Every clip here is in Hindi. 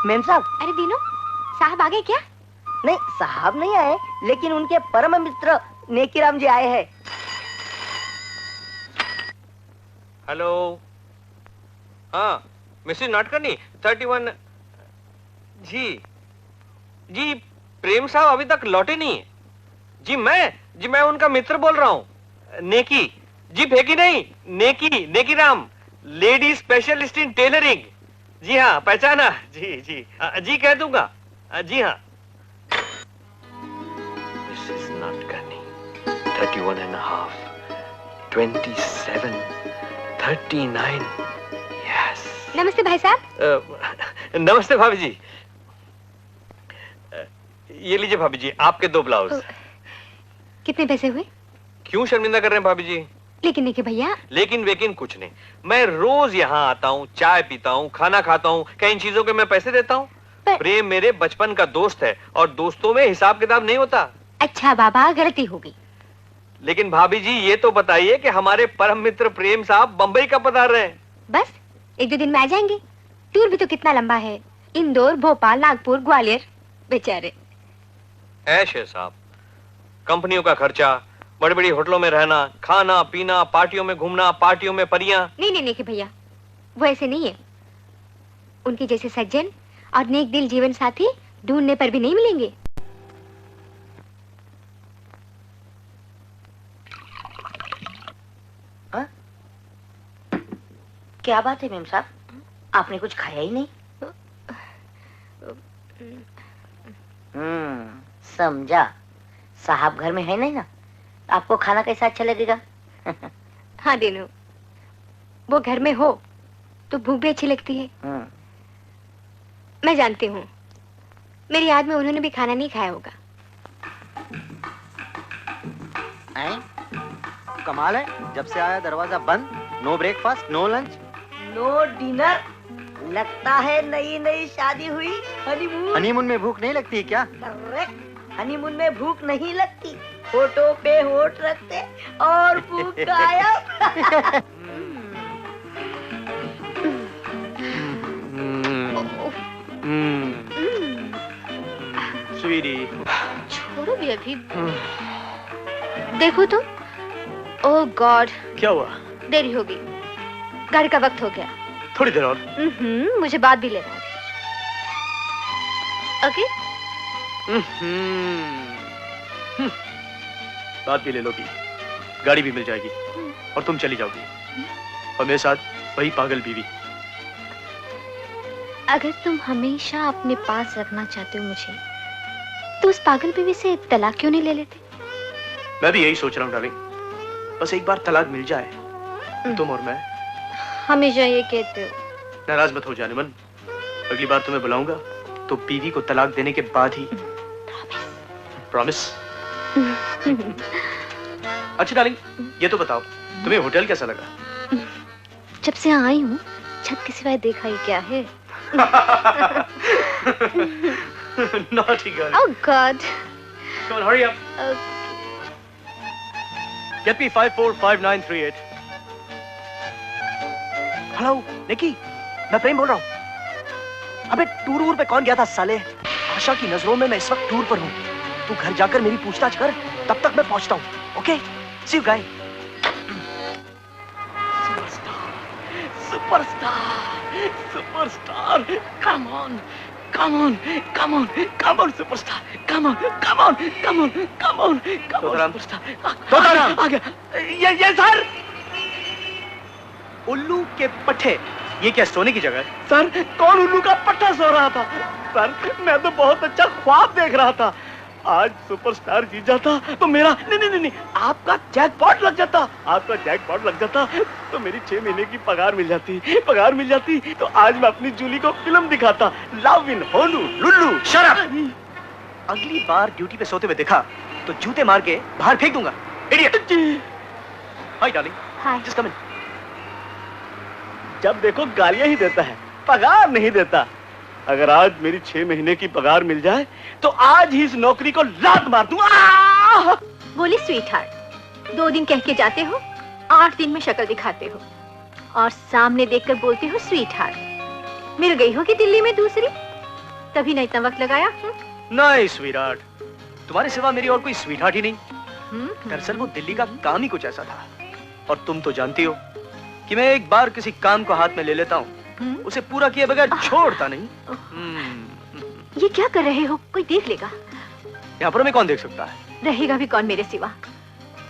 मेम साहब। अरे दीनू, साहब आ गए क्या? नहीं, साहब नहीं आए, लेकिन उनके परम मित्र नेकीराम जी आए हैं। हेलो। हाँ, मिसेस नाटकर्णी 31। जी प्रेम साहब अभी तक लौटे नहीं है। जी मैं उनका मित्र बोल रहा हूँ, नेकी। जी फेंकी नहीं, Nekiram, lady specialist in tailoring. जी हाँ, पहचाना। जी कह दूंगा। जी हाँ। Mrs Natkarni 31 and a half, 27, 39। Yes. नमस्ते भाई साहब। नमस्ते भाभी जी। ये लीजिए भाभी जी, आपके 2 ब्लाउज। कितने पैसे हुए? क्यों शर्मिंदा कर रहे हैं भाभी जी? लेकिन देखिए भैया। लेकिन कुछ नहीं। मैं रोज यहाँ आता हूँ, चाय पीता हूँ, खाना खाता हूँ। क्या इन चीजों के मैं पैसे देता हूँ? प्रेम मेरे बचपन का दोस्त है और दोस्तों में हिसाब किताब नहीं होता। अच्छा बाबा, गलती हो गई। लेकिन भाभी जी ये तो बताइए कि हमारे परम मित्र प्रेम साहब बंबई कब पधार रहे हैं? बस 1-2 दिन में आ जाएंगे। टूर भी तो कितना लंबा है, इंदौर, भोपाल, नागपुर, ग्वालियर। बेचारे। ऐश है साहब, कंपनियों का खर्चा, बड़ी बड़ी होटलों में रहना, खाना पीना, पार्टियों में घूमना, पार्टियों में परियां। नहीं भैया, वो ऐसे नहीं है। उनके जैसे सज्जन और नेक दिल जीवन साथी ढूंढने पर भी नहीं मिलेंगे। हाँ? क्या बात है मेम साहब, आपने कुछ खाया ही नहीं? समझा, साहब घर में है नहीं ना, आपको खाना कैसा अच्छा लगेगा? हाँ दीनू, वो घर में हो तो भूख भी अच्छी लगती है। मैं जानती हूँ, मेरी याद में उन्होंने भी खाना नहीं खाया होगा। कमाल है, जब से आया दरवाजा बंद, no breakfast, no lunch, no dinner. लगता है नई नई शादी हुई। हनीमून में भूख नहीं लगती क्या? करेक्ट, हनीमून में भूख नहीं लगती, होठों पे होठ रखते और भूख गायब। स्वीटी, छोड़ो भी अभी। देखो तो, ओह गॉड। क्या हुआ? देरी हो गई, गाड़ी का वक्त हो गया। थोड़ी देर और। मुझे बात भी लेना है। ओके? बात भी ले लोगी, गाड़ी भी मिल जाएगी और तुम चली जाओगी और मेरे साथ वही पागल बीवी। अगर तुम हमेशा अपने पास रखना चाहते हो मुझे, तो उस पागल बीवी से तलाक क्यों नहीं ले लेते? मैं भी यही सोच रहा हूँ डार्लिंग, बस एक बार तलाक मिल जाए तुम और मैं। हमेशा ये कहते हो। नाराज मत हो जाने मन, अगली बार तुम्हें बुलाऊंगा तो बीवी को तलाक देने के बाद ही। प्रॉमिस। अच्छा डार्लिंग, ये तो बताओ तुम्हें होटल कैसा लगा? जब से आई हूँ छत के सिवाय देखा ही क्या है। Naughty girl. Oh God. Come on, hurry up. Get me 545938. Hello निकी, मैं प्रेम बोल रहा हूँ। अबे टूर पे कौन गया था साले? आशा की नजरों में मैं इस वक्त टूर पर हूँ। तू घर जाकर मेरी पूछताछ कर, तब तक मैं पहुंचता हूँ। Okay? See you guys. Superstar. Come on, superstar. Come on, superstar. Totaram आ गया। ये सर। उल्लू के पट्टे, ये क्या सोने की जगह है? सर, कौन उल्लू का पट्टा सो रहा था? सर, मैं तो बहुत अच्छा ख्वाब देख रहा था। आज सुपरस्टार जीत जाता तो मेरा नहीं, आपका जैकपॉट लग जाता। आपका जैकपॉट लग जाता तो मेरी 6 महीने की पगार मिल जाती तो आज मैं अपनी जूली को फिल्म दिखाता। Love in Honolulu. Shut up. अगली बार ड्यूटी पे सोते हुए देखा तो जूते मार के बाहर फेंक दूंगा। Idiot. Hi darling. Hi. Just come in. जब देखो गालियां ही देता है, पगार नहीं देता। अगर आज मेरी 6 महीने की पगार मिल जाए तो आज ही इस नौकरी को लात मार दूं। बोली स्वीट हार्ट, 2 दिन कह के जाते हो, 8 दिन में शक्ल दिखाते हो और सामने देखकर बोलते हो स्वीट हार्ट। मिल गई होगी दिल्ली में दूसरी, तभी नहीं इतना वक्त लगाया। नहीं स्वीट हार्ट, तुम्हारे सिवा मेरी और कोई स्वीट हार्ट ही नहीं। दरअसल वो दिल्ली का काम ही कुछ ऐसा था, और तुम तो जानती हो कि मैं एक बार किसी काम को हाथ में ले लेता हूँ, उसे पूरा किए बगैर छोड़ता नहीं। ये क्या कर रहे हो? कोई देख लेगा। यहाँ पर हमें कौन देख सकता है? रहेगा भी कौन मेरे सिवा।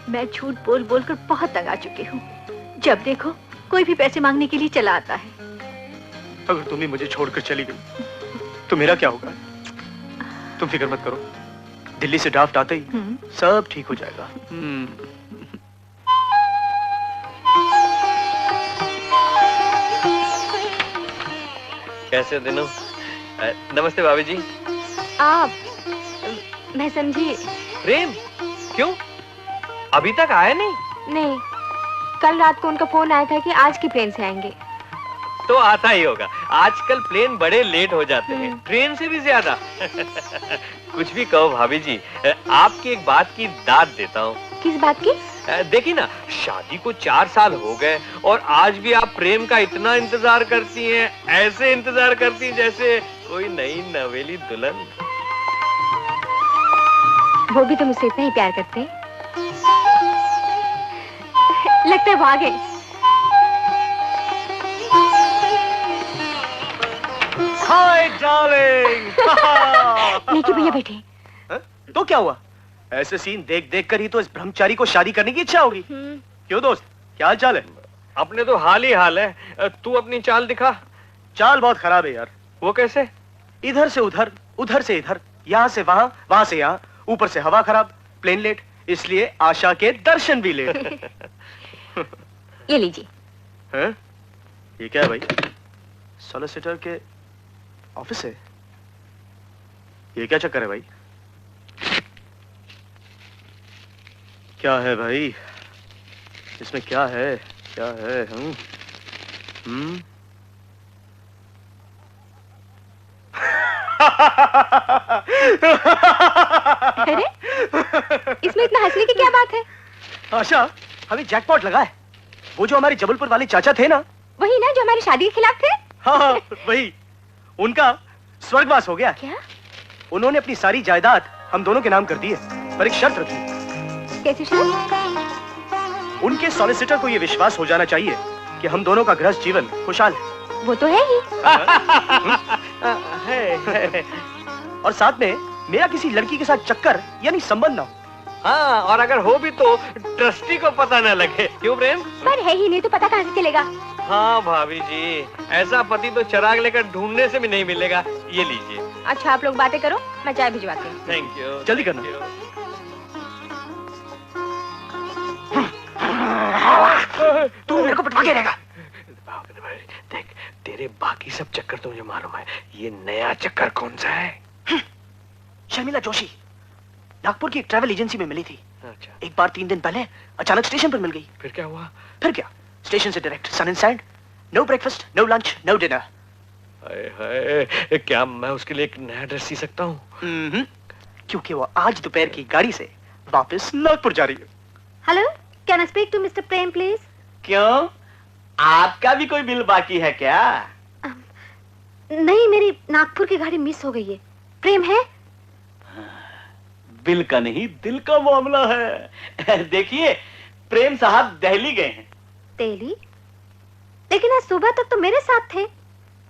मैं झूठ बोल बोल कर बहुत तंग आ चुकी हूँ। जब देखो कोई भी पैसे मांगने के लिए चला आता है। अगर तुम ही मुझे छोड़कर चली गई तो मेरा क्या होगा? तुम फिक्र मत करो, दिल्ली से ड्राफ्ट आते ही सब ठीक हो जाएगा। कैसे दिनों? नमस्ते भाभी जी। आप, मैं समझी प्रेम, क्यों अभी तक आया नहीं? नहीं, कल रात को उनका फोन आया था कि आज की प्लेन से आएंगे। तो आता ही होगा, आजकल प्लेन बड़े लेट हो जाते हैं, ट्रेन से भी ज्यादा। कुछ भी कहो भाभी जी, आपकी एक बात की दाद देता हूँ। किस बात की? देखिए ना, शादी को 4 साल हो गए और आज भी आप प्रेम का इतना इंतजार करती हैं, ऐसे इंतजार करती हैं जैसे कोई नई नवेली दुल्हन। वो भी तो मुझसे इतना ही प्यार करते हैं। लगता है वो आ गए। Hi darling. लेके भैया बैठे। तो क्या हुआ? ऐसे सीन देख देख कर ही तो इस ब्रह्मचारी को शादी करने की इच्छा होगी। क्यों दोस्त, क्या हाल चाल है? अपने तो हाल ही हाल है, तू अपनी चाल दिखा। चाल बहुत खराब है यार। वो कैसे? इधर से उधर, उधर से इधर, यहाँ से वहाँ, वहाँ से यहाँ, ऊपर से हवा खराब, प्लेन लेट, इसलिए आशा के दर्शन भी लेट। ये लीजिए। हैं? ये क्या है भाई? सॉलिसिटर के ऑफिस है? ये क्या चक्कर है भाई? क्या है भाई इसमें? क्या है, क्या है? अरे, इसमें इतना हंसने की क्या बात है? आशा, हमें जैकपॉट लगा है। वो जो हमारे जबलपुर वाले चाचा थे ना, वही ना जो हमारी शादी के खिलाफ थे? हाँ वही। उनका स्वर्गवास हो गया। क्या? उन्होंने अपनी सारी जायदाद हम दोनों के नाम कर दी है, पर एक शर्त रखी। कैसी शर्त? उनके सॉलिसिटर को यह विश्वास हो जाना चाहिए कि हम दोनों का गृहस्थ जीवन खुशहाल है। वो तो है ही। है। और साथ में मेरा किसी लड़की के साथ चक्कर यानी संबंध ना हो। हाँ, और अगर हो भी तो ट्रस्टी को पता न लगे। क्यों प्रेम? पर है ही नहीं तो पता कहाँ से चलेगा? हाँ भाभी जी, ऐसा पति तो चिराग लेकर ढूंढने से भी नहीं मिलेगा। ये लीजिए। अच्छा, आप लोग बातें करो, मैं चाय भिजवाती हूँ। Thank you. जल्दी करना। तू मेरे को पटवा के रहेगा। देख, तेरे बाकी सब चक्कर तो मुझे मालूम है, ये नया चक्कर कौन सा है? शर्मिला जोशी नागपुर की एक ट्रैवल एजेंसी में मिली थी। अच्छा। एक बार 3 दिन पहले अचानक स्टेशन पर मिल गई। फिर क्या हुआ? फिर क्या, स्टेशन से direct sun and sand, no breakfast, no lunch, no dinner. हाय हाय, क्या मैं उसके लिए एक नया ड्रेस सी सकता हूँ? क्योंकि वो आज दोपहर की गाड़ी से वापस नागपुर जा रही है। Hello, can I speak to mister Prem please? क्यों, आपका भी कोई बिल बाकी है क्या? नहीं, मेरी नागपुर की गाड़ी मिस हो गई है। प्रेम है? बिल का नहीं, दिल का मामला है। देखिए, प्रेम साहब दिल्ली गए हैं। दिल्ली? लेकिन आज सुबह तक तो मेरे साथ थे।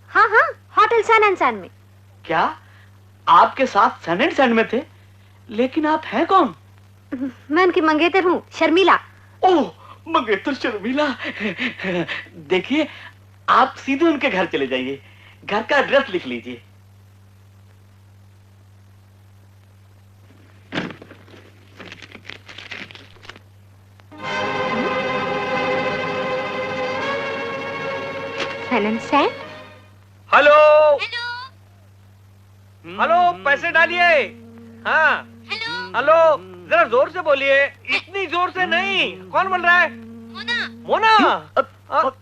हाँ हाँ, होटल सन एंड सैंड में। क्या आपके साथ सन एंड सैंड में थे? लेकिन आप हैं कौन? मैं उनकी मंगेतर हूँ, शर्मिला। ओह, मंगेतर शर्मिला। देखिए, आप सीधे उनके घर चले जाइए, घर का एड्रेस लिख लीजिए। सन एंड सैंड? हेलो हेलो, पैसे डालिए। हाँ हेलो, जरा जोर से बोलिए। इतनी जोर से नहीं। कौन बोल रहा है? मोना। मोना।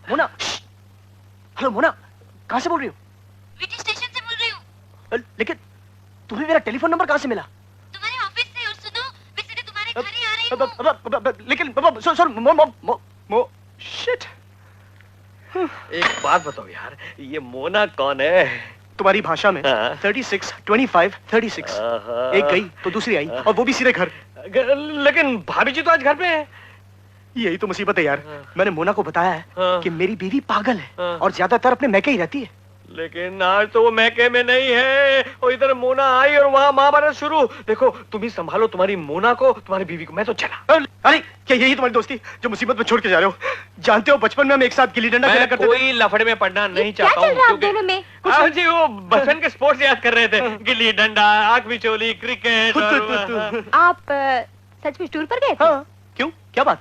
मोना, हेलो मोना, कहाँ से बोल रही हो? वीटी स्टेशन से बोल रही हूँ। लेकिन तुम्हें मेरा टेलीफोन नंबर कहाँ से मिला? तुम्हारे ऑफिस से। और सुनो, मैं सीधे तुम्हारे घर ही आ रही हूँ। लेकिन शिट। एक बात बताओ यार, ये मोना कौन है? तुम्हारी भाषा में हाँ। 36, 25, 36। एक गई तो दूसरी आई, और वो भी सीधे घर। लेकिन भाभी जी तो आज घर पे है। यही तो मुसीबत है यार। मैंने मोना को बताया है हाँ। कि मेरी बीवी पागल है हाँ। और ज्यादातर अपने मैके ही रहती है। लेकिन आज तो वो मैके में नहीं है, और इधर मोना आई और वहाँ महाभारत शुरू। देखो तुम ही संभालो तुम्हारी मोना को, तुम्हारी बीवी को। मैं तो चला। अरे क्या यही तुम्हारी दोस्ती जो मुसीबत में छोड़ के जा रहे हो? जानते हो बचपन में हम एक साथ गिल्ली डंडा खेला मैं करते थे। कोई लफड़े में पड़ना नहीं क्या चाहता चल हूँ। रहा है आप दोनों में? जी वो बचपन के स्पोर्ट्स याद कर रहे थे, गिल्ली डंडा, आग बिचौली, क्रिकेट। आप सच में टूर पर गए थे? हाँ, क्यों, क्या बात?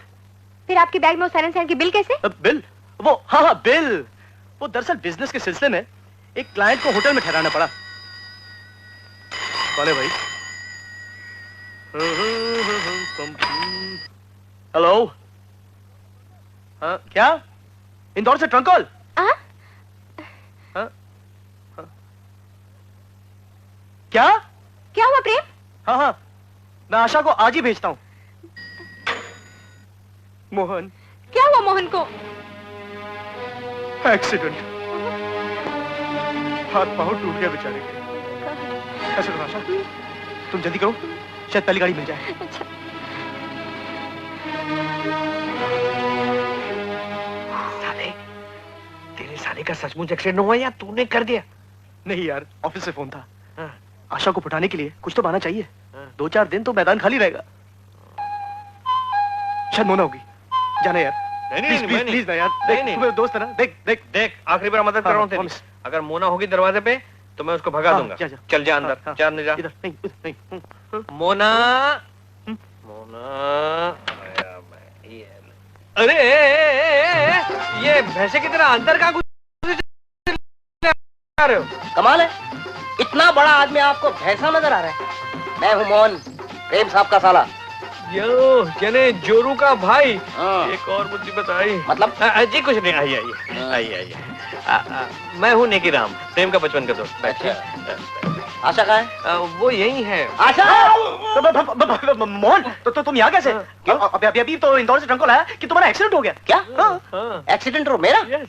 फिर आपके बैग में उस साइलेंसर की बिल कैसे? बिल? वो हाँ बिल। वो दरअसल बिजनेस के सिलसिले में एक क्लाइंट को होटल में ठहराना पड़ा। कौन है भाई? हेलो। हाँ क्या? इंदौर से ट्रंक कॉल? हाँ? हाँ? क्या? क्या हुआ प्रेम? हाँ हाँ, मैं आशा को आज ही भेजता हूँ। मोहन। क्या हुआ मोहन को? एक्सीडेंट, हाथ पांव टूट गया बेचारे के। ऐसे करो आशा, तुम जल्दी करो, शायद पहली गाड़ी मिल जाए। अच्छा। साले, तेरे साले का सचमुच एक्सीडेंट हुआ या तूने कर दिया? नहीं यार, ऑफिस से फोन था। हाँ। आशा को पटाने के लिए कुछ तो बहाना चाहिए। हाँ। 2-4 दिन तो मैदान खाली रहेगा। शायद मोना होगी, जाना यार। प्लीज ना यार, देख तू मेरा दोस्त है ना। देख आखिरी बार मदद कर रहा हूँ तेरी। promise। अगर मोना होगी दरवाजे पे तो मैं उसको भगा हाँ, दूंगा। जा। चल जा अंदर। हाँ, जा अंदर जा। इधर नहीं। मोना, मोना आया मैं, ये अरे ये भैंसे की तरह अंदर का कुछ रहे हो? कमाल है, इतना बड़ा आदमी आपको भैंसा नजर आ रहा है। मैं हूँ मोहन, प्रेम साहब का साला। यो जने जोरू का भाई। हाँ। एक और मुसीबत आई। मतलब? जी कुछ नहीं, आइए। मैं हूँ नेकी राम, प्रेम का बचपन का दोस्त। बैठिए। आशा कहाँ है? वो यही है। आशा! मोहन, तो तुम यहाँ कैसे? क्यों? अभी तो इंदौर से ट्रंक कॉल आया कि तुम्हारा एक्सीडेंट हो गया। क्या? हाँ। एक्सीडेंट हो मेरा? यस।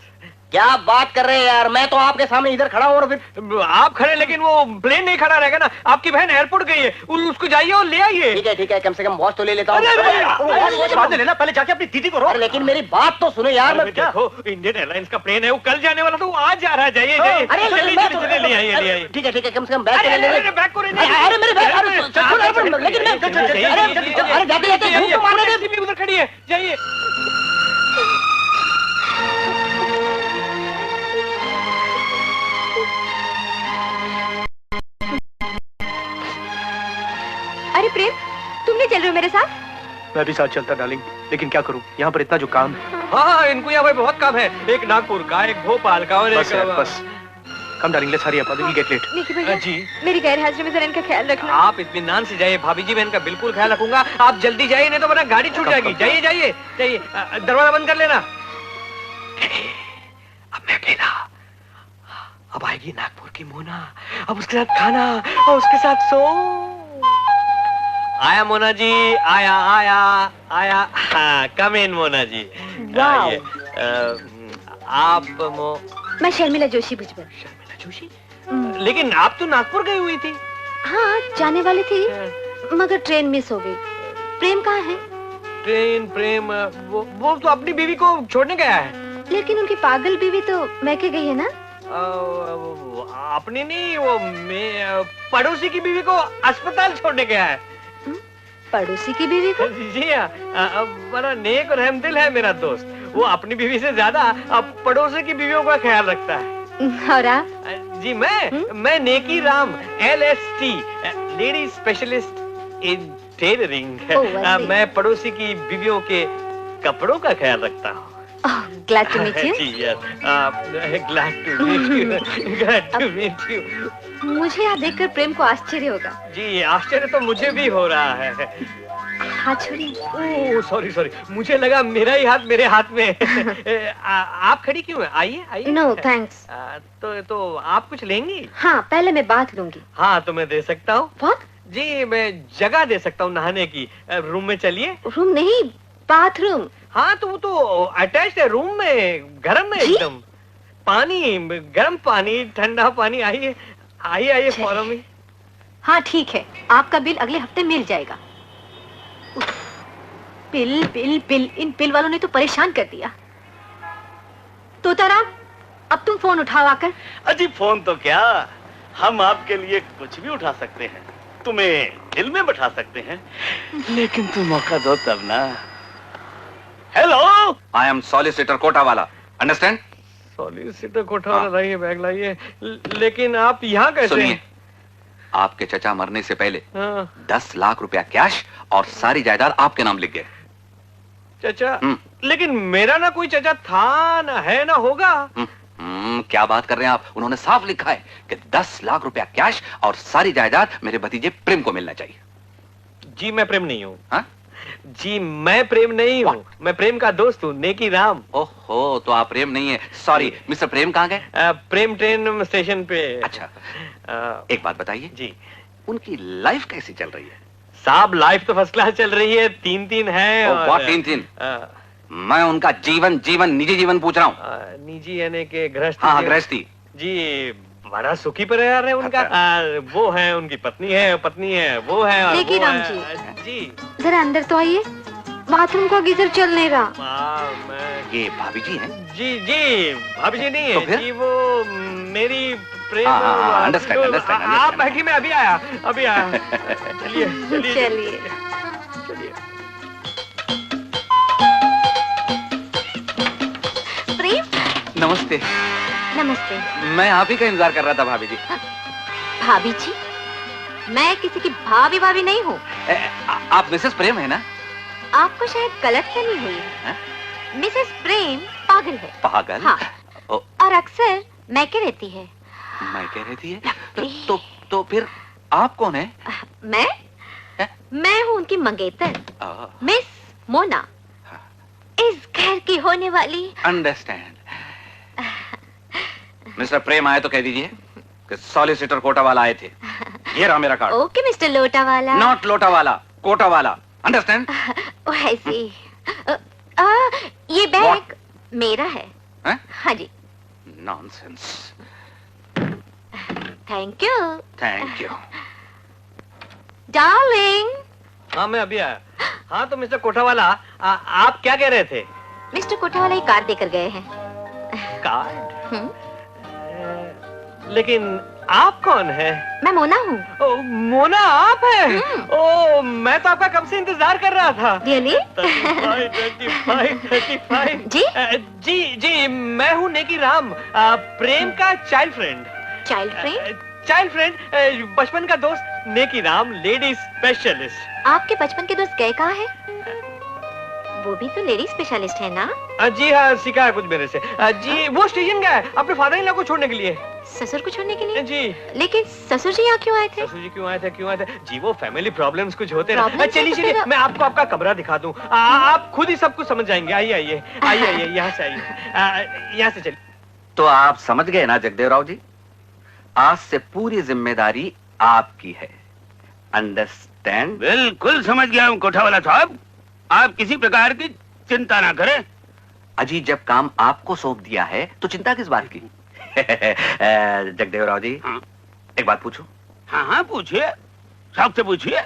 क्या बात कर रहे हैं यार, मैं तो आपके सामने इधर खड़ा हूँ और फिर आप खड़े, लेकिन वो प्लेन नहीं खड़ा रहेगा ना। आपकी बहन एयरपोर्ट गई है, उसको जाइए और ले आइए। ठीक है, कम से कम वॉच तो ले लेता हूँ। बाद में लेना, पहले जाके अपनी दीदी को रोक। लेकिन मेरी बात तो सुनो यार। मैं देखो इंडियन एयरलाइंस का प्लेन है, वो कल जाने वाला था, वो आज जा रहा है। जाइए जाइए। अरे ले आइए। ठीक है, कम से कम बैग तो ले अरे ले। बैग को अरे मेरे बैग, लेकिन अरे जाते उधर खड़ी है, जाइए। अरे प्रेम, तुम नहीं चल रहे हो मेरे साथ? मैं भी साथ चलता डार्लिंग, लेकिन क्या करूं, यहाँ पर इतना जो काम है। हाँ, इनको यहाँ पे बहुत काम है। एक नागपुर का, एक भोपाल का, और बस एक यार, बस come darling, let's hurry up, we will get late. Nikki भैया जी। मेरी गैर हाजिरी में जरा इनका ख्याल रखना। आप इत्मीनान से जाइए भाभी जी, मैं इनका बिल्कुल ख्याल रखूंगा। आप जल्दी जाइए, नहीं तो वरना गाड़ी छूट जाएगी। जाइए। दरवाजा बंद कर लेना। अब मैं अकेला। अब आएगी नागपुर की मोना, अब उसके साथ खाना और उसके साथ सो। आया मोना जी, आया। हाँ, कम इन मोना जी। आइए। आप मैं शर्मिला जोशी भुजबल। शर्मिला जोशी? लेकिन आप तो नागपुर गई हुई थी। हाँ, जाने वाली थी मगर ट्रेन मिस हो गई। प्रेम कहाँ है? प्रेम वो तो अपनी बीवी को छोड़ने गया है। लेकिन उनकी पागल बीवी तो मैके गई है ना? अपनी नहीं, वो पड़ोसी की बीवी को अस्पताल छोड़ने गया है। पड़ोसी की बीवी को? जी हाँ, बड़ा नेक और रहमदिल है मेरा दोस्त। वो अपनी बीवी से ज्यादा अब पड़ोसी की बीवियों का ख्याल रखता है। और आप? जी मैं नेकी Ram, LST, lady specialist in tailoring. मैं पड़ोसी की बीवियों के कपड़ों का ख्याल रखता हूँ। Glad to meet you. जी यार, glad to meet you. मुझे यहाँ देखकर प्रेम को आश्चर्य होगा। जी आश्चर्य तो मुझे भी हो रहा है। हाथ छोड़िए। ओह सॉरी सॉरी, मुझे लगा मेरा ही हाथ मेरे हाथ में है। आप खड़ी क्यों है? आइए आइए। No thanks. तो आप कुछ लेंगी? हाँ, पहले मैं बात लूंगी। हाँ तो मैं दे सकता हूँ। What? जी मैं जगह दे सकता हूँ नहाने की। रूम में चलिए। रूम नहीं, बाथरूम। हाँ तो वो तो अटैच्ड है रूम में, गर्म है जी? एकदम। पानी, गर्म पानी, ठंडा पानी। आइए आइए आइए, फॉलो मी। हाँ ठीक है, आपका बिल अगले हफ्ते मिल जाएगा। बिल बिल बिल, इन बिल वालों ने तो परेशान कर दिया। तोताराम, अब तुम फोन उठाओ आकर। अजी फोन तो क्या, हम आपके लिए कुछ भी उठा सकते हैं, तुम्हें दिल में बैठा सकते हैं, लेकिन तुम मौका दो तब ना। Hello, I am solicitor Kota वाला, अंडरस्टैंड? सॉलिसिटर कोटा वाला लाइए, बैग लाइए। लेकिन आप यहाँ कैसे? सुनिए, आपके चचा मरने से पहले हाँ। 10 लाख रुपया कैश और सारी जायदाद आपके नाम लिख गए। चचा? लेकिन मेरा ना कोई चचा था, ना है, ना होगा। क्या बात कर रहे हैं आप? उन्होंने साफ लिखा है कि 10 लाख रुपया कैश और सारी जायदाद मेरे भतीजे प्रेम को मिलना चाहिए। जी मैं प्रेम नहीं हूँ। हाँ? जी मैं प्रेम नहीं हूँ, मैं प्रेम का दोस्त हूँ, नेकी राम। ओहो, तो आप प्रेम नहीं है। सॉरी, मिस्टर प्रेम कहाँ गए? प्रेम ट्रेन स्टेशन पे। अच्छा, एक बात बताइए जी, उनकी लाइफ कैसी चल रही है? साहब लाइफ तो फर्स्ट क्लास चल रही है, 3-3 है। व्हाट 3-3? मैं उनका जीवन निजी जीवन पूछ रहा हूँ। निजी यानी के गृहस्थी। हाँ, गृहस्थी। जी बड़ा सुखी परिवार है उनका। वो है, उनकी पत्नी है, वो है और लेकिन वो राम है। जी जरा अंदर तो आइए, बाथरूम का गीजर चल नहीं रहा। ये भाभी जी हैं? जी जी भाभी जी नहीं तो है फिर? जी, वो मेरी प्रेम। अंडरस्टैंड। आप बैठिए, मैं अभी आया। चलिए चलिए चलिए। चलिए। प्रेम, नमस्ते। नमस्ते। मैं आप ही का इंतजार कर रहा था भाभी जी। भाभी जी? मैं किसी की भाभी नहीं हूँ। आप मिसेस प्रेम है ना? आपको शायद गलतफहमी हुई है। मिसेस प्रेम पागल है। पागल? हाँ। और अक्सर मैके रहती है। मैं कह रही थी तो फिर आप कौन है? मैं हूँ उनकी मंगेतर, मिस मोना, इस घर की होने वाली। अंडरस्टैंड। मिस्टर प्रेम आए तो कह दीजिए कि सॉलिसिटर कोटा वाला आए थे। ये रहा मेरा कार्ड। ओके मिस्टर लोटा वाला। नॉट लोटा वाला, कोटा वाला, अंडरस्टैंड? ऐसी ये बैग मेरा है। हाँ जी। Nonsense. Thank you. Thank you. Darling. हाँ मैं अभी आया। हाँ तो मिस्टर कोठावाला, आप क्या कह रहे थे? मिस्टर कोठावाला एक कार्ड देकर गए हैं। कार्ड? लेकिन आप कौन है? मैं मोना हूँ। मोना आप है? ओ मैं तो आपका कब से इंतजार कर रहा था। Really? 35 जी? जी मैं हूँ नेकी राम, प्रेम का चाइल्ड फ्रेंड। चाइल्ड फ्रेंड, बचपन का दोस्त नेकी राम, लेडी स्पेशलिस्ट। आपके बचपन के दोस्त गए कहाँ हैं? वो भी तो लेडी स्पेशलिस्ट है ना? जी हाँ, सीखा है कुछ मेरे से। जी वो स्टेशन गया है अपने फादर इन लॉ को छोड़ने के लिए। ससुर को छोड़ने के लिए? जी। लेकिन ससुर जी यहाँ क्यों आए थे? ससुर जी क्यों आए थे? जी वो फैमिली प्रॉब्लम्स कुछ होते ना। Problems चलिए तो मैं आपको आपका कमरा दिखा दूं, आप खुद ही सब कुछ समझ जाएंगे। आइए यहाँ से आइए, यहाँ से चलिए। तो आप समझ गए ना जगदेव राव जी, आज से पूरी जिम्मेदारी आपकी है, अंडरस्टैंड? बिल्कुल समझ गया हूँ कोठावाला साहब, आप किसी प्रकार की चिंता ना करें। अजी जब काम आपको सौंप दिया है तो चिंता किस बात की? जगदेव राव जी, हाँ? एक बात पूछूं? हाँ पूछिए, शौक से पूछिए।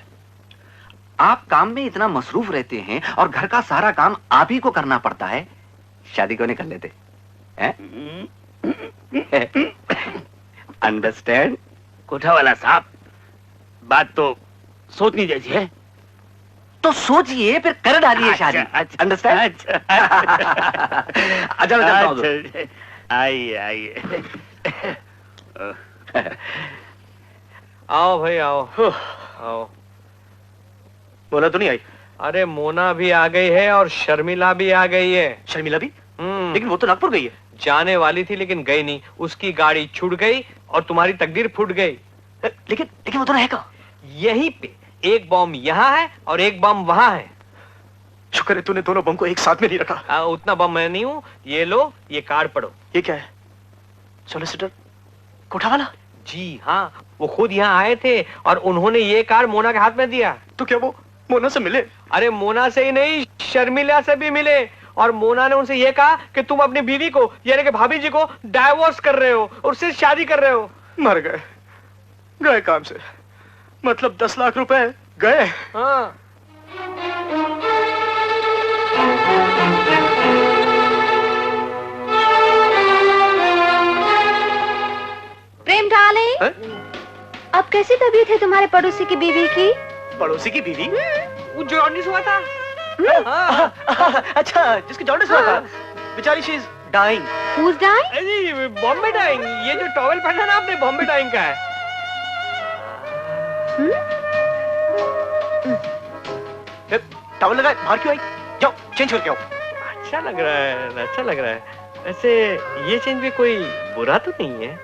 आप काम में इतना मसरूफ रहते हैं और घर का सारा काम आप ही को करना पड़ता है, शादी क्यों नहीं कर लेते? अंडरस्टैंड? कोठावाला साहब, बात तो सोचनी जैसी है। तो सोचिए फिर कर डालिए शादी। अंडरस्टैंड? अच्छा। आइए आओ भाई आओ। बोला तो नहीं आई? अरे मोना भी आ गई है और शर्मिला भी आ गई है। शर्मिला भी? लेकिन वो तो नागपुर गई है। जाने वाली थी लेकिन गई नहीं, उसकी गाड़ी छूट गई और तुम्हारी तकदीर फूट गई। लेकिन वो तो रहेगा यहीं पे, एक बॉम्ब यहाँ है और एक बम वहाँ है। शुक्र है तूने दोनों बम को एक साथ में नहीं रखा। उतना बम मैं नहीं हूँ। ये लो, ये कार्ड पढ़ो। ये क्या है? सोलिसिटर कोठा वाला? जी हाँ, वो खुद यहाँ आए थे और उन्होंने ये कार्ड मोना के हाथ में दिया। तो क्या वो मोना से मिले? अरे मोना से ही नहीं, शर्मिला से भी मिले। और मोना ने उनसे ये कहा कि तुम अपनी बीवी को यानी कि भाभी जी को डाइवोर्स कर रहे हो और उससे शादी कर रहे हो। मर गए काम से। मतलब 10 लाख रुपए गए। हाँ। प्रेम डार्लिंग, अब कैसी तबीयत है तुम्हारे पड़ोसी की बीवी की? पड़ोसी की बीवी? वो जॉन्डिस हुआ था। अच्छा, जिसकी जॉन्डिस हुआ था। बेचारी she is dying. Who's dying? Bombay Dyeing. ये जो टॉवेल पहना ना आपने, बॉम्बे डाइंग का है। टॉवेल लगा, बाहर क्यों आई? जाओ चेंज करके आओ। अच्छा लग रहा है, अच्छा लग रहा है। वैसे ये चेंज भी कोई बुरा तो नहीं है।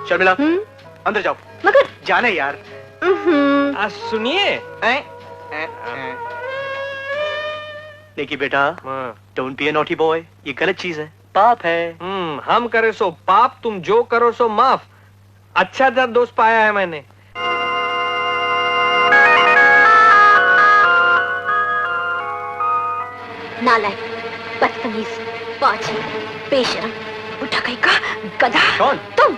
शर्मिला, अंदर जाओ। मगर जाना है यार। सुनिए देखिए बेटा, हाँ। Don't be a naughty boy. ये गलत चीज है, पाप है। हम करे सो पाप, तुम जो करो सो माफ। अच्छा दोस्त पाया है मैंने। नालायक, बदतमीज, पाजी, बेशरम, उठा कहीं का गधा। कौन? तुम।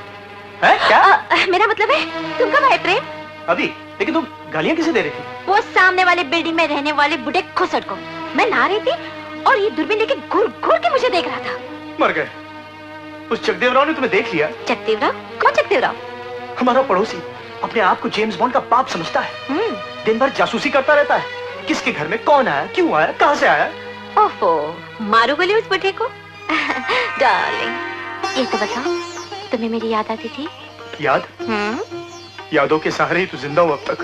है क्या? मेरा मतलब है तुम कब आए प्रेम? अभी। लेकिन तुम गालियां किसे दे रही थी? वो सामने वाले बिल्डिंग में रहने वाले बुढ़े खुसट को। मैं नहा रही थी और ये दूरबीन लेके घूर घूर के मुझे देख रहा था। मर गए। उस जगदेवराव ने तुम्हें देख लिया। जगदेवराव? कौन जगदेवराव? हमारा पड़ोसी अपने आप को जेम्स बॉन्ड का बाप समझता है। दिन भर जासूसी करता रहता है। किसके घर में कौन आया, क्यों आया, कहां से आया। ओफो, मारू गोली उस बुढ़े को। डार्लिंग, ये तो बताओ, तुम्हें मेरी याद आती थी? याद? यादों के सहारे ही तो जिंदा हूं अब तक।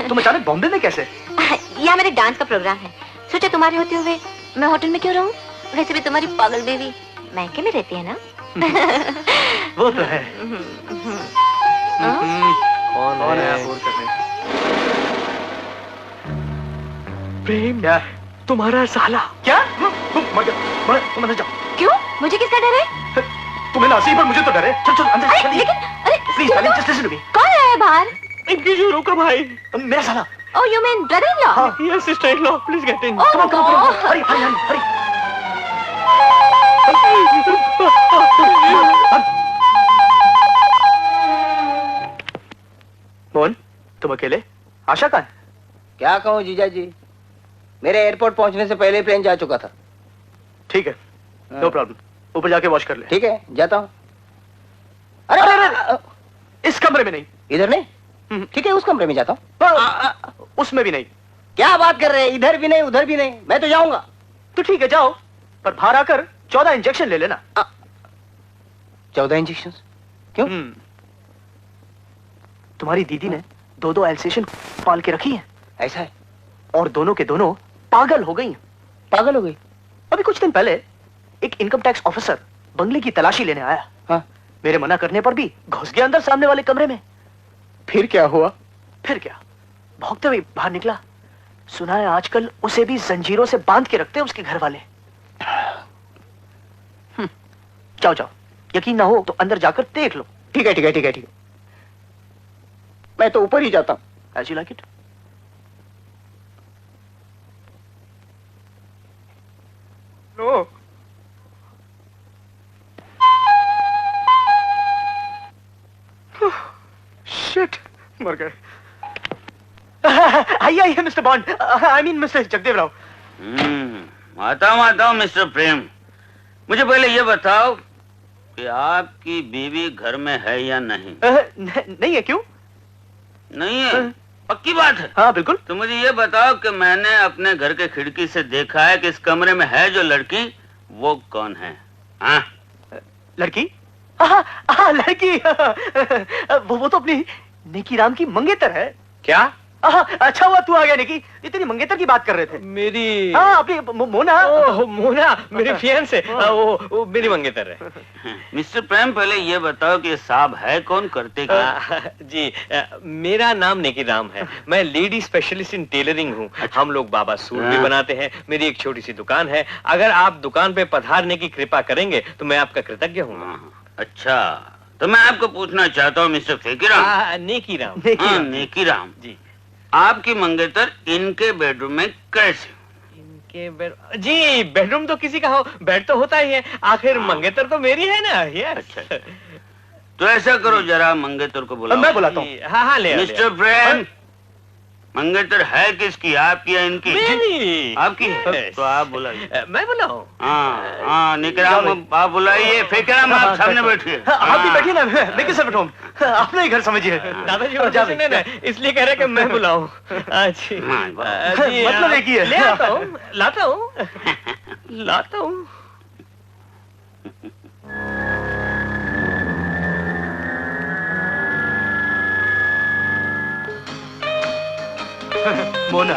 तुम अचानक बॉम्बे में कैसे? यहाँ मेरे डांस का प्रोग्राम है। सोचा तुम्हारे होते हुए मैं होटल में क्यों रहूं? वैसे भी तुम्हारी पागल बेबी मैके में रहती है ना। वो तो है। कौन है? प्रेम, क्या? तुम्हारा साला। क्या? मर जा, तुम अंदर जाओ। क्यों? मुझे किसका डर है? तुम्हें नासी पर मुझे तो डर है। चल चल अंदर चल। लेकिन please darling, just listen to me. कौन है बाहर? रुको भाई। मेरा साला। Oh, you mean brother-in-law? Yes, sister-in-law, please get in. Oh, Come on. Hurry. Mohan, तुम अकेले? आशा कहाँ है? क्या कहूँ जीजा जी, मेरे एयरपोर्ट पहुंचने से पहले प्लेन जा चुका था। ठीक है, नो प्रॉब्लम। ऊपर जाके वॉश कर ले। ठीक है, जाता हूँ। अरे, इस कमरे में नहीं। इधर नहीं? ठीक है, उस कमरे में जाता हूँ। उसमें भी नहीं। क्या बात कर रहे हैं? इधर भी नहीं, उधर भी नहीं, मैं तो जाऊंगा। तो ठीक है, जाओ, पर बाहर आकर 14 इंजेक्शन ले लेना। 14 इंजेक्शन? क्यों? तुम्हारी दीदी ने 2-2 एल्सेशन पाल के रखी है। ऐसा है? और दोनों के दोनों पागल हो गई। पागल हो गई? अभी कुछ दिन पहले एक इनकम टैक्स ऑफिसर बंगले की तलाशी लेने आया। हाँ? मेरे मना करने पर भी घुस गया अंदर सामने वाले कमरे में। फिर क्या हुआ? फिर क्या, भौंकते हुए बाहर निकला। सुना है आजकल उसे भी जंजीरों से बांध के रखते हैं उसके घर वाले। जाओ जाओ, यकीन ना हो तो अंदर जाकर देख लो। ठीक है, ठीक है, ठीक है, ठीक है, मैं तो ऊपर ही जाता हूं। As you like it. No. Shit, मर गए। आइए mister Bond, I mean mister Jagdevrao. आता हूँ मिस्टर प्रेम। मुझे पहले ये बताओ कि आपकी बीवी घर में है या नहीं? नहीं है। क्यों? नहीं है? पक्की बात है? हाँ बिल्कुल। तो मुझे ये बताओ कि मैंने अपने घर के खिड़की से देखा है कि इस कमरे में है जो लड़की, वो कौन है? हाँ? लड़की? लड़की। वो तो अपनी नेकी राम की मंगेतर है। क्या? अच्छा हुआ तू आ गया निकी, इतनी मंगेतर की बात कर रहे थे। मेरी हाँ अपनी मोना। ओह मोना, मेरी फियांसे, वो मेरी मंगेतर है। मिस्टर प्रेम, पहले ये बताओ कि ये साहब है कौन, करते क्या? जी मेरा नाम नेकी राम है, मैं लेडी स्पेशलिस्ट इन टेलरिंग हूँ। हम लोग बाबा सूट भी बनाते हैं, मेरी एक छोटी सी दुकान है। अगर आप दुकान पे पधारने की कृपा करेंगे तो मैं आपका कृतज्ञ हूँ। अच्छा, तो मैं आपको पूछना चाहता हूँ मिस्टर फेकीराम, नेकी राम। नेकी राम जी, आपकी मंगेतर इनके बेडरूम में कैसे? इनके जी बेडरूम तो किसी का हो, बेड तो होता ही है, आखिर मंगेतर तो मेरी है ना। यस। अच्छा, तो ऐसा करो, जरा मंगेतर को बुलाओ। मैं बुलाता हूँ। हाँ हाँ ले मिस्टर प्रेम, मंगेतर है किसकी, आपकी या इनकी? मेरी। आपकी है, तो आप बुलाइए। मैं बुलाऊं? हाँ निकराम आप बुलाइए। फेकीराम आप सामने बैठिए। आप भी बैठिए ना, मैं किससे बैठूं? अपना ही घर समझिए। दादाजी सुने ना, इसलिए कह रहे कि मैं बुलाऊं। जी मतलब एक ही है। ले आता हूँ, लाता हूँ, लाता हूँ। मोना।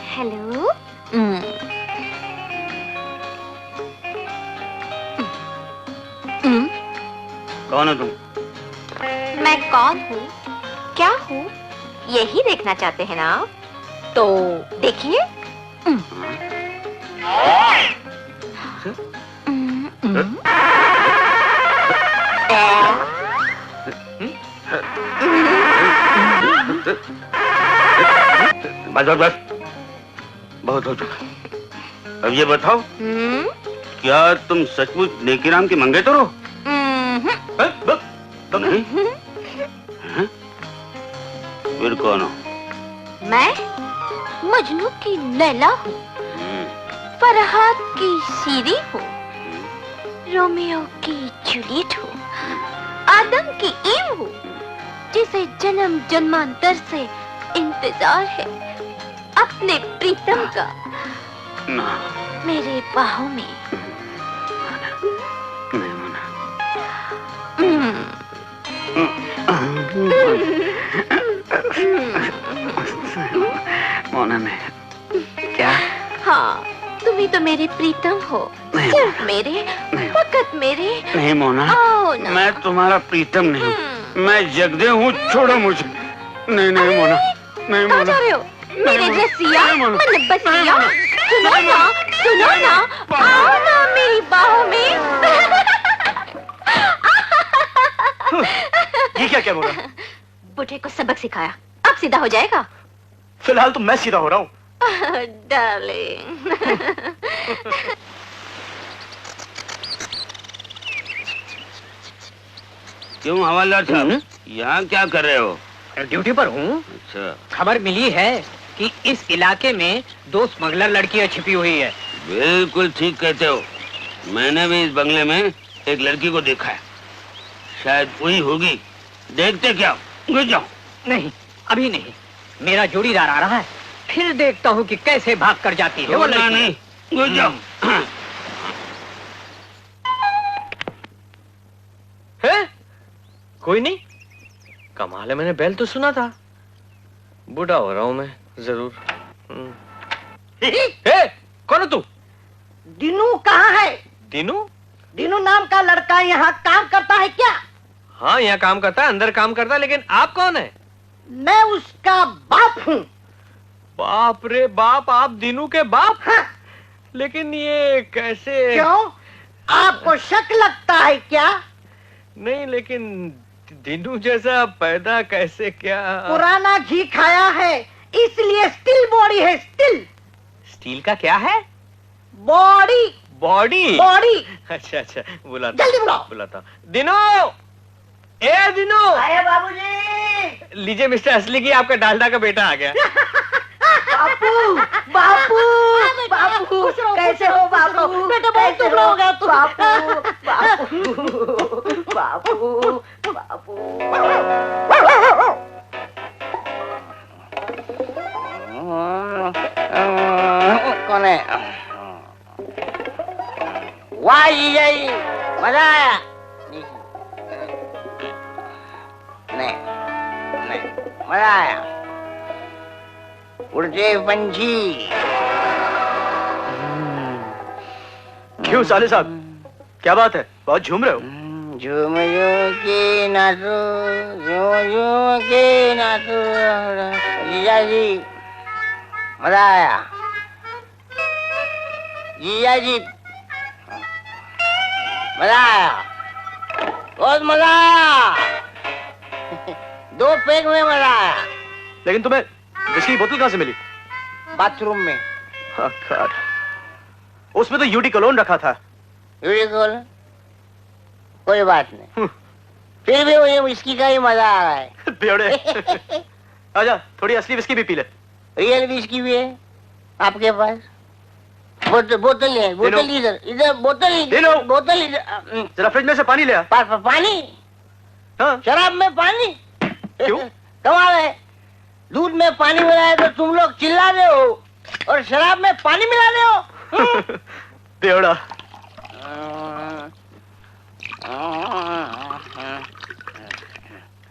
हेलो। कौन हो तुम? मैं कौन हूँ, क्या हूँ, यही देखना चाहते हैं ना आप? तो देखिए। बस बस बस, बहुत हो चुका। अब ये बताओ, क्या तुम सचमुच नेकीराम की मंगेतर हो? नहीं? फिर कौन हो? मैं मजनू की लैला हूँ, फरहाद की सीरी हूँ, रोमियो की जूलियट हूँ, आदम की ईव हूँ, जिसे जन्म जन्मांतर से इंतजार है अपने प्रीतम का मेरे बाहों में। नहीं मना। मोना ने क्या? हाँ, तुम ही तो मेरे प्रीतम हो, सिर्फ मेरे, फकत मेरे। नहीं मोना, आओ ना। मैं तुम्हारा प्रीतम नहीं हूँ, मैं जगदेव हूँ, छोड़ो मुझे। नहीं नहीं मोना, नहीं कहाँ मोना। जा रहे हो मेरे रसिया, मन बसिया? सुनो ना, आओ ना मेरी बाहों में। ये क्या क्या बोला? बुढ़े को सबक सिखाया, अब सीधा हो जाएगा। फिलहाल तो मैं सीधा हो रहा हूँ। डार्लिंग। क्यों हवालदार साहब, यहाँ क्या कर रहे हो? ड्यूटी पर हूँ। अच्छा, खबर मिली है कि इस इलाके में 2 स्मगलर लड़कियां छिपी हुई है। बिल्कुल ठीक कहते हो, मैंने भी इस बंगले में एक लड़की को देखा है, शायद वही होगी। देखते क्या, घुस जाओ। नहीं, अभी नहीं, मेरा जोड़ीदार आ रहा है, फिर देखता हूँ कि कैसे भाग कर जाती है वो छोड़ना लड़की। नहीं, घुस जाओ। है? कोई नहीं, कमाल है, मैंने बैल तो सुना था। बूढ़ा हो रहा हूं मैं जरूर। कौन हो तू? दिनू कहाँ है? दीनू? दिनू नाम का लड़का यहाँ काम करता है क्या? हाँ यहाँ काम करता है, अंदर काम करता है, लेकिन आप कौन है? मैं उसका बाप हूँ। बाप रे बाप, आप दीनू के बाप? हाँ। लेकिन ये कैसे? क्यों, आपको शक लगता है क्या? नहीं, लेकिन दीनू जैसा पैदा कैसे क्या? पुराना घी खाया है, इसलिए स्टील बॉडी है। स्टील स्टील का क्या है? बॉडी। बॉडी? बॉडी। अच्छा अच्छा, बुलाता जल्दी बुलाओ। बुलाता। दिनो, ए दिनो। आए बाबूजी। लीजिए मिस्टर असली की, आपका डालडा का बेटा आ गया। बापू, बापू, बापू, कैसे हो बापू? बेटा बहुत टुकड़ा हो गया तू। बापू, बापू, बापू, कौन है? वाह यही मजा आया। नहीं नहीं नहीं मजा आया। उड़ते पंछी। क्यों साले साहब, क्या बात है, बहुत झूम रहे हो? झूम झूम के नाचो, झूम झूम के नाचो। जीजा जी मजा आया। जीजा जी मजा आया, बहुत मजा आया। 2 पैक में मजा आया। लेकिन तुम्हें विस्की की बोतल कहाँ से मिली? बाथरूम में। हाँ, God। उसमें तो यूडी कलोन रखा था। Eau de cologne? कोई बात नहीं, फिर भी मुझे विस्की का ही मजा आ रहा है। बेवड़े। आजा, थोड़ी असली विस्की भी पी ले। रियल विस्की भी है आपके पास? बोतल है, बोतल इधर, इधर बोतल, बोतल इधर। जरा फ्रिज में से पानी ले आ। पानी? हाँ। शराब में पानी? क्यों? कमाल है, दूध में पानी मिलाया तो तुम लोग चिल्ला रहे हो और शराब में पानी मिला रहे हो। बेवड़ा।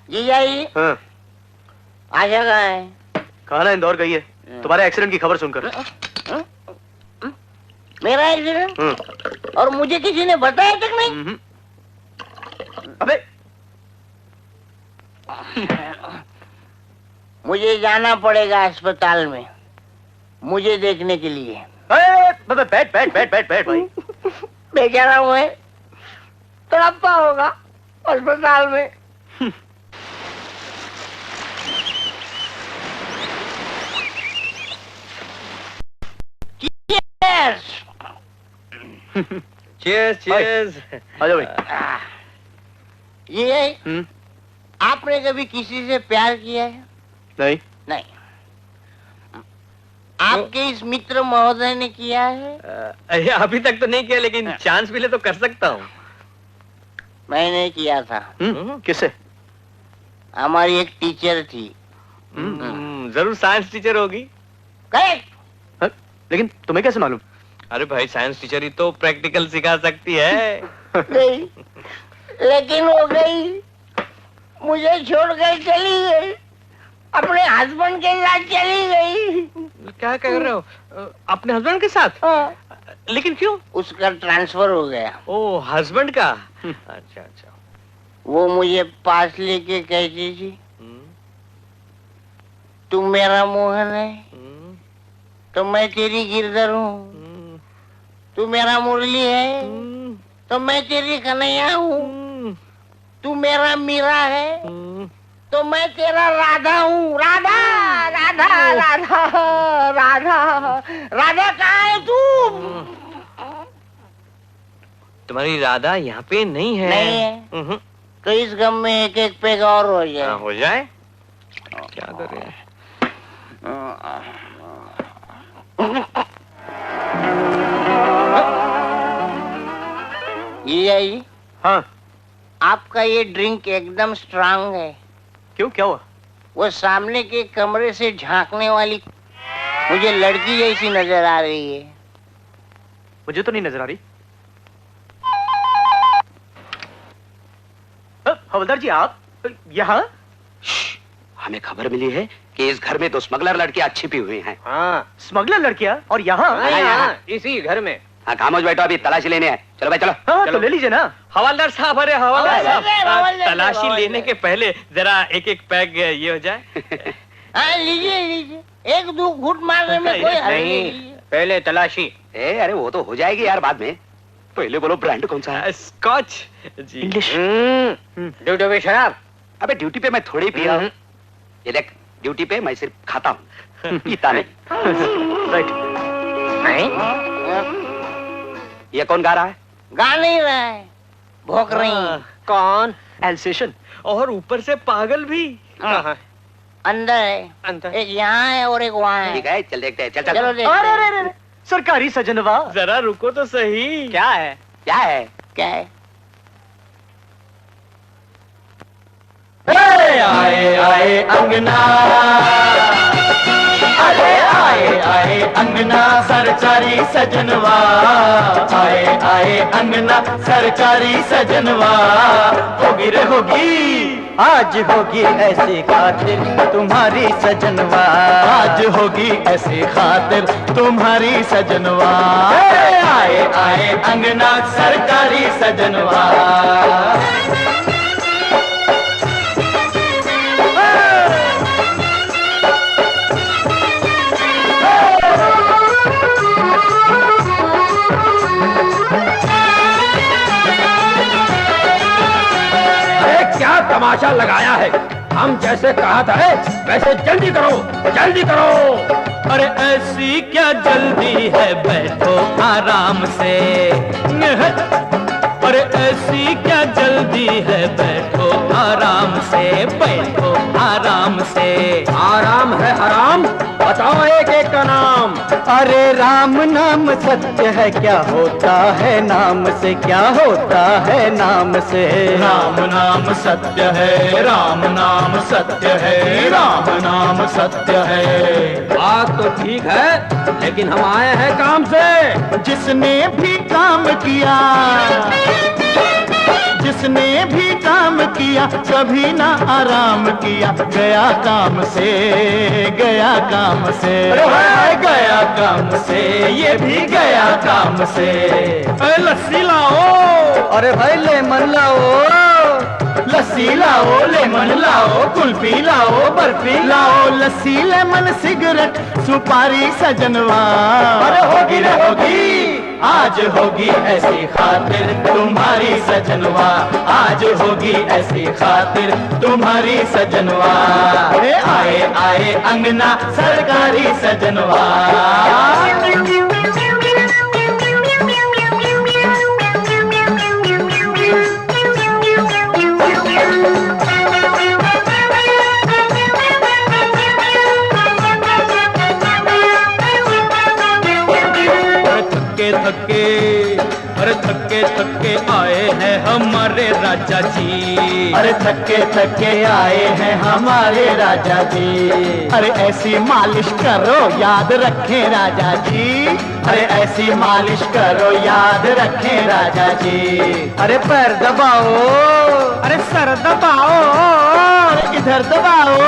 जीजा जी। हाँ। आशा कहाँ है? कहाँ ना, इंदौर गई है तुम्हारे एक्सीडेंट की खबर सुनकर। मेरा एक्सीडेंट? और मुझे किसी ने बताया तक नहीं? अबे मुझे जाना पड़ेगा अस्पताल में, मुझे देखने के लिए। बैठ बैठ बैठ बैठ बैठ भाई। बेचारा हुए तड़पता होगा अस्पताल में। Cheers cheers. आजा भाई। ये आपने कभी किसी से प्यार किया है? नहीं। नहीं। आपके इस मित्र महोदय ने किया है? अभी तक तो नहीं किया, लेकिन चांस मिले तो कर सकता हूँ। मैंने किया था। किससे? हमारी एक टीचर थी। जरूर साइंस टीचर होगी। करेक्ट। लेकिन तुम्हें कैसे मालूम? अरे भाई, साइंस टीचर ही तो प्रैक्टिकल सिखा सकती है। नहीं, लेकिन हो गई, मुझे छोड़कर चली गई, अपने हस्बैंड के साथ चली गई। क्या कह रहे हो? अपने हस्बैंड के साथ? हाँ। लेकिन क्यों? उसका ट्रांसफर हो गया। ओ, हस्बैंड का? अच्छा अच्छा। वो मुझे पास लेके कहती थी, तू मेरा मोहन है तो मैं तेरी गिरधर हूँ, तू मेरा मुरली है तो मैं तेरी कन्हैया हूँ, तू मेरा मीरा है तो मैं तेरा राधा हूँ। राधा राधा राधा राधा राधा कहाँ है तू? तुम्हारी राधा यहाँ पे नहीं है। नहीं है तो इस गम में एक एक पेग और हो जाए। हो जाए, क्या करें? जी हाँ। आपका ये ड्रिंक एकदम स्ट्रांग है। क्यों, क्या हुआ? वो सामने के कमरे से झांकने वाली मुझे लड़की जैसी नजर आ रही है। मुझे तो नहीं नजर आ रही। हवलदार जी, आप यहाँ? हमें खबर मिली है कि इस घर में 2 स्मगलर लड़कियां छिपी हुई हैं। हाँ। स्मगलर लड़कियां? और यहाँ? हाँ, इसी घर में। हाँ, खामोश बैठो, अभी तलाशी लेने हैं। चलो भाई चलो। हाँ, चलो। तो ले लीजिए ना। हवलदार साहब, अरे हवलदार साहब, हवलदार, तलाशी हवलदार। लेने के पहले जरा एक एक पैग ये हो जाए। हाँ, लीजिए लीजिए, 1-2 घूंट मारने में कोई हर्ज नहीं। पहले तलाशी। अरे वो तो हो जाएगी यार बाद में, पहले बोलो ब्रांड कौन सा है? स्कॉच जी। इंग्लिश। ड्यूटी पे शराब? अबे ड्यूटी पे मैं थोड़ी पिया हूँ। ये देख, ड्यूटी पे मैं सिर्फ खाता हूँ, पीता नहीं। राइट। ये कौन गा रहा है? गा नहीं रहा है, भौंक रही है। कौन? एल्सेशन। और ऊपर से पागल भी। हाँ। अंदर है, अंदर। एक यहाँ है और एक वहाँ है। ठीक है, चल देखते हैं। चल चल। चलो देखते अरे हैं। अरे अरे, सरकारी सजनवा। जरा रुको तो सही। क्या है? क्या है? क्या है? आए आए अंगना, अरे आए आए अंगना सरचारी सजनवा, आए आए अंगना सरचारी सजनवा, होगी रे होगी आज होगी ऐसी खातिर तुम्हारी सजनवा, आज होगी ऐसी खातिर तुम्हारी सजनवा। आए आए अंगना सरकारी सजनवा। क्या तमाशा लगाया है? हम जैसे कहा था वैसे जल्दी करो, जल्दी करो। अरे ऐसी क्या जल्दी है, बैठो आराम से। अरे ऐसी क्या जल्दी है, बैठो आराम से, बैठो आराम से। आराम है हराम, बताओ एक एक का नाम। अरे राम नाम सत्य है, क्या होता है नाम से, क्या होता है नाम से। राम नाम सत्य है, राम नाम सत्य है, राम नाम सत्य है। बात तो ठीक है, लेकिन हम आए हैं काम से। जिसने भी काम किया, जिसने भी काम किया, कभी ना आराम किया, गया काम से, गया काम से। गया काम से, ये भी गया काम से। लस्सी लाओ, अरे भाई लेमन लाओ, लस्सी लाओ, लेमन लाओ, कुल्फी लाओ, बर्फी लाओ। लस्सी लेमन सिगरेट सुपारी सजनवा। अरे होगी रे होगी, आज होगी ऐसी खातिर तुम्हारी सजनवा, आज होगी ऐसी खातिर तुम्हारी सजनवा। आए आए अंगना सरकारी सजनवा। थके अरे थके थके आए हैं हमारे राजा जी। अरे थके थके आए हैं हमारे राजा जी। अरे ऐसी मालिश करो याद रखें राजा जी। अरे ऐसी मालिश करो याद रखें राजा जी। अरे पैर दबाओ, अरे सर दबाओ, अरे इधर दबाओ,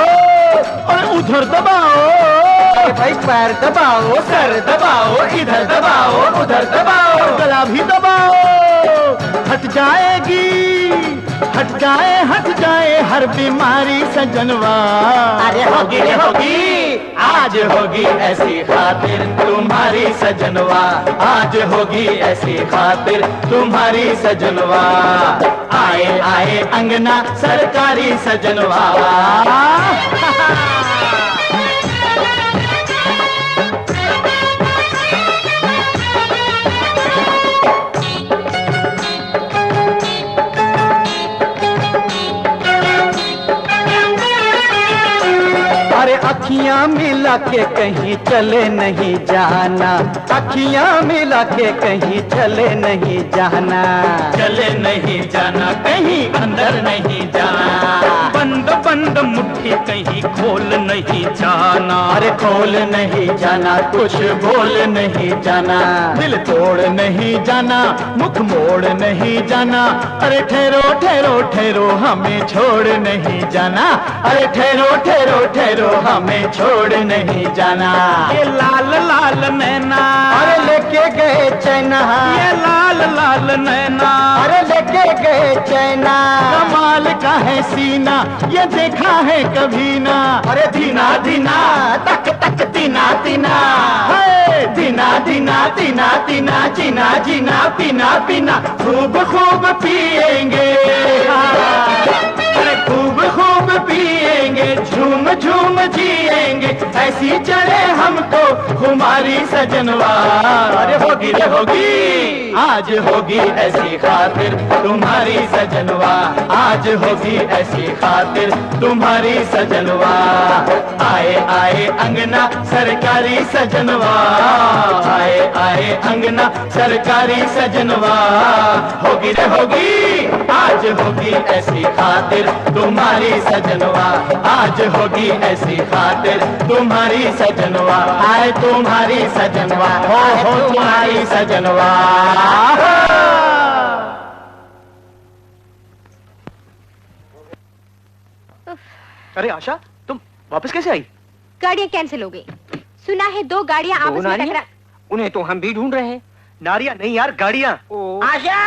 अरे उधर दबाओ। अरे भाई पैर दबाओ, सर दबाओ, इधर दबाओ, उधर दबाओ, गला भी दबाओ। हट जाएगी, हट जाए हर बीमारी सजनवा। अरे होगी रे होगी, आज होगी ऐसी खातिर तुम्हारी सजनवा, आज होगी ऐसी खातिर तुम्हारी सजनवा। आए आए अंगना सरकारी सजनवा। अखियां मिला के कहीं चले नहीं जाना, अखियां मिला के कहीं चले नहीं जाना, चले नहीं जाना, कहीं अंदर नहीं जाना। बंद बंद मुट्ठी कहीं खोल नहीं जाना। अरे खोल नहीं जाना, कुछ बोल नहीं जाना, दिल तोड़ नहीं जाना, मुख मोड़ नहीं जाना। अरे ठहरो ठहरो ठहरो हमें छोड़ नहीं जाना। अरे ठहरो ठहरो ठहरो हमें छोड़ नहीं जाना। ये लाल लाल नैना, अरे लेके गए चैना, ये लाल लाल नैना, अरे लेके गए चैना। कमाल का है सीना, ये देखा है कभी ना। अरे दीना दीना तक तक तीना तीना, दीना दीना तीना तीना, जीना जीना पीना पीना, खूब खूब पिएंगे, अरे खूब खूब पिएंगे, झूम झूम जिएंगे, ऐसी चढ़े हमको हमारी सजनवा। अरे होगी रे होगी, आज होगी ऐसी खातिर तुम्हारी सजनवा, आज होगी ऐसी खातिर तुम्हारी सजनवा। आए आए अंगना सरकारी सजनवा, आए आए अंगना सरकारी सजनवा। होगी रे होगी, आज होगी ऐसी खातिर तुम्हारी सजनवा, आज होगी ऐसी खातिर तुम्हारी सजनवा। आए तुम्हारी सजनवा, हो तुम्हारी सजनवा। अरे आशा, तुम वापस कैसे आई? गाड़ियाँ कैंसिल हो गई। सुना है 2 गाड़ियाँ आपस में टकरा। उन्हें तो हम भी ढूंढ रहे हैं। नारियां नहीं यार, गाड़ियां। आशा!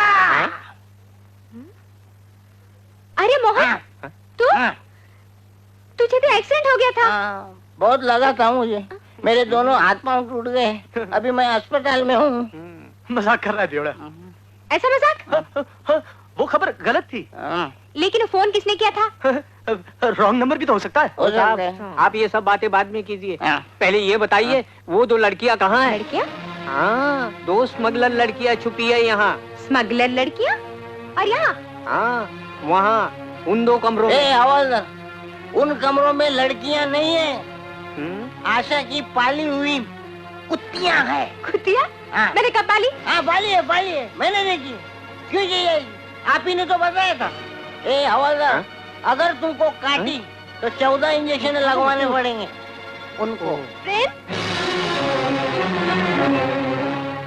अरे मोहन, तुझे तो एक्सीडेंट हो गया था। बहुत लगा था मुझे, मेरे दोनों हाथ पांव टूट गए। अभी मैं अस्पताल में हूँ। मजाक कर रहा है बेवड़ा। ऐसा मजाक? वो खबर गलत थी। लेकिन फोन किसने किया था? रॉन्ग नंबर भी तो हो सकता है। हो सकता है। आप ये सब बातें बाद में कीजिए, पहले ये बताइए वो 2 लड़कियां कहाँ हैं? लड़कियाँ? हाँ, 2 स्मगलर लड़कियां छुपी है यहाँ। स्मगलर लड़कियाँ? और यहाँ? हाँ, वहाँ उन 2 कमरों में। हवलदार, उन कमरों में लड़कियां नहीं है, आशा की पाली हुई कुत्तियां हैं। कुत्तियाँ? हाँ। मैंने कब पाली? हाँ पाली है, मैंने देखी। क्यों चाहिए? आप ही ने तो बताया था। हवलदार, अगर तुमको काटी तो 14 इंजेक्शन लगवाने पड़ेंगे उनको। प्रेम?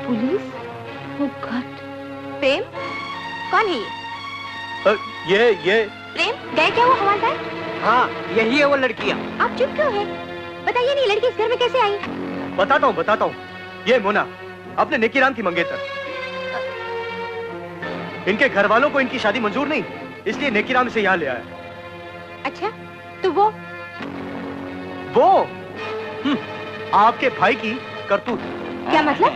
पुलिस? वो घट। प्रेम? कौन है ये प्रेम, गए क्या वो हवलदार? हाँ, यही है वो लड़कियां। आप चुप क्यों हैं? बताइए नहीं, लड़की इस घर में कैसे आई? बताता हूँ। ये मोना अपने नेकीराम की मंगेतर। इनके घर वालों को इनकी शादी मंजूर नहीं, इसलिए नेकीराम इसे यहाँ ले आया। अच्छा, तो वो आपके भाई की करतूत। क्या मतलब?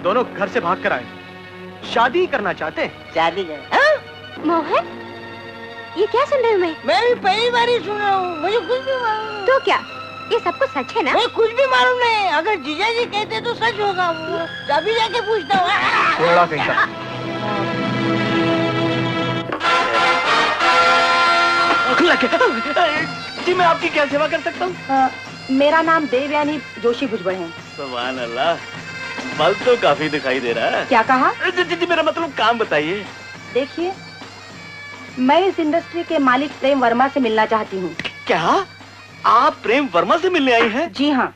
दोनों घर से भाग कर आए, शादी करना चाहते हैं। शादी कर? मोहन, ये क्या सुन रही हूँ मैं भी पहली बार ही सुन रहा हूँ, मुझे कुछ भी मालूम। तो क्या ये सब कुछ सच है ना? मैं कुछ भी मालूम नहीं, अगर जीजा जी कहते तो सच होगा। अभी जाके पूछता हूँ। जी मैं आपकी क्या सेवा कर सकता हूँ? मेरा नाम देवयानी जोशी भुजबल है। सुभान अल्लाह, बल तो काफी दिखाई दे रहा है। क्या कहा? जी मेरा मतलब काम बताइए। देखिए, मैं इस इंडस्ट्री के मालिक प्रेम वर्मा से मिलना चाहती हूँ। क्या आप प्रेम वर्मा से मिलने आई हैं? जी हाँ।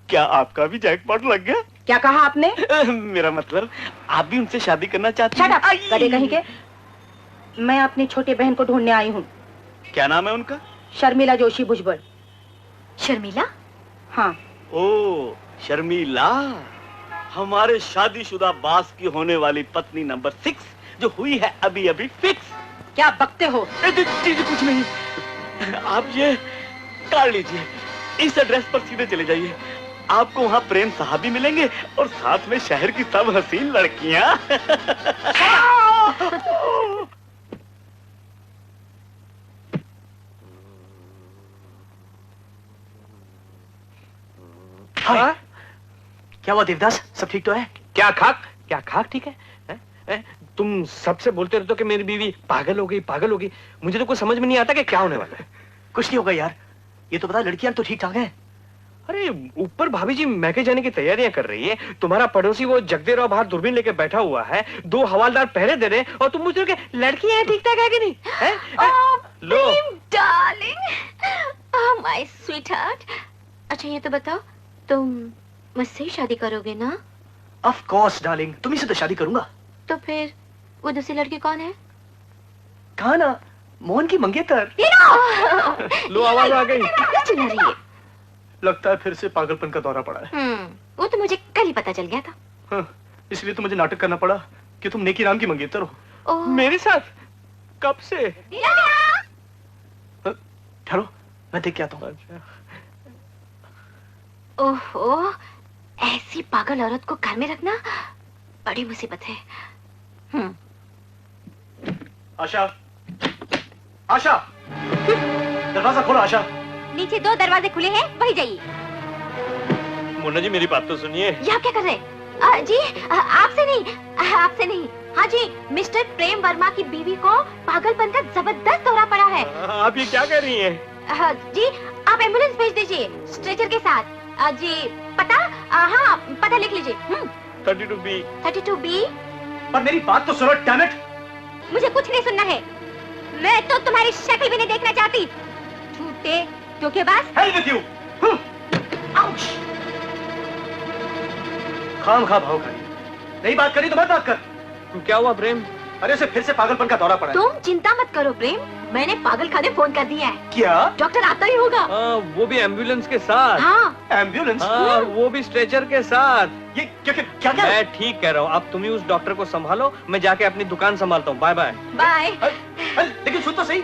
क्या आपका भी जैकपॉट लग गया? क्या कहा आपने? मेरा मतलब आप भी उनसे शादी करना चाहती हैं? कदे कहीं के। मैं अपनी छोटी बहन को ढूंढने आई हूँ। क्या नाम है उनका? शर्मिला जोशी भुजबल। शर्मिला? हाँ। ओ शर्मिला, हमारे शादीशुदा बास की होने वाली पत्नी नंबर 6 जो हुई है अभी अभी फिक्स। क्या बकते हो? जी कुछ नहीं, आप ये कार लीजिए, इस एड्रेस पर सीधे चले जाइए। आपको वहाँ प्रेम साहब भी मिलेंगे और साथ में शहर की सब हसीन लड़कियाँ। हाँ? क्या हुआ देवदास, सब ठीक तो है? क्या खाक ठीक है? तुम सबसे बोलते रहते हो कि मेरी बीवी पागल हो गई। मुझे तो कुछ समझ में नहीं आता कि क्या होने वाला है। कुछ नहीं होगा यार, ये तो पता लड़कियां तो ठीक ठाक हैं। अरे ऊपर भाभी जी मैके जाने की तैयारियां कर रही है, तुम्हारा पड़ोसी वो जगदेव बाहर दूरबीन लेके बैठा हुआ है, 2 हवालदार पहरे दे रहे हैं और तुम मुझे लड़कियां ठीक ठाक है कि नहीं? लो डार्लिंग, माय स्वीटहार्ट। अच्छा ये तो बताओ, तुम मुझसे ही शादी करोगे ना? ऑफ कोर्स डार्लिंग, तुम्ही से तो शादी करूंगा। तो फिर वो दूसरी लड़की कौन है? कहा ना, मोहन की मंगेतर। लो आवाज आ गई। चिल्ला रही है। लगता है फिर से पागलपन का दौरा पड़ा है। वो तो मुझे कल ही पता चल गया था। हाँ, इसलिए तो मुझे नाटक करना पड़ा कि तुम नेकीराम की मंगेतर हो। मेरे साथ? कब से? ठहरो, मैं देख के आता हूँ। ओहो, ऐसी पागल औरत को घर में रखना बड़ी मुसीबत है। आशा, आशा, दरवाजा खोलो आशा। नीचे 2 दरवाजे खुले हैं, वही जाइए। मुन्ना जी मेरी बात तो सुनिए। यहाँ क्या कर रहे? जी आपसे नहीं। हाँ जी, मिस्टर प्रेम वर्मा की बीवी को पागलपन का जबरदस्त दौरा पड़ा है। आप ये क्या कह रही हैं? जी आप एम्बुलेंस भेज दीजिए स्ट्रेचर के साथ। जी पता? हाँ पता लिख लीजिए। 32B। 32B? पर मेरी बात तो सुनो डैम इट। मुझे कुछ नहीं सुनना है, मैं तो तुम्हारी शक्ल भी नहीं देखना चाहती। झूठे धोखेबाज। Hell with you। खाम खा भाव करी, नहीं बात करी तो मत बात कर। क्या हुआ प्रेम? अरे उसे फिर से पागलपन का दौरा पड़ा है। तुम चिंता मत करो प्रेम, मैंने पागल खाने फोन कर दिया है। क्या? डॉक्टर आता ही होगा। वो भी एम्बुलेंस के साथ। हाँ। एम्बुलेंस? हाँ, वो भी स्ट्रेचर के साथ। ये क्या? मैं ठीक कह रहा हूँ, अब तुम ही उस डॉक्टर को संभालो, मैं जाके अपनी दुकान संभालता हूँ। Bye bye. बाय। लेकिन सुन तो सही।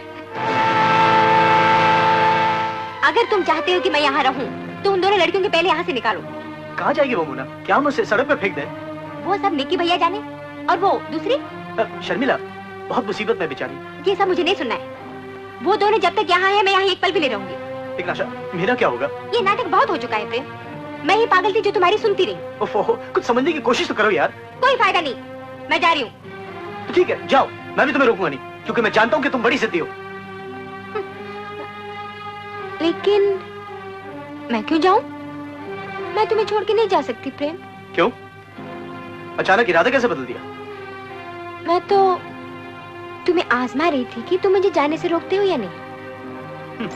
अगर तुम चाहते हो कि मैं यहाँ रहूँ, तो उन दोनों लड़कियों के पहले यहाँ से निकालो। कहाँ जाएगी वो मुन्ना? क्या हम उसे सड़क पे फेंक दें? वो सब निकी भैया जाने। और वो दूसरी शर्मिला बहुत मुसीबत में बेचारी। ये सब मुझे नहीं सुनना है। वो दोनों जब तक यहाँ है, मैं यहाँ एक पल भी नहीं रहूंगी। लेकिन आशा, मेरा क्या होगा? ये नाटक बहुत हो चुका है प्रेम, मैं ही पागल थी जो तुम्हारी सुनती रही। ओफो, कुछ समझने की कोशिश तो करो यार। कोई फायदा नहीं, मैं जा रही हूँ। तो ठीक है, जाओ, मैं भी तुम्हें रोकूंगा नहीं, क्योंकि मैं जानता हूँ कि तुम बड़ी सिद्धि हो। लेकिन मैं क्यों जाऊं? मैं तुम्हें छोड़ के नहीं जा सकती प्रेम। क्यों? अचानक इरादा कैसे बदल दिया? मैं तो तुम्हें आजमा रही थी कि तुम मुझे जाने से रोकते हो या नहीं।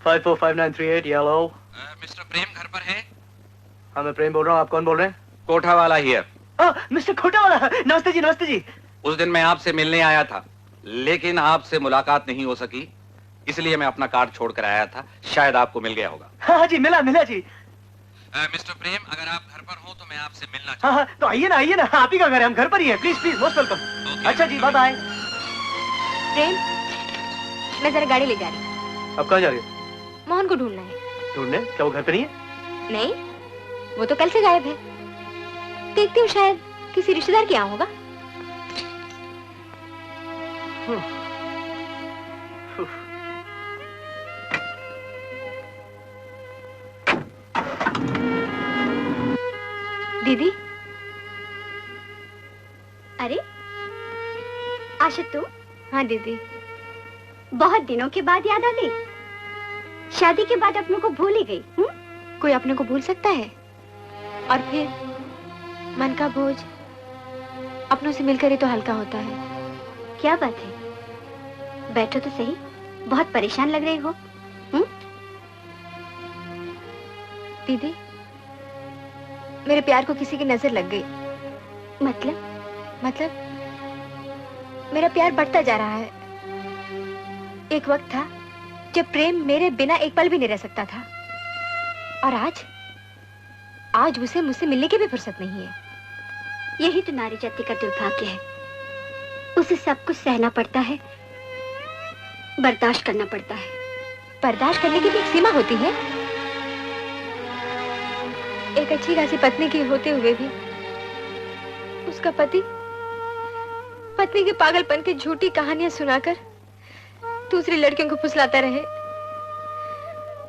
545938 येलो। मिस्टर प्रेम घर पर है? हाँ मैं प्रेम बोल रहा हूँ, आप कौन बोल रहे हैं? कोठा वाला हियर। मिस्टर खोटा वाला, नमस्ते जी। नमस्ते जी। उस दिन मैं आपसे मिलने आया था, लेकिन आपसे मुलाकात नहीं हो सकी, इसलिए मैं अपना कार्ड छोड़ कर आया था। शायद आपको मिल गया होगा। हाँ जी, मिला जी। मिस्टर प्रेम, अगर आप घर पर हो तो मैं आपसे मिलना चाहता हूँ। हाँ, तो आइए ना, आप ही का घर है, हम घर पर ही हैं। Please please, most welcome. अच्छा जी, बाय बाय। प्रेम, मैं जरा गाड़ी ले जा रही हूँ। अब कहाँ जा रही हो? मोहन को ढूंढना है। ढूंढने? क्या वो घर पे नहीं है? नहीं, वो तो कल से गायब है। देखती हूँ, शायद किसी रिश्तेदार के यहाँ होगा। दीदी। अरे आशा, तुम? हाँ दीदी। बहुत दिनों के बाद याद आ गई। शादी के बाद अपनों को भूल ही गई। कोई अपने को भूल सकता है? और फिर मन का बोझ अपनों से मिलकर ही तो हल्का होता है। क्या बात है? बैठो तो सही, बहुत परेशान लग रही हो। दीदी, मेरे प्यार को किसी की नजर लग गई। मतलब मेरा प्यार बढ़ता जा रहा है। एक वक्त था जब प्रेम मेरे बिना एक पल भी नहीं रह सकता था, और आज उसे मुझसे मिलने की भी फुर्सत नहीं है। यही तो नारी जाति का दुर्भाग्य है। उसे सब कुछ सहना पड़ता है, बर्दाश्त करना पड़ता है। बर्दाश्त करने की भी एक सीमा होती है। एक अच्छी खासी पत्नी की होते हुए भी उसका पति पत्नी के पागलपन की झूठी कहानियां सुनाकर दूसरी लड़कियों को फुसलाता रहे,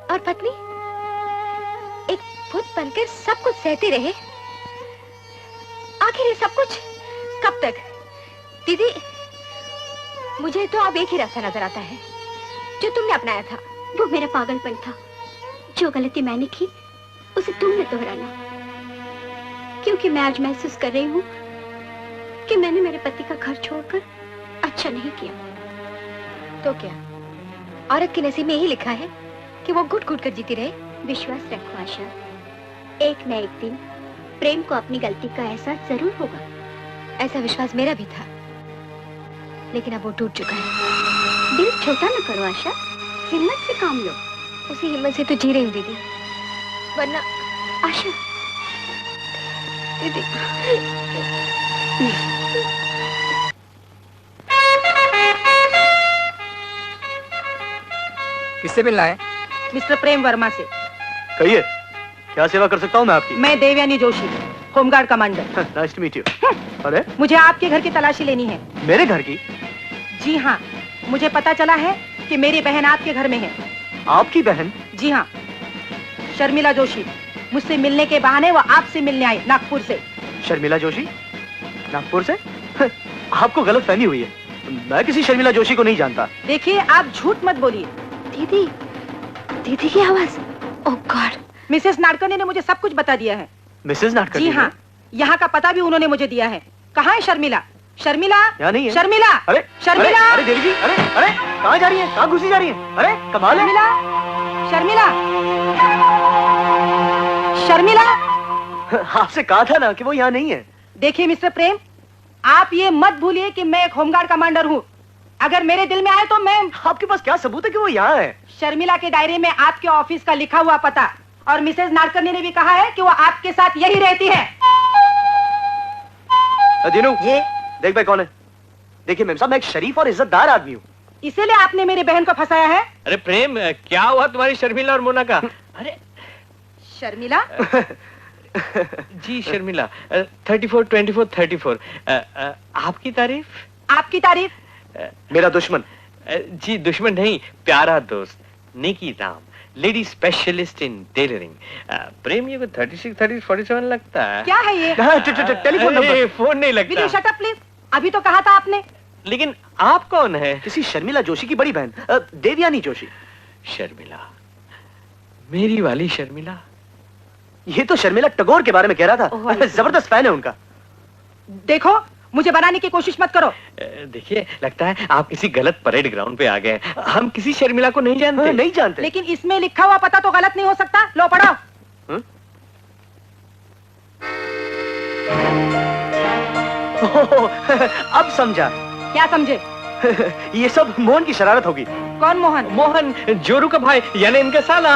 और पत्नी एक भूत बनकर सब कुछ सहती रहे। आखिर ये सब कुछ कब तक? दीदी, मुझे तो अब एक ही रास्ता नजर आता है जो तुमने अपनाया था। वो मेरा पागलपन था। जो गलती मैंने की उसे तुमने दोहराना, क्योंकि मैं आज महसूस कर रही हूँ कि मैंने मेरे पति का घर छोड़कर अच्छा नहीं किया। तो क्या औरत के नसीब में यही लिखा है कि वो घुट घुट कर जीती रहे? विश्वास रखो आशा, एक न एक दिन प्रेम को अपनी गलती का एहसास जरूर होगा। ऐसा विश्वास मेरा भी था, लेकिन अब वो टूट चुका है। दिल छोटा न करो आशा, हिम्मत से काम लो। उसी हिम्मत से तो जी रही हूँ दीदी, वरना आशा। दीदी, किससे मिलना है? मिस्टर प्रेम वर्मा से। कहिए, क्या सेवा कर सकता हूँ मैं आपकी? मैं Devyani Joshi, home guard commander. Nice to meet you. अरे, मुझे आपके घर की तलाशी लेनी है। मेरे घर की? जी हाँ, मुझे पता चला है कि मेरी बहन आपके घर में है। आपकी बहन? जी हाँ, शर्मिला जोशी। मुझसे मिलने के बहाने वो आपसे मिलने आई, नागपुर से। शर्मिला जोशी? नागपुर से? आपको गलत फहमी हुई है, मैं किसी शर्मिला जोशी को नहीं जानता। देखिए, आप झूठ मत बोलिए। दीदी, दीदी की आवाज। ओह गॉड। मिसेस नाडकर्णी ने मुझे सब कुछ बता दिया है। मिसेस नाडकर्णी? जी हाँ, यहाँ का पता भी उन्होंने मुझे दिया है। कहाँ है शर्मिला? शर्मिला? यहाँ नहीं है। शर्मिला? अरे शर्मिला? अरे देवी जी, अरे अरे कहाँ जा रही है? कहाँ घुसी जा रही है? अरे कमाल है। शर्मिला? शर्मिला? शर्मिला? आपसे कहा था ना कि वो यहाँ नहीं है। देखिए मिस्टर प्रेम, आप ये मत भूलिए कि मैं एक होमगार्ड कमांडर हूँ। अगर मेरे दिल में आए तो मैं... आपके पास क्या सबूत है कि वो यहाँ है? शर्मिला के डायरी में आपके ऑफिस का लिखा हुआ पता, और मिसेज नाडकर्णी ने भी कहा है कि वो आपके साथ यही रहती है। दीनू, ये देख भाई कौन है। देखिए मैम साहब, मैं एक शरीफ और इज्जतदार आदमी हूँ। इसीलिए आपने मेरी बहन को फंसाया है? अरे प्रेम, क्या हुआ तुम्हारी शर्मिला और मोना का? अरे शर्मिला? जी शर्मिला, 34, 24, 34। आपकी तारीफ? आपकी तारीफ? मेरा दुश्मन। जी दुश्मन नहीं, प्यारा दोस्त Neki Ram, lady specialist in tailoring. Prem, ये 36, 30, 47 लगता है। क्या है ये? Telephone number. फोन नहीं लगता। Will you shut up please? अभी तो कहा था आपने। लेकिन आप कौन है? किसी शर्मिला जोशी की बड़ी बहन, देवयानी जोशी। शर्मिला, मेरी वाली शर्मिला? ये तो शर्मिला टैगोर के बारे में कह रहा था। जबरदस्त फैन है उनका। देखो, मुझे बनाने की कोशिश मत करो। देखिए, लगता है आप किसी गलत परेड ग्राउंड पे आ गए। हम किसी शर्मिला को नहीं जानते। नहीं जानते। लेकिन इसमें लिखा हुआ पता तो गलत नहीं हो सकता। लो पढ़ो। अब समझा। क्या समझे? ये सब मोहन की शरारत होगी। कौन मोहन? मोहन, जोरू का भाई, यानी इनका साला।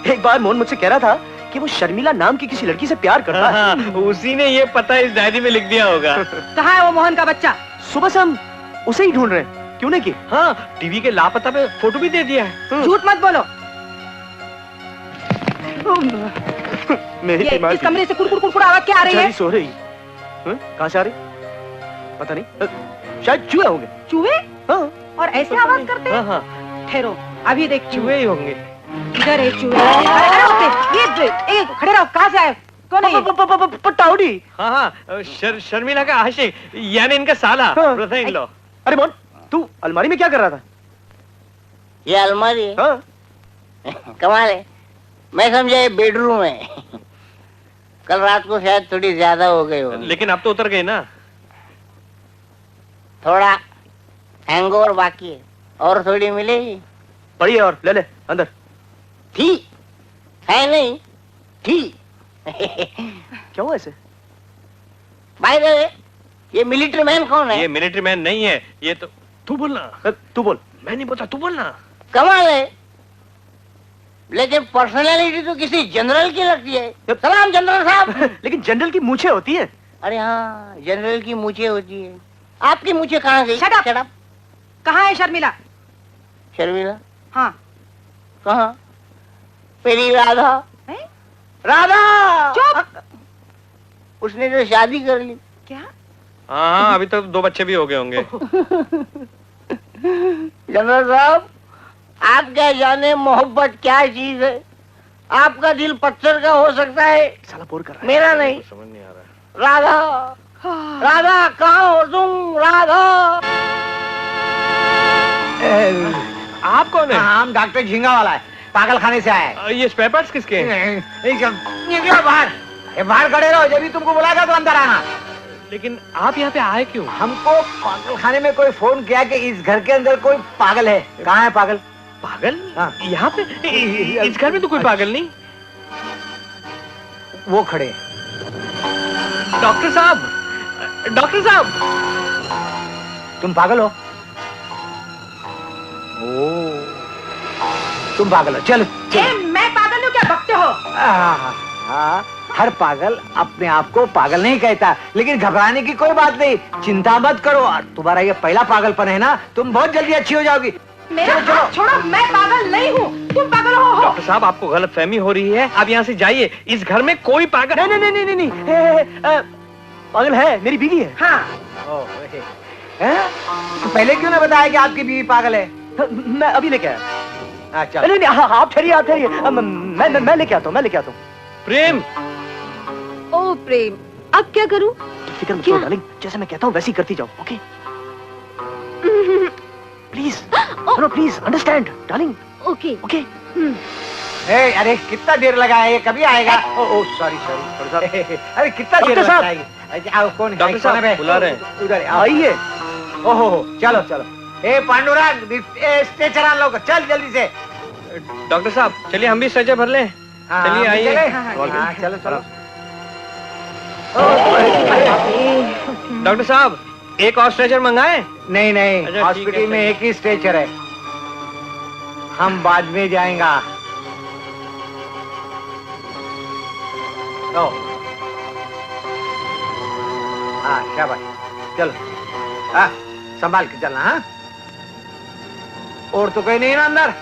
एक बार मोहन मुझसे कह रहा था कि वो शर्मिला नाम की किसी लड़की से प्यार करता है। उसी ने ये पता इस डायरी में लिख दिया होगा। कहाँ है वो मोहन का बच्चा? सुबह से हम उसे ही ढूंढ रहे हैं। क्यों नहीं की? हाँ, टीवी के लापता पे फोटो भी दे दिया है। झूठ मत बोलो। मेरी इस कमरे से कुड़कुड़ कुड़कुड़ आवाज क्या आ रही है? सो रही। कहाँ से आ रही? पता नहीं, शायद चूहे होंगे। चूहे? हाँ। और ऐसे आवाज करते हैं? हाँ। ठहरो, अभी देख। चूहे ही होंगे। इधर है चूहे। ये खड़े रहो। कहाँ से आए? कौन है ये? पटाउडी। हाँ, शर्मिला का आशिक, यानी इनका साला, ब्रदर इन लॉ। अरे मोहन, तू अलमारी में क्या कर रहा था? ये अलमारी है? हाँ। कमाल है, मैं समझा ये बेडरूम है। कल रात को शायद थोड़ी ज्यादा हो गई हो। लेकिन अब तो उतर गए ना। थोड़ा हैंगओवर बाकी है, और थोड़ी मिलेगी। पढ़िए और ले ले अंदर। थी है नहीं, थी। क्या हुआ ऐसे? भाई ये मिलिट्री मैन कौन है? ये मिलिट्री मैन नहीं है, ये तो तू बोलना। तू बोल। मैं नहीं बोलता, तू बोलना। कमाल है, लेकिन पर्सनालिटी तो किसी जनरल की लगती है। सलाम जनरल साहब। लेकिन जनरल की मूछें होती हैं। अरे हाँ, जनरल की मूछें होती है। आपकी मूछें कहाँ गई? Shut up. कहाँ है शर्मिला? शर्मिला? हाँ। कहाँ? मेरी राधा। है? राधा! चुप! उसने तो शादी कर ली। क्या? हाँ, अभी तक 2 बच्चे भी हो गए होंगे। जनरल साहब, आप क्या जाने मोहब्बत क्या चीज है। आपका दिल पत्थर का हो सकता है, साला बोर कर रहा है। मेरा नहीं। समझ नहीं आ रहा। राधा, राधा कहाँ हो तुम? राधा। आप कौन है? हम डॉक्टर झिंगा वाला है, पागल खाने से आया ये स्पेयर पार्ट्स किसके हैं? है? बाहर खड़े रहो, जब भी तुमको बुलाएगा तो अंदर आना। लेकिन आप यहाँ पे आए क्यों? हमको पागल खाने में कोई फोन किया कि इस घर के अंदर कोई पागल है। कहाँ है पागल? पागल? हाँ। यहाँ पे? इस घर में तो कोई पागल नहीं। वो खड़े। डॉक्टर साहब, डॉक्टर साहब, तुम पागल हो? तुम पागल हो? चलो मैं पागल हूँ क्या? बकते हो? हर पागल अपने आप को पागल नहीं कहता, लेकिन घबराने की कोई बात नहीं, चिंता मत करो। तुम्हारा ये पहला पागलपन है ना, तुम बहुत जल्दी अच्छी हो जाओगी। मेरा हाथ छोड़ो, मैं पागल नहीं हूँ, तुम पागल हो। डॉक्टर साहब, आपको गलतफहमी हो रही है, आप यहाँ से जाइए। इस घर में कोई पागल नहीं। पागल है, मेरी बीवी है। हाँ। पहले क्यों ना बताया कि आपकी बीवी पागल है? मैं अभी लेके आया। अच्छा। नहीं, आप ठहरिए, मैं लेके आता हूँ। प्रेम। ओ प्रेम, अब क्या करूं? फिक्र मत करो डार्लिंग, जैसे मैं कहता हूँ वैसे ही करती जाओ, okay? Please, please understand darling. Okay. अरे कितना देर लगा है, ये कभी आएगा? ओ सॉरी। अरे कितना देर लगता है? कौन? डॉक्टर साहब बुला रहे हैं। उधर आइए। ओहो, चलो। ए पांडुरंग, स्ट्रेचर आन लो, चल जल्दी से। डॉक्टर साहब, चलिए हम भी स्ट्रेचर भर लें। चलिए आइए। चलो। डॉक्टर साहब एक और स्ट्रेचर मंगाए? नहीं नहीं, अच्छा, हॉस्पिटल में एक ही स्ट्रेचर है, हम बाद में जाएंगा। लो। हाँ शाबाश, चलो। हाँ संभाल के चलना। हाँ और तो कोई नहीं ना अंदर?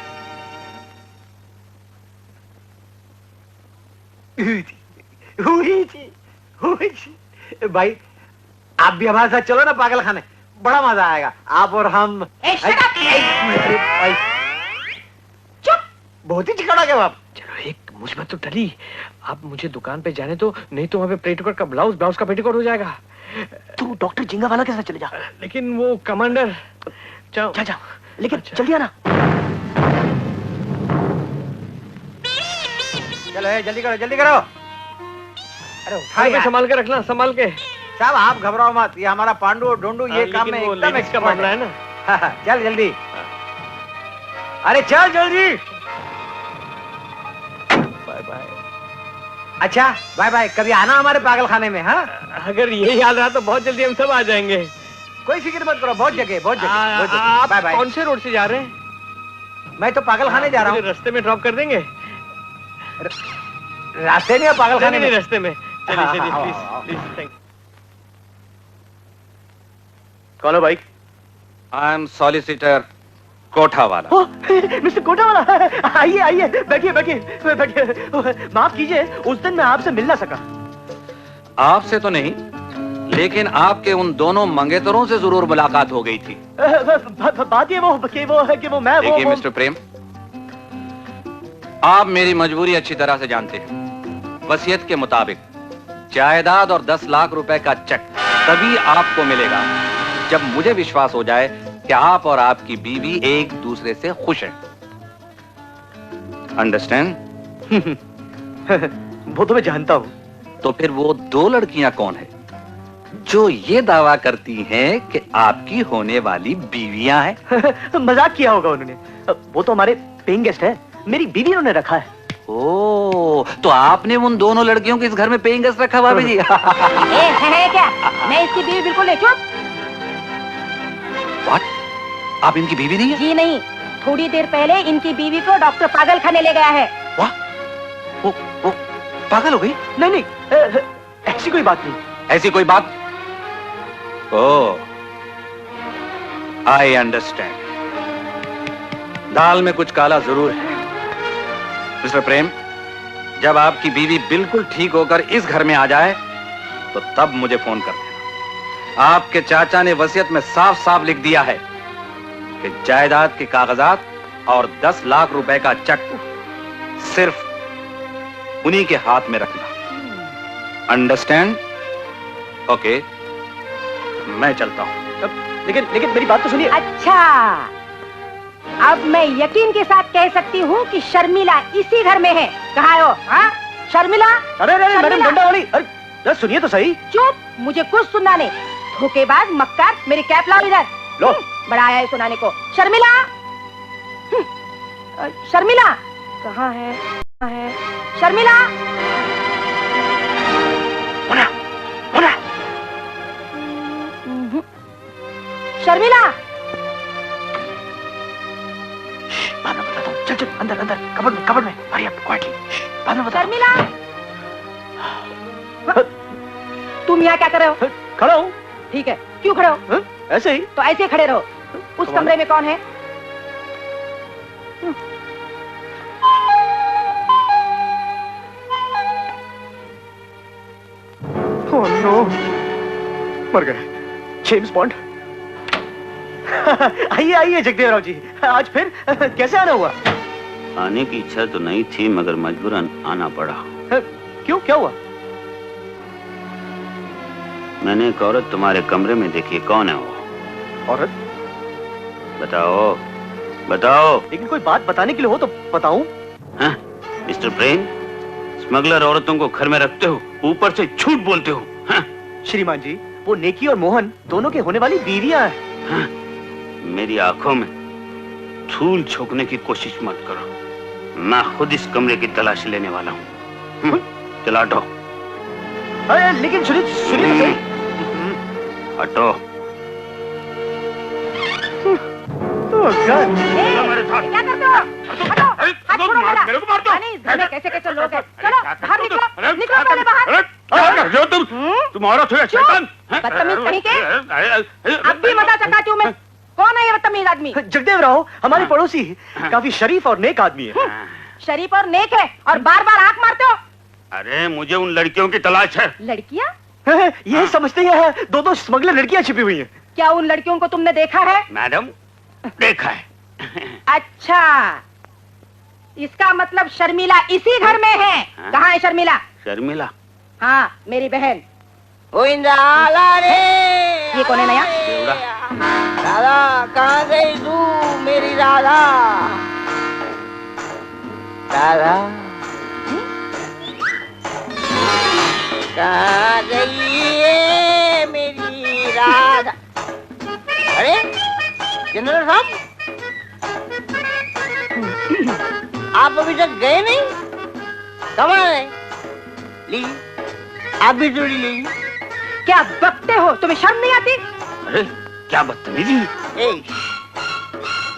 भाई आप भी हमारे साथ चलो ना पागल खाने, बड़ा मजा आएगा। आप और हम। चुप, बहुत ही चिकड़ा के बाप। चलो एक मुसीबत तो टली, आप मुझे दुकान पे जाने तो, नहीं तो वहाँ पे पेटीकोट का ब्लाउज, ब्लाउज का पेटीकोट हो जाएगा। तू डॉक्टर जिंगा वाला के साथ चले जा। लेकिन वो कमांडर। जाओ जा, लेकिन अच्छा। जल्दी आना। चलो जल्दी करो, जल्दी करो। अरे उठाइए, संभाल के रखना, संभाल के। साहब आप घबराओ मत, ये हमारा पांडू और ढोंडू ये काम में एकदम इसका मामला है ना। चल जल्दी, अरे चल जल्दी। Bye bye. अच्छा बाय बाय, कभी आना हमारे पागल खाने में। हाँ अगर यही हाल रहा तो बहुत जल्दी हम सब आ जाएंगे। कोई फिक्र मत करो, बहुत जगह, बहुत जगह। आप बाय बाय। कौन से रोड से जा रहे हैं? मैं तो पागल खाने जा रहा हूँ। रास्ते में ड्रॉप कर देंगे? रास्ते नहीं, पागल खाने में। रास्ते में। चलिए चलिए प्लीज प्लीज, थैंक। कौन हो भाई? आई एम सॉलिसिटर कोठा वाला। मिस्टर कोठा वाला, आइए आइए, बैठिए बैठिए बैठिए। माफ कीजिए, उस दिन मैं आपसे मिल ना सका। आपसे तो नहीं, लेकिन आपके उन दोनों मंगेतरों से जरूर मुलाकात हो गई थी। बात ये वो है कि वो मैं देखिए मिस्टर प्रेम, आप मेरी मजबूरी अच्छी तरह से जानते हैं। वसीयत के मुताबिक जायदाद और 10 लाख रुपए का चेक तभी आपको मिलेगा जब मुझे विश्वास हो जाए कि आप और आपकी बीवी एक दूसरे से खुश हैं। अंडरस्टैंड? वो तो मैं जानता हूं। तो फिर वो 2 लड़कियां कौन है जो ये दावा करती हैं कि आपकी होने वाली बीवियां हैं? मजाक किया होगा उन्होंने। वो तो हमारे पेइंग गेस्ट है, मेरी बीवी उन्होंने रखा है। ओ, तो आपने उन दोनों लड़कियों को इस घर में पेइंग गेस्ट रखा भाभी जी? है क्या? मैं इसकी बीवी बिल्कुल नहीं। चुप। What? आप इनकी बीवी नहीं है? जी नहीं, थोड़ी देर पहले इनकी बीवी को डॉक्टर पागल खाने ले गया है। वाह, वो पागल हो गई? नहीं नहीं, ऐसी कोई बात नहीं। ऐसी कोई बात? ओह, आई अंडरस्टैंड। दाल में कुछ काला जरूर है। मिस्टर प्रेम, जब आपकी बीवी बिल्कुल ठीक होकर इस घर में आ जाए तो तब मुझे फोन कर देना। आपके चाचा ने वसीयत में साफ साफ लिख दिया है कि जायदाद के कागजात और 10 लाख रुपए का चेक सिर्फ उन्हीं के हाथ में रखना। अंडरस्टैंड? ओके, मैं चलता हूं। लेकिन मेरी बात तो सुनिए। अच्छा, अब मैं यकीन के साथ कह सकती हूँ कि शर्मिला इसी घर में है। कहाँ है वो? हाँ? शर्मिला? अरे मैडम डंडा वाली, अरे सुनिए तो सही। चुप, मुझे कुछ सुनना नहीं। धोखेबाज, मक्कार, मेरी कैप लाओ इधर। लो, बड़ा आया है सुनाने को। शर्मिला, शर्मिला कहाँ है? शर्मिला, शर्मिला। बाद में बताता हूँ। चल अंदर कबर्ड में हरी अप क्वाइटली। बाद में बताता हूँ। शर्मिला, तुम यहाँ क्या कर रहे हो? खड़ा हूँ। ठीक है, क्यों खड़े हो? ऐसे ही। तो ऐसे खड़े रहो। उस कमरे में कौन है? ओह नो, मर गए। James bond. आइए जगदेव राव जी, आज फिर कैसे आना हुआ? आने की इच्छा तो नहीं थी, मगर मजबूरन आना पड़ा। क्यों, क्या हुआ? मैंने एक औरत तुम्हारे कमरे में देखी। कौन है वो औरत? बताओ बताओ। लेकिन कोई बात बताने के लिए हो तो बताऊं? हाँ? मिस्टर प्रेम, स्मगलर औरतों को घर में रखते हो, ऊपर से झूठ बोलते हो। हाँ? श्रीमान जी, वो नेकी और मोहन दोनों के होने वाली बीवियां हैं। हाँ? मेरी आंखों में धूल झोंकने की कोशिश मत करो। मैं खुद इस कमरे की तलाशी लेने वाला हूँ। चला हटो। अरे लेकिन सुनिए सुनिए तो सही। हटो। क्या करते हो? हटो, हाथ छोड़ो मेरा। मेरे को मार दो। नहीं, इस घर में कैसे लोग हैं? चलो बाहर निकलो, निकलो पहले बाहर। क्या कर रहे हो तुम औरत हो या शैतान? बदतमीज कहीं के। अब भी मजा चकाती हूँ मैं। कौन है ये बदतमीज आदमी? जगदेव राव हमारे पड़ोसी काफी शरीफ और नेक आदमी है। शरीफ और नेक है और बार बार आंख मारते हो। अरे मुझे उन लड़कियों की तलाश है। लड़कियाँ? ये समझते हैं दो स्मगलर लड़कियां छिपी हुई हैं। क्या उन लड़कियों को तुमने देखा है? मैडम देखा है। अच्छा, इसका मतलब शर्मिला इसी घर में है। कहाँ है शर्मिला? शर्मिला? हाँ, मेरी बहन। रे ये कौन है नया? राधा कहाँ गई तू मेरी राधा? राधा कहाँ गई है मेरी राधा? अरे जनरल साहब, आप अभी तक गए नहीं? कमाल है। लीजिए आप भी जोड़ी लीजिए। क्या बकते हो? तुम्हें शर्म नहीं आती? अरे क्या बदतमीजी।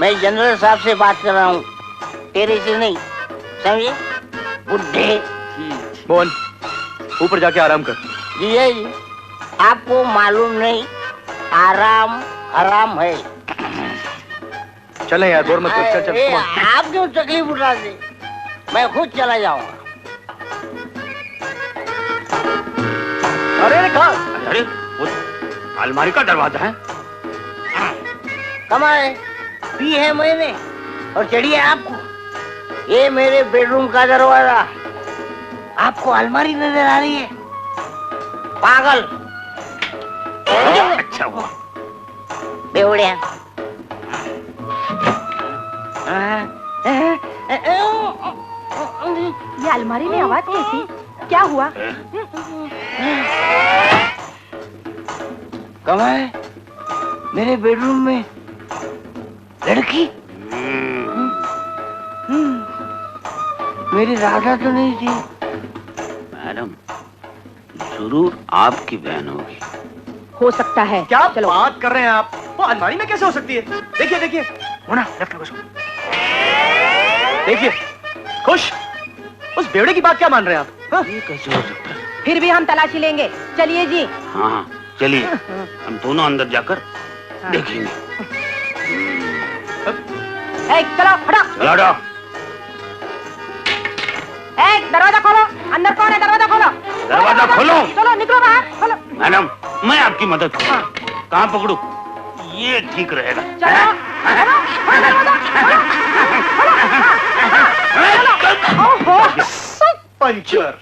मैं जनरल साहब से बात कर रहा हूँ, तेरे से नहीं, समझे बुढ़े। मोहन ऊपर जाके आराम कर। जी आपको मालूम नहीं आराम हराम है। चले यार, बोर मत कर। चल चल। आप क्यों तकलीफ उठाते? मैं खुद चला जाऊंगा। अरे कहा? अरे वो अलमारी का दरवाजा है। कमाए पी है मैंने और चढ़िए आपको। ये मेरे बेडरूम का दरवाजा। आपको अलमारी नजर आ रही है? पागल। अच्छा हुआ बेवड़िया। ये अलमारी में आवाज कैसी? क्या हुआ? कमाए मेरे बेडरूम में लड़की? मेरी राधा तो नहीं थी। मैडम जरूर आपकी बहन होगी। हो सकता है। क्या चलो। बात कर रहे हैं आप? वो अलमारी में कैसे हो सकती है? देखिए देखिए मोना, लेफ्ट में देखिए खुश। उस बेवड़े की बात क्या मान रहे हैं आप? हाँ? ये कैसे हो सकता है? फिर भी हम तलाशी लेंगे। चलिए जी। हाँ चलिए, हम दोनों अंदर जाकर देखेंगे। चलो हटो। चलो दरवाजा खोलो। अंदर कौन है? दरवाजा खोलो। दरवाजा खोलो। चलो निकलो बाहर। खोलो। मैडम मैं आपकी मदद करूँ। कहाँ पकड़ू? ये ठीक रहेगा। पंचर।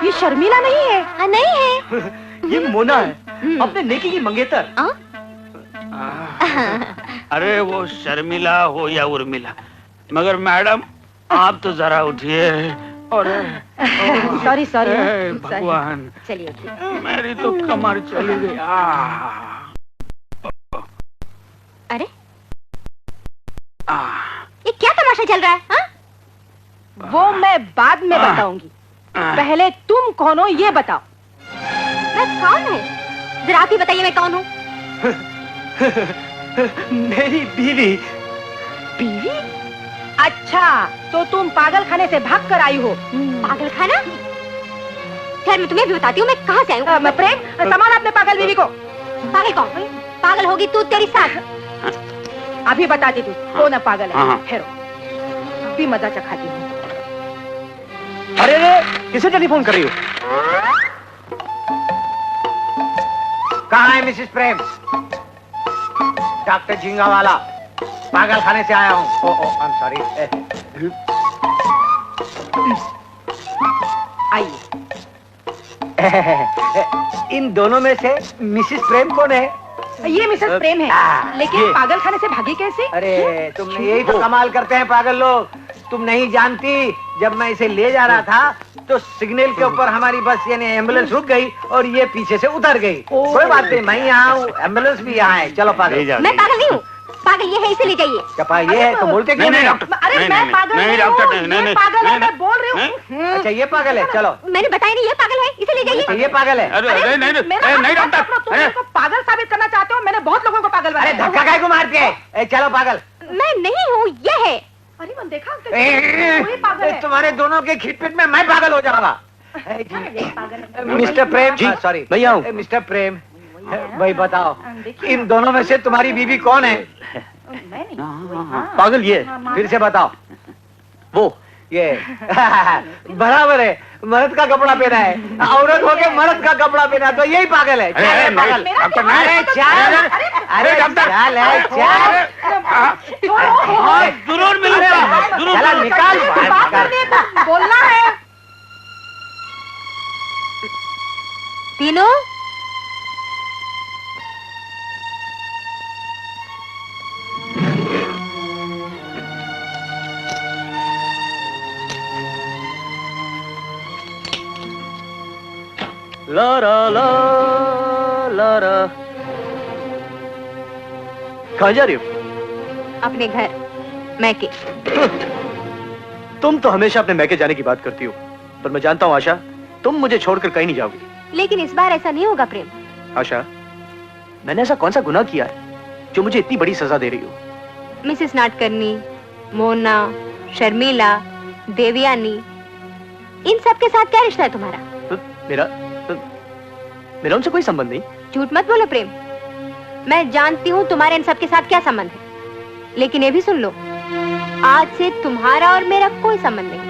ये शर्मिला नहीं है? नहीं है। ये मोना है, अपने नेकी की मंगेतर। अरे वो शर्मिला हो या उर्मिला, मगर मैडम आप तो जरा उठिए। और सॉरी सॉरी भगवान, चलिए। मेरी तो कमर चली गई। अरे ये क्या तमाशा चल रहा है? हाँ? वो मैं बाद में बताऊंगी। पहले तुम कौन हो ये बताओ। मैं कौन हूँ? जरा आप ही बताइए मैं कौन हूँ? मेरी बीवी। बीवी? अच्छा, तो तुम पागल खाने से भाग कर आई हो। पागल खाना? खैर मैं तुम्हें भी बताती हूँ मैं कहाँ से आई हूँ। मैं प्रेम, संभाल अपने पागल बीवी को। पागल कौन? पागल होगी तू, तेरी साथ। अभी बताती तू कौन है पागल है। हाँ। ठहरो, अभी मजा चखाती हूँ। अरे अरे किसे टेलीफोन कर रही हो? कहाँ है मिसेस प्रेम? डॉक्टर झिंगा वाला पागल खाने से आया हूँ। ओ आई एम सॉरी। आइए। इन दोनों में से मिसेस प्रेम कौन है? ये मिसेस प्रेम है, लेकिन पागल खाने से भागी कैसे? अरे तुम यही तो कमाल करते हैं पागल लोग। तुम नहीं जानती, जब मैं इसे ले जा रहा था तो सिग्नल के ऊपर हमारी बस यानी एम्बुलेंस रुक गई और ये पीछे से उतर गई। कोई बात नहीं, मैं यहाँ हूँ, एम्बुलेंस भी यहाँ है। चलो पागल। मैं पागल नहीं हूँ। पागल ये है, इसे ले जाइए। क्या ये है तो बोलते क्यों नहीं, नहीं? डॉक्टर। अरे नहीं, मैं नहीं, पागल नहीं, नहीं डॉक्टर, हूँ, नहीं, ये नहीं, पागल है, नहीं, मैं बोल रही हूँ। अच्छा ये पागल है, चलो। मैंने बताया नहीं ये पागल है, इसे ले जाइए। ये पागल है। अरे नहीं नहीं मेरा नहीं, नहीं हाथ डॉक्टर, पकड़ो, तुम अरे मेरे को पागल साबित करना चाहते हो? मैंने बहुत लोगों को पागल अरे बनाया। धक्का काय को मारते हैं? चलो पागल। मैं नहीं हूँ, ये है। अरे मन देखा, वही पागल है। तुम्हारे दोनों के खिटपिट में मैं पागल हो जाऊंगा। यही पागल है। मिस्टर प्रेम जी, सॉरी मैं यहाँ हूँ। मिस्टर प्रेम भाई बताओ, इन दोनों में से तुम्हारी बीवी कौन है? मैं नहीं। पागल ये फिर से बताओ। वो ये बराबर है, मर्द का कपड़ा पहना है, औरत होके मर्द का कपड़ा पहना, तो यही पागल है। अरे, चल है नहीं, पागल। डॉक्टर, अरे चल, अरे चल है चल। जरूर मिलूंगा, जरूर चला निकाल बाहर, निकाल। बोलना है। तीनों लारा ला लारा। कहाँ जा रही हो? अपने घर मैके। तुम तो हमेशा अपने मैके जाने की बात करती हो, पर मैं जानता हूँ आशा, तुम मुझे छोड़कर कहीं नहीं जाओगी। लेकिन इस बार ऐसा नहीं होगा प्रेम। आशा, मैंने ऐसा कौन सा गुनाह किया है जो मुझे इतनी बड़ी सजा दे रही हो? मिसेस नाटकर्णी, मोना, शर्मिला, देवयानी, इन सब के साथ क्या रिश्ता है तुम्हारा? मेरा उनसे कोई संबंध नहीं। झूठ मत बोलो प्रेम, मैं जानती हूँ तुम्हारे इन सब के साथ क्या संबंध है, लेकिन ये भी सुन लो, आज से तुम्हारा और मेरा कोई संबंध नहीं।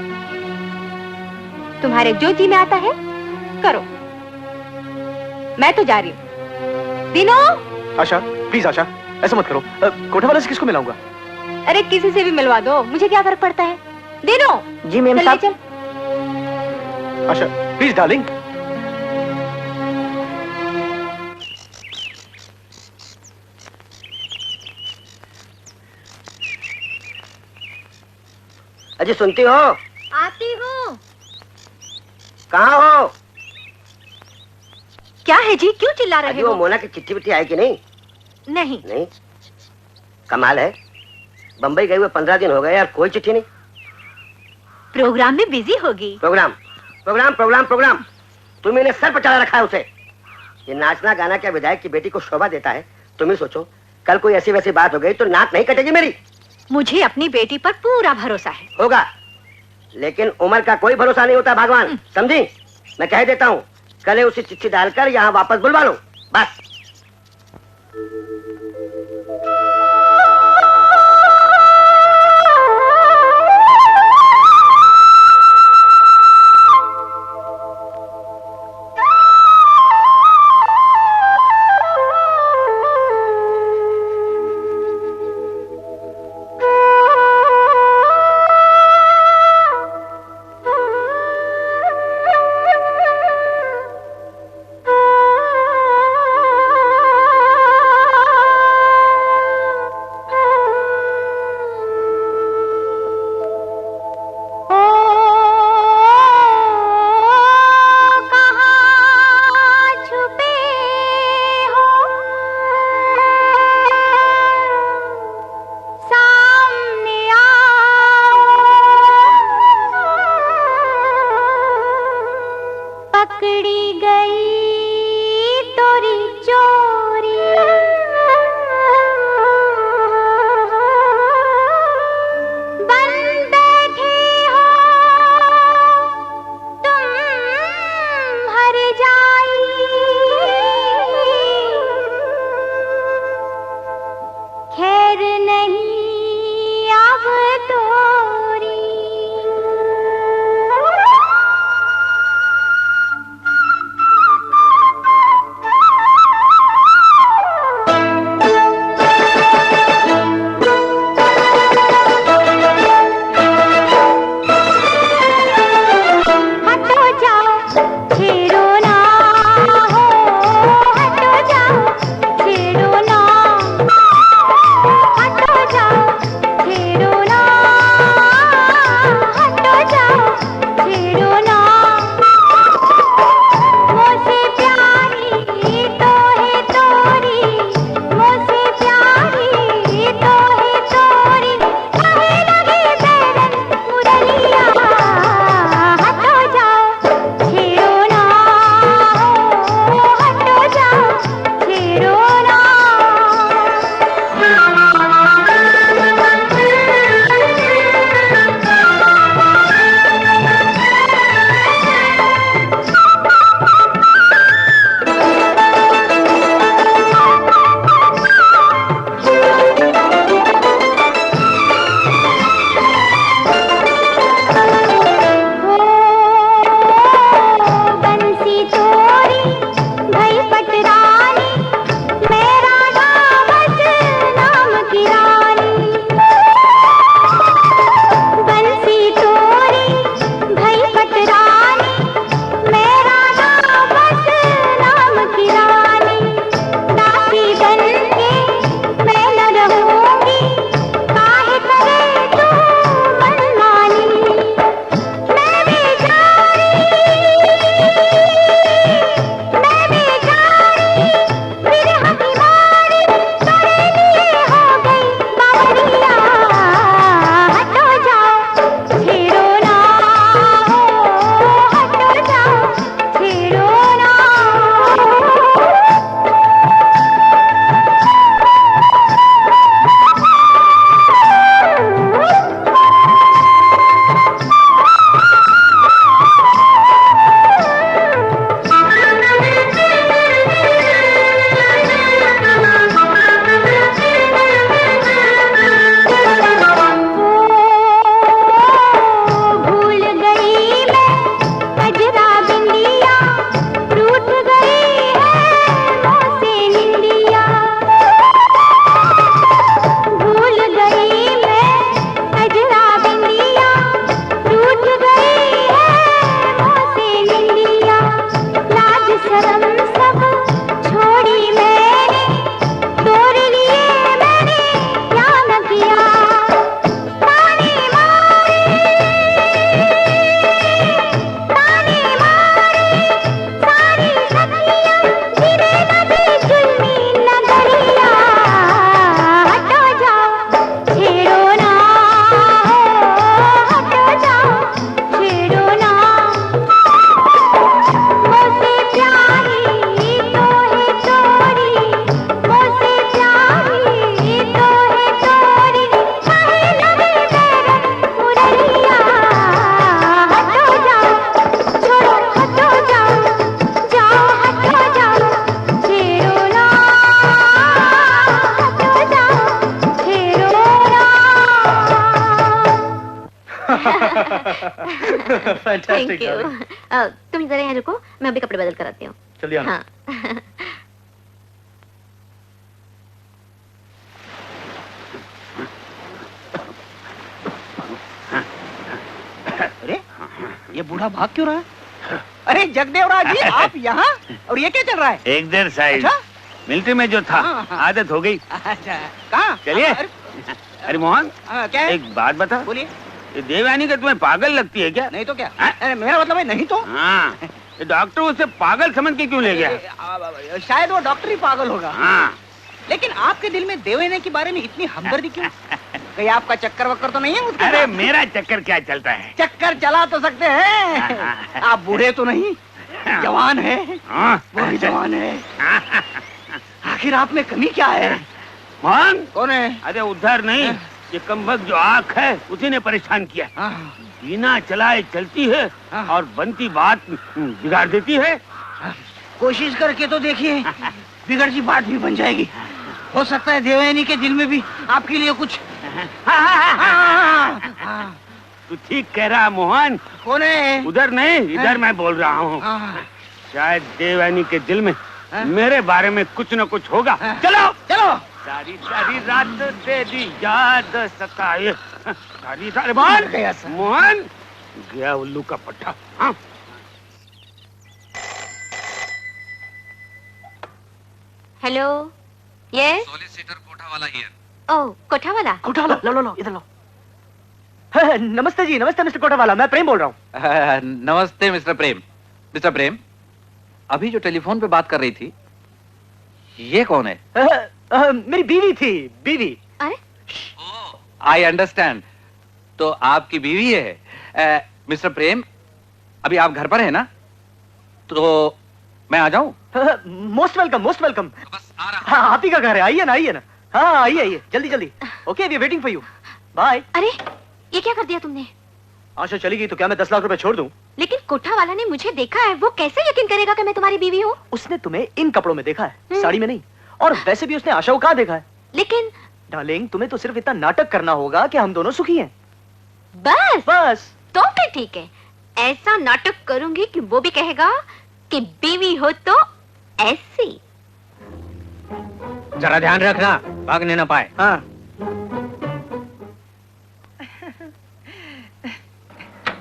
तुम्हारे जो जी में आता है करो, मैं तो जा रही हूँ। दिनों। आशा प्लीज आशा, ऐसा मत करो। कोठे वाले से किसको मिलाऊंगा? अरे किसी से भी मिलवा दो, मुझे क्या फर्क पड़ता है। दिनों। जी मैम साहब। चल। आशा प्लीज डार्लिंग। अजी सुनती हो? आती हूँ। कहाँ हो? क्या है जी, क्यों चिल्ला रहे अजी वो हो? मोना की चिट्ठी विट्ठी आई कि नहीं? नहीं। नहीं? कमाल है, बम्बई गए हुए 15 दिन हो गए यार, कोई चिट्ठी नहीं। प्रोग्राम में बिजी होगी। प्रोग्राम प्रोग्राम प्रोग्राम प्रोग्राम, तुम इन्हें सर पर चढ़ा रखा है उसे। ये नाचना गाना क्या विधायक की बेटी को शोभा देता है? तुम ही सोचो, कल कोई ऐसी वैसी बात हो गई तो नाक नहीं कटेगी मेरी। मुझे अपनी बेटी पर पूरा भरोसा है। होगा, लेकिन उम्र का कोई भरोसा नहीं होता भगवान, समझी? मैं कह देता हूँ, कल उसे चिट्ठी डालकर यहाँ वापस बुलवा लो, बस। Thank you. तुम जरा यहाँ रुको, मैं अभी कपड़े बदल कर आती हूँ। चलिए आना। हाँ। अरे ये बूढ़ा भाग क्यों रहा है? अरे जगदेवराज जी, आप यहाँ? और ये क्या चल रहा है? एक देर साइड। अच्छा? मिलिट्री में जो था, आदत हो गई। अच्छा, कहाँ? चलिए। अरे मोहन, क्या है? एक बात बता। बोलिए। ये देवयानी का तुम्हें पागल लगती है क्या? नहीं तो क्या? अरे मेरा मतलब है नहीं तो। हाँ, ये डॉक्टर उसे पागल समझ के क्यों ले गया? शायद वो डॉक्टर ही पागल होगा। हाँ। लेकिन आपके दिल में देवयानी के बारे में इतनी हमदर्दी क्यों? कहीं आपका चक्कर वक्कर तो नहीं है उसके? अरे मेरा चक्कर क्या चलता है? चक्कर चला तो सकते हैं। आप बूढ़े तो नहीं, जवान है। वो भी जवान है। आखिर आप में कमी क्या है? मोहन कौन है? अरे उधर नहीं, ये कमबख्त जो आँख है उसी ने परेशान किया। बिना चलाए चलती है और बनती बात बिगाड़ देती है। कोशिश करके तो देखिए, बिगड़ती बात भी बन जाएगी। हो सकता है देवयानी के दिल में भी आपके लिए कुछ। तू ठीक कह रहा मोहन। कौन है? उधर नहीं, इधर मैं बोल रहा हूँ। शायद देवयानी के दिल में मेरे बारे में कुछ न कुछ होगा। चलो चलो। सारी सारी रात तेरी याद सताए। सारी सारी मोहन गया उल्लू का पट्टा। हाँ। Hello, yes. Solicitor Kothawala here. Oh, Kothawala. Kothawala, लो लो लो, इधर लो। नमस्ते जी, नमस्ते मिस्टर कोठावाला, मैं प्रेम बोल रहा हूँ। नमस्ते मिस्टर प्रेम। मिस्टर प्रेम, अभी जो टेलीफोन पे बात कर रही थी, ये कौन है? मेरी बीवी थी, बीवी। अरे? I understand. तो आपकी बीवी है। मिस्टर प्रेम, अभी आप घर पर है ना? तो मैं आ जाऊं? Most welcome, most welcome. बस आ रहा। हाँ, आप ही का घर है, आइए ना, आइए ना। हाँ, आइए आइए, जल्दी जल्दी। Okay, we are waiting for you. Bye. अरे, ये क्या कर दिया तुमने? आशा चली गई तो क्या मैं 10 लाख रुपए छोड़ दूं? लेकिन कोठावाला ने मुझे देखा है, वो कैसे यकीन करेगा कि मैं तुम्हारी बीवी हूँ? उसने तुम्हें इन कपड़ों में देखा है, साड़ी में नहीं। और वैसे भी उसने आशा को कहाँ देखा है? लेकिन डार्लिंग, तुम्हें तो सिर्फ इतना नाटक करना होगा कि हम दोनों सुखी हैं। बस बस। तो फिर ठीक है, ऐसा नाटक करूंगी कि वो भी कहेगा कि बीवी हो तो ऐसी। जरा ध्यान रखना, भागने ना पाए। हाँ।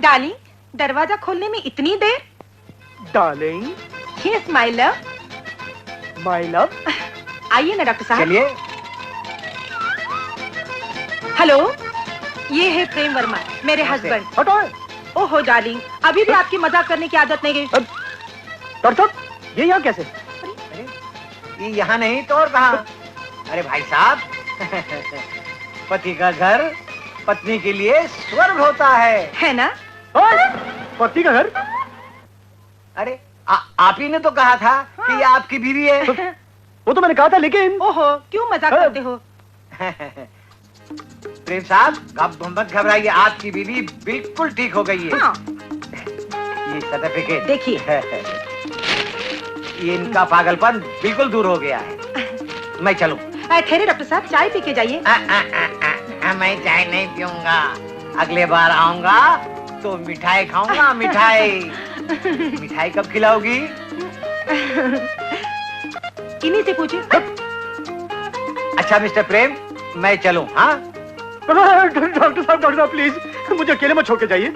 डार्लिंग, दरवाजा खोलने में इतनी देर? Darling, yes my love. My love. आइए ना डॉक्टर साहब। चलिए। हेलो, ये है प्रेम वर्मा, मेरे हस्बैंड। हटो। ओहो डार्लिंग, अभी भी आपकी मजाक करने की आदत नहीं गई। डॉक्टर साहब, ये यहाँ कैसे? ये यहाँ नहीं तो और कहाँ? अरे भाई साहब, पति का घर पत्नी के लिए स्वर्ग होता है ना? पति का घर? अरे आप ही ने तो कहा था कि ये आपकी बीवी है। वो तो मैंने कहा था, लेकिन ओहो, क्यों मजाक करते हो? प्रेम साहब, मत घबराइए, आपकी बीवी बिल्कुल ठीक हो गई है। हाँ। ये सर्टिफिकेट देखिए। ये इनका पागलपन बिल्कुल दूर हो गया है। मैं चलूं? ठहरे डॉक्टर साहब, चाय पी के जाइए। मैं चाय नहीं पीऊंगा, अगले बार आऊंगा तो मिठाई खाऊंगा। मिठाई। मिठाई कब खिलाओगी? इन्हीं से पूछिए। अच्छा मिस्टर प्रेम, मैं चलूं? हाँ। डॉक्टर साहब प्लीज, मुझे अकेले मत छोड़ के जाइए।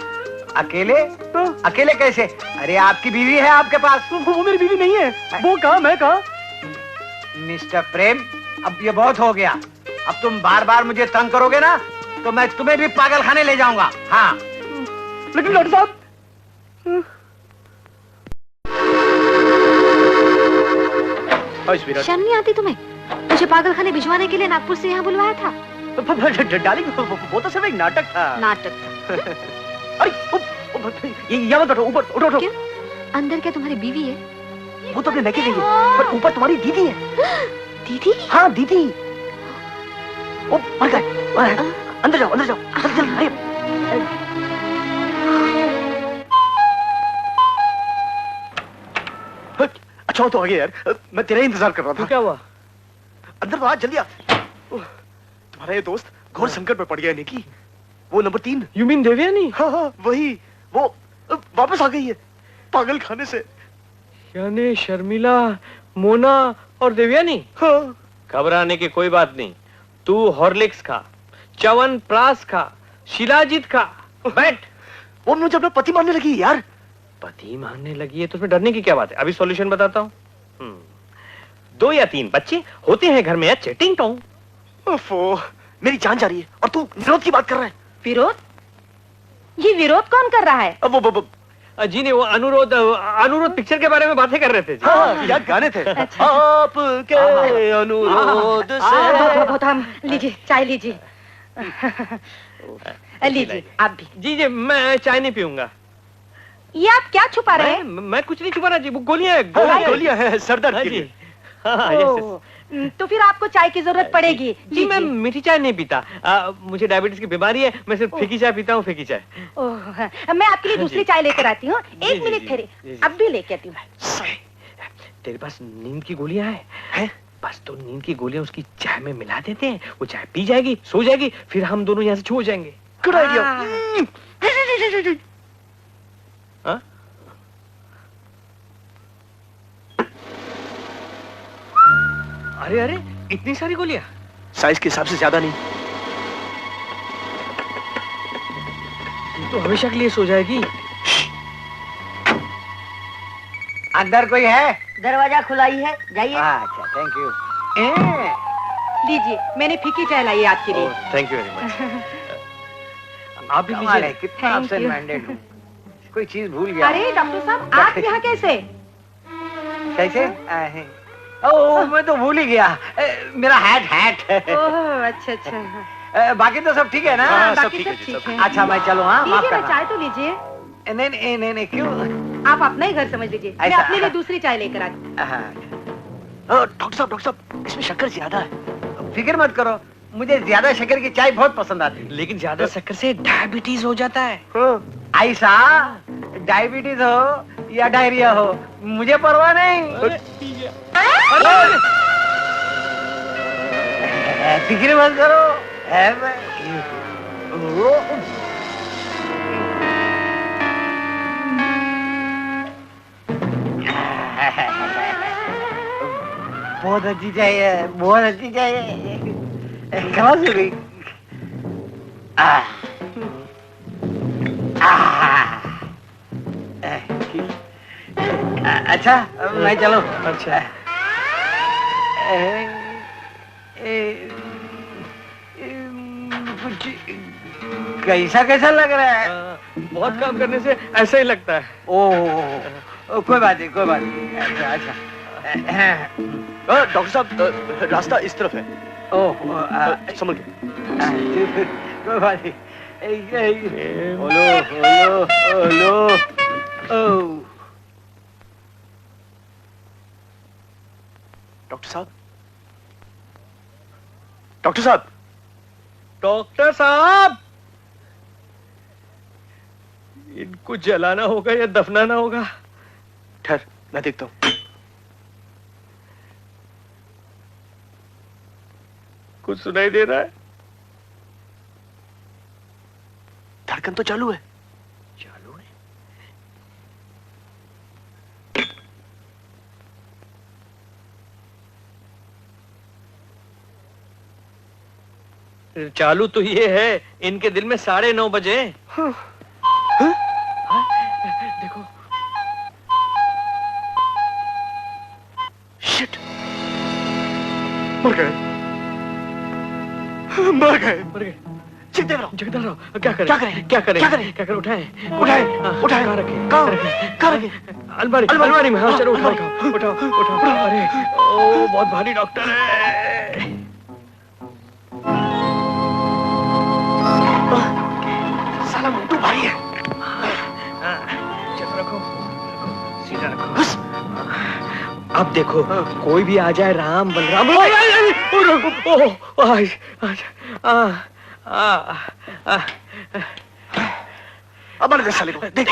अकेले? तो अकेले कैसे? अरे आपकी बीवी है आपके पास। वो मेरी बीवी नहीं है। वो कहा, मैं कहा? मिस्टर प्रेम, अब ये बहुत हो गया। अब तुम बार बार मुझे तंग करोगे ना तो मैं तुम्हें भी पागल खाने ले जाऊंगा। हाँ। लेकिन डॉक्टर साहब, शर्म नहीं आती तुम्हें? मुझे पागल खाने भिजवाने के लिए नागपुर से यहाँ बुलवाया था। डार्लिंग, वो तो सिर्फ एक नाटक था। नाटक था? अरे ये मत उठो, ऊपर उठो। क्यों? अंदर क्या तुम्हारी बीवी है? वो तो अपने मैके गई है, पर ऊपर तुम्हारी दीदी है। दीदी? हाँ, दीदी। ओ, मर गए। अंदर जाओ, अंदर जाओ। अच्छा तो आ गया यार, मैं तेरा इंतजार कर रहा था। क्या हुआ? अंदर तो आ, जल्दी आ। तुम्हारा ये दोस्त घोर संकट में पड़ गया। निकी, वो नंबर 3। You mean Devyani? हाँ हाँ वही, वो वापस आ गई है पागल खाने से। यानी शर्मिला, मोना और देवयानी? हाँ। घबराने की कोई बात नहीं। तू हॉर्लिक्स खा, च्यवनप्राश खा, शिलाजीत खा, बैठ। वो मुझे अपना पति मानने लगी यार। पति मानने लगी है तो उसमें डरने की क्या बात है? अभी सॉल्यूशन बताता हूँ। 2 या 3 बच्चे होते हैं घर में, चेटिंग टोंग। ओफो, मेरी जान जा रही है और तू विरोध की बात कर रहा है। विरोध? ये विरोध कौन कर रहा है? अब वो जी ने वो अनुरोध पिक्चर के बारे में बातें कर रहे थे। हाँ, यार गाने थे। आपके अनुरोध से। बहुत हम लीजिए, चाय लीजिए। लीजिए आप भी। जी मैं चाय नहीं पीऊंगा। ये आप क्या छुपा रहे हैं? मैं कुछ नहीं छुपा रहा जी, वो गोलियां है सरदर्द के लिए। तो फिर आपको चाय की जरूरत पड़ेगी। जी मैं मीठी चाय नहीं पीता, मुझे डायबिटीज की बीमारी है, मैं सिर्फ फीकी चाय पीता हूँ, फीकी चाय। मैं आपके लिए दूसरी चाय लेकर आती हूँ। 1 मिनट ठहरे, अब भी लेके आती हूँ। तेरे पास नींद की गोलियां हैं? बस तो नींद की गोलियां उसकी चाय में मिला देते हैं, वो चाय पी जाएगी, सो जाएगी, फिर हम दोनों यहाँ से छू जाएंगे। Good idea. अरे अरे इतनी सारी गोलियां? साइज के हिसाब से ज्यादा नहीं। तो हमेशा के लिए सो जाएगी। अंदर कोई है? दरवाजा खुला ही है, जाइए। अच्छा थैंक यू। लीजिए, मैंने फीकी चाय लाई है आपके लिए। Thank you very much. आप भी लीजिए। कितना absent minded हूँ। कोई चीज भूल गया। अरे डॉक्टर साहब, आप यहाँ कैसे? कैसे? ओह मैं तो भूल ही गया, मेरा हैट। ओह अच्छा अच्छा। बाकी तो सब ठीक है ना? बाकी सब ठीक है। अच्छा मैं चलूँ? हाँ माफ लीजिए ना, करना। चाय तो लीजिए। नहीं क्यों? आप अपना ही घर समझ लीजिए, मैं अपने लिए दूसरी चाय लेकर आती हूँ। डॉक्टर साहब इसमें शक्कर ज्यादा है। फिक्र मत करो, मुझे ज्यादा शक्कर की चाय बहुत पसंद आती है। लेकिन ज्यादा शक्कर से डायबिटीज हो जाता है। ऐसा डायबिटीज हो या डायरिया हो मुझे परवाह नहीं। फिक्र मत करो, है मैं। बहुत अच्छी चाहिए, बहुत अच्छी चाहिए। कहाँ से गई? अच्छा मैं चलो। अच्छा कुछ कैसा लग रहा है? बहुत काम करने से ऐसा ही लगता है। ओह कोई बात नहीं। अच्छा डॉक्टर साहब रास्ता इस तरफ है। ओह समझ गए। कोई बात नहीं। ओलो। डॉक्टर साहब इनको जलाना होगा या दफनाना होगा? ठहर मैं देखता हूँ। कुछ सुनाई दे रहा है? धड़कन तो चालू है। चालू तो ये है, इनके दिल में 9:30 बजे। देखो। शिट, मर गए। जगदेव राव क्या करें? उठाएं। कहाँ रखें? अलमारी में। हाँ चलो उठाओ। अरे ओ बहुत भारी डॉक्टर है। साला मुंडू भारी है। चलो रखो, सीधा रखो। अब देखो कोई भी आ जाए, राम बलराम। अब मर गए साले को। देख।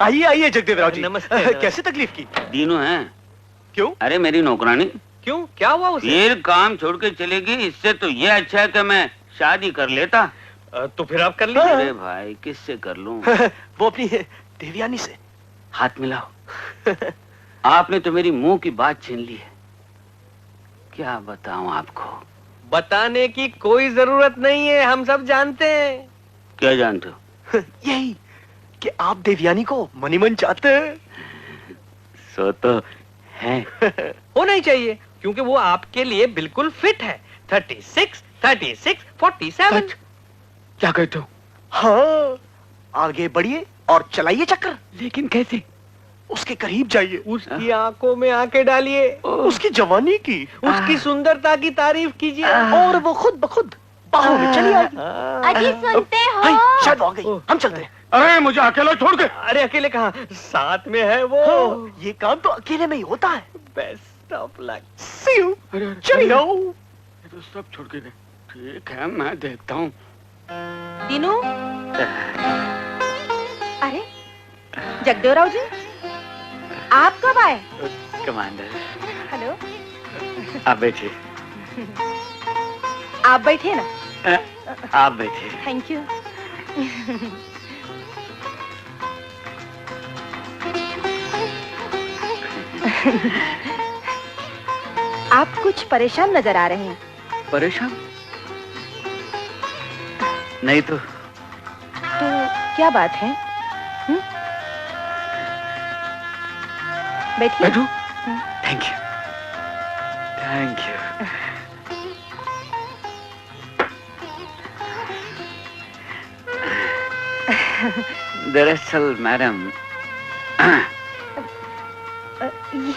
आइए जगदेव राव जी। नमस्ते। कैसे तकलीफ की? दीनू है। क्यों? अरे मेरी नौकरानी क्यों, क्या हुआ उसे? फिर काम छोड़ के चलेगी, इससे तो ये अच्छा है कि मैं शादी कर लेता। तो फिर आप कर लीजिए। अरे भाई किससे कर लूं? वो अपनी देवयानी से। हाथ मिलाओ। आपने तो मेरी मुंह की बात छीन ली है। क्या बताऊं आपको? बताने की कोई जरूरत नहीं है, हम सब जानते हैं। क्या जानते हो? यही कि आप देवयानी को मनी मन चाहते हैं। सो तो है। होना ही चाहिए, क्योंकि वो आपके लिए बिल्कुल फिट है। 36, 36, 47। क्या कहते हो? हाँ, आगे बढ़िए और चलाइए चक्कर। लेकिन कैसे? उसके करीब जाइए, उसकी आंखों में आंखें डालिए, उसकी जवानी की, उसकी सुंदरता की तारीफ कीजिए, और वो खुद ब खुद बाहों में चली आएगी। अजी सुनते हो? हाय, शायद वो आ गई, हम चलते हैं। अरे मुझे अकेला छोड़ के। अरे अकेले कहाँ, साथ में है वो। हाँ, ये काम तो अकेले में ही होता है। Best of luck. See you। चलिए। ये तो सब छोड़ के गए। ठीक है, मैं देखता हूँ। दीनू। अरे जगदेवराव जी, आप कब आए? कमांडर। हेलो। आप बैठिए। आप बैठे ना। आप बैठिए। Thank you. आप कुछ परेशान नजर आ रहे हैं। परेशान? नहीं तो क्या बात है? बैठिए। बैठो। Thank you, thank you. दरअसल मैडम,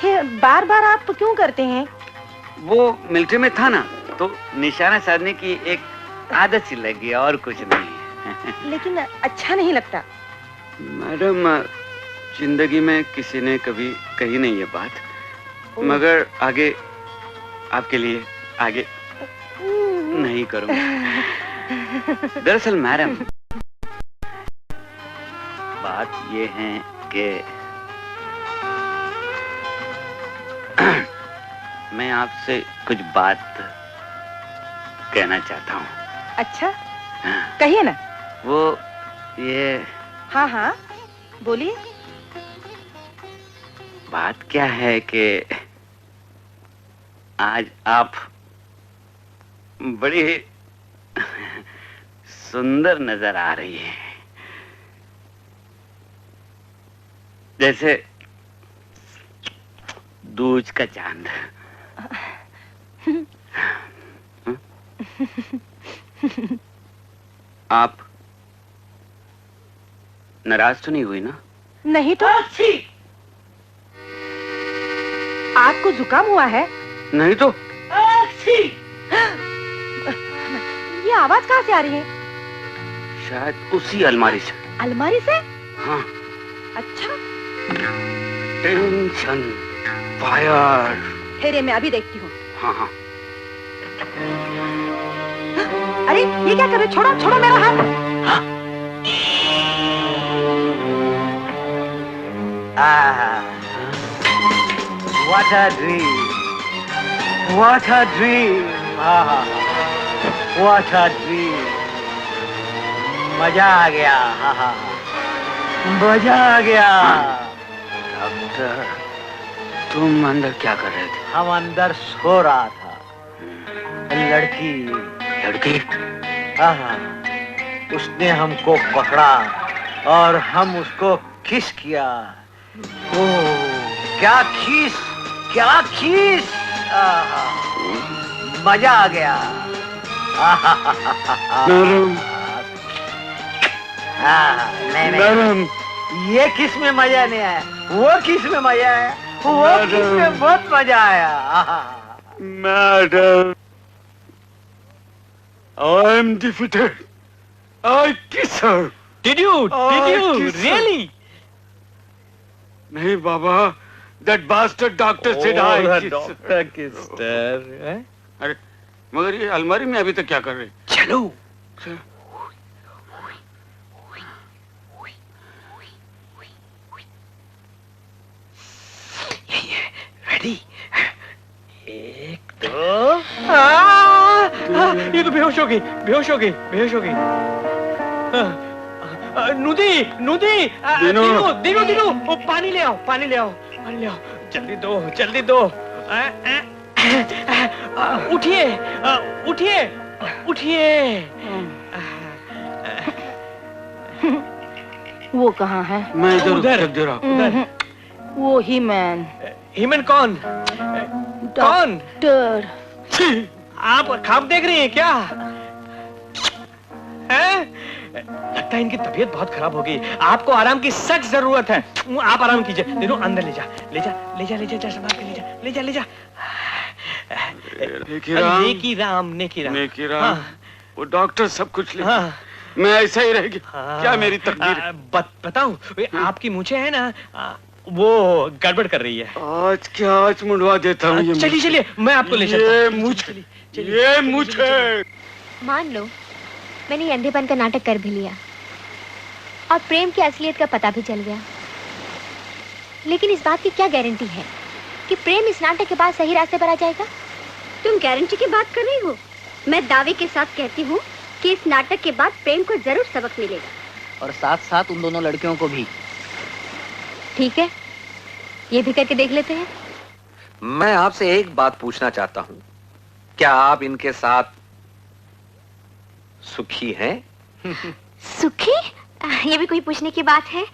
ये बार बार आप क्यों करते हैं? वो मिलिट्री में था ना, तो निशाना साधने की एक आदत सी लगी, और कुछ नहीं। लेकिन अच्छा नहीं लगता। मैडम, जिंदगी में किसी ने कभी कही नहीं ये बात, मगर आगे आपके लिए आगे नहीं करूंगा। दरअसल मैडम, बात ये है कि मैं आपसे कुछ बात कहना चाहता हूँ। अच्छा, कहिए ना। वो ये हाँ हाँ, बोलिए। बात क्या है कि आज आप बड़ी सुंदर नजर आ रही हैं, जैसे दूज का चांद। आप नाराज तो नहीं हुई ना? नहीं तो। आपको जुकाम हुआ है? नहीं तो। ये आवाज कहाँ से आ रही है? शायद उसी अलमारी से। अलमारी से? हाँ। अच्छा। Tension, fire. ठहरे, मैं अभी देखती हूँ। हाँ हाँ। अरे ये क्या कर रहे? छोड़ो छोड़ो मेरा हाथ। हाँ? What a dream! What a dream! What a dream! मजा आ गया। मजा आ गया। डॉक्टर, तुम अंदर क्या कर रहे थे? हम अंदर सो रहा था। लड़की हाँ, उसने हमको पकड़ा और हम उसको किस किया। क्या खीस, क्या खीस। मजा आ गया। नहीं, ये किस में मजा नहीं आया, वो किस में मजा आया, वो किस में बहुत मजा आया। Madam, I am defeated. I kiss her. Did you really? नहीं बाबा, that bastard doctor said I kiss her. Doctor kissed her. अरे मगर ये अलमारी में अभी तक क्या कर रहे? चलो। यही है, रेडी? एक दो ये तो बेहोश हो गई, बेहोश हो गई, बेहोश हो गई। नूदी, नूदी, दिनू, दिनू, दिनू, वो पानी ले आओ, पानी ले आओ, पानी ले आओ, जल्दी दो, जल्दी दो। उठिए, उठिए, उठिए। वो कहाँ है? मैं इधर उधर, दे रहा हूँ। उधर। वो हीमैन। हीमन कौन? कौन? डॉक्टर। आप ख्वाब देख रही हैं क्या? हैं? लगता है इनकी तबीयत बहुत खराब हो गई। आपको आराम की सख्त जरूरत है। आप आराम कीजिए। दिनों अंदर ले जा, ले जा, ले जा, ले जा, संभाल के ले जा, ले जा, ले जा। नेकीराम, नेकीराम, नेकीराम, नेकीराम, हाँ। वो डॉक्टर सब कुछ ले। हाँ। मैं ऐसा ही रह गया। क्या मेरी तकदीर है? बताऊं, आपकी मूंछें है ना, वो गड़बड़ कर रही है। आज क्या, आज मुंडवा देता हूँ। ये चलिए चलिए, मैं आपको ले चलता ये हूं। मुझे, चलिए, ये मुझे। मान लो मैंने ये अंधेपन का नाटक कर भी लिया और प्रेम की असलियत का पता भी चल गया, लेकिन इस बात की क्या गारंटी है कि प्रेम इस नाटक के बाद सही रास्ते पर आ जाएगा? तुम गारंटी की बात कर रही हो? मैं दावे के साथ कहती हूँ कि इस नाटक के बाद प्रेम को जरूर सबक मिलेगा। और साथ साथ उन दोनों लड़कियों को भी। ठीक है, ये भी करके देख लेते हैं। मैं आपसे एक बात पूछना चाहता हूं, क्या आप इनके साथ सुखी हैं? सुखी? ये भी कोई पूछने की बात है?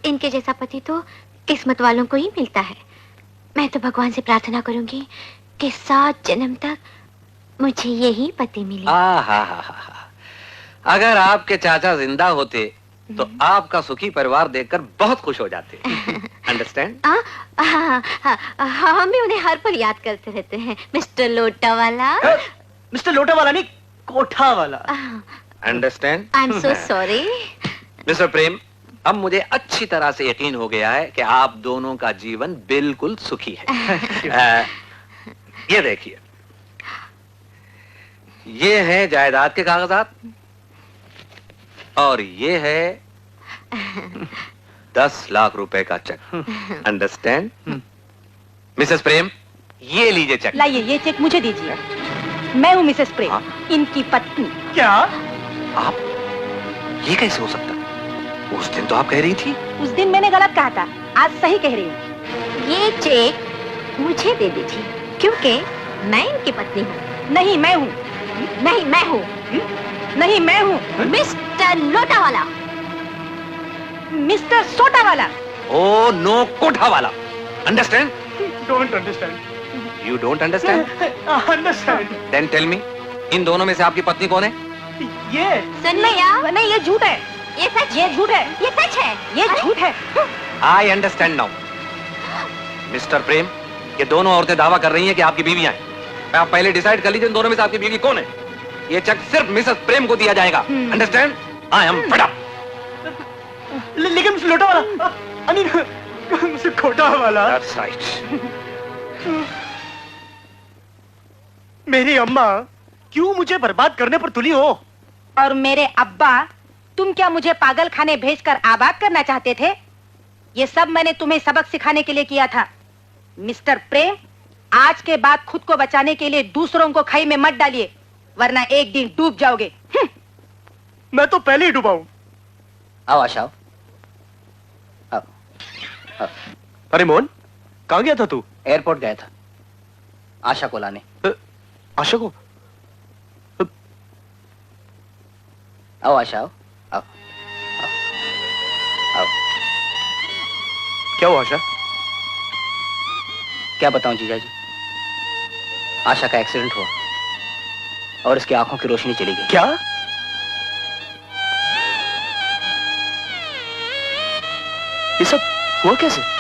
इनके जैसा पति तो किस्मत वालों को ही मिलता है। मैं तो भगवान से प्रार्थना करूंगी कि 7 जन्म तक मुझे यही पति मिले। अगर आपके चाचा जिंदा होते तो आपका सुखी परिवार देखकर बहुत खुश हो जाते। अंडरस्टैंड? हम भी उन्हें हर पल याद करते रहते हैं। मिस्टर लोटा वाला। मिस्टर लोटा वाला नहीं, कोठा वाला। Understand? I am so sorry. Mister Prem, अब मुझे अच्छी तरह से यकीन हो गया है कि आप दोनों का जीवन बिल्कुल सुखी है। ये देखिए, ये है जायदाद के कागजात और ये है 10 लाख रुपए का चेक। अंडरस्टैंड? मिसेस प्रेम, ये लीजिए चेक। लाइए, ये चेक मुझे दीजिए। मैं हूँ मिसेस प्रेम, इनकी पत्नी। क्या? आप? ये कैसे हो सकता? उस दिन तो आप कह रही थी। उस दिन मैंने गलत कहा था, आज सही कह रही हूँ। ये चेक मुझे दे दीजिए, क्योंकि मैं इनकी पत्नी हूँ। नहीं, मैं हूँ। नहीं, मैं हूँ। नहीं, मैं हूँ। मिस्टर लोटा वाला। मिस्टर सोटा वाला। ओ नो, कोठा वाला। Understand? Don't understand. You don't understand? Understand. Then tell me, इन दोनों में से आपकी पत्नी कौन है? ये सुन लिया? नहीं, ये झूठ है। ये सच? ये झूठ है। ये सच है। ये झूठ है। I understand now. मिस्टर प्रेम, ये दोनों औरतें दावा कर रही हैं कि आपकी बीवियां हैं। आप पहले डिसाइड कर लीजिए इन दोनों में से आपकी बीवी कौन है। ये चेक सिर्फ मिसेस प्रेम को दिया जाएगा। Understand? I am fed up. लेकिन मिस्टर लोटा वाला, आई मीन मिस्टर कोठा वाला। That's right. मेरी अम्मा क्यों मुझे बर्बाद करने पर तुली हो? और मेरे अब्बा, तुम क्या मुझे पागल खाने भेजकर आबाद करना चाहते थे? ये सब मैंने तुम्हें सबक सिखाने के लिए किया था। मिस्टर प्रेम, आज के बाद खुद को बचाने के लिए दूसरों को खाई में मत डालिए, वरना एक दिन डूब जाओगे। मैं तो पहले ही डूबा हूं। आओ आशा, आओ। अरे मोहन, कहाँ गया था तू? एयरपोर्ट गया था आशा को लाने। आशा को? आओ आशा, आओ, आओ, आओ। क्या हुआ आशा? क्या बताऊं जीजाजी, आशा का एक्सीडेंट हुआ और इसकी आंखों की रोशनी चली गई। क्या? ये सब हुआ कैसे?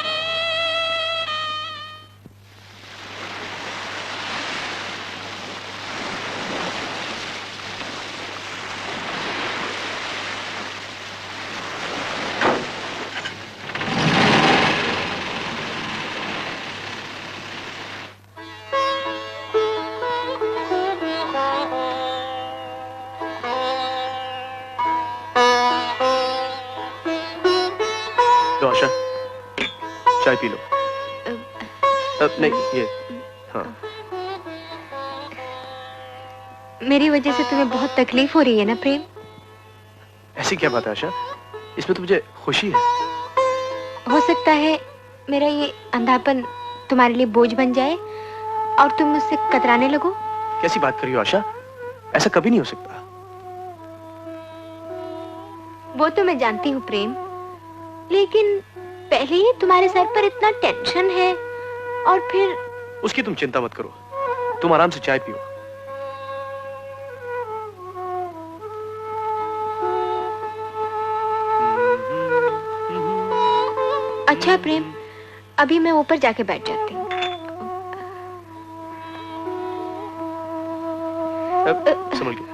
तो आशा, चाय पी लो। नहीं, ये हाँ। मेरी वजह से तुम्हें बहुत तकलीफ हो रही है ना प्रेम? ऐसी क्या बात है आशा, इसमें तो मुझे खुशी है। हो सकता है मेरा ये अंधापन तुम्हारे लिए बोझ बन जाए और तुम मुझसे कतराने लगो। कैसी बात करी हो आशा, ऐसा कभी नहीं हो सकता। वो तो मैं जानती हूँ प्रेम, लेकिन पहले ही तुम्हारे सर पर इतना टेंशन है और फिर। उसकी तुम चिंता मत करो, तुम आराम से चाय पियो। अच्छा प्रेम, अभी मैं ऊपर जाके बैठ जाती हूँ। संभल के।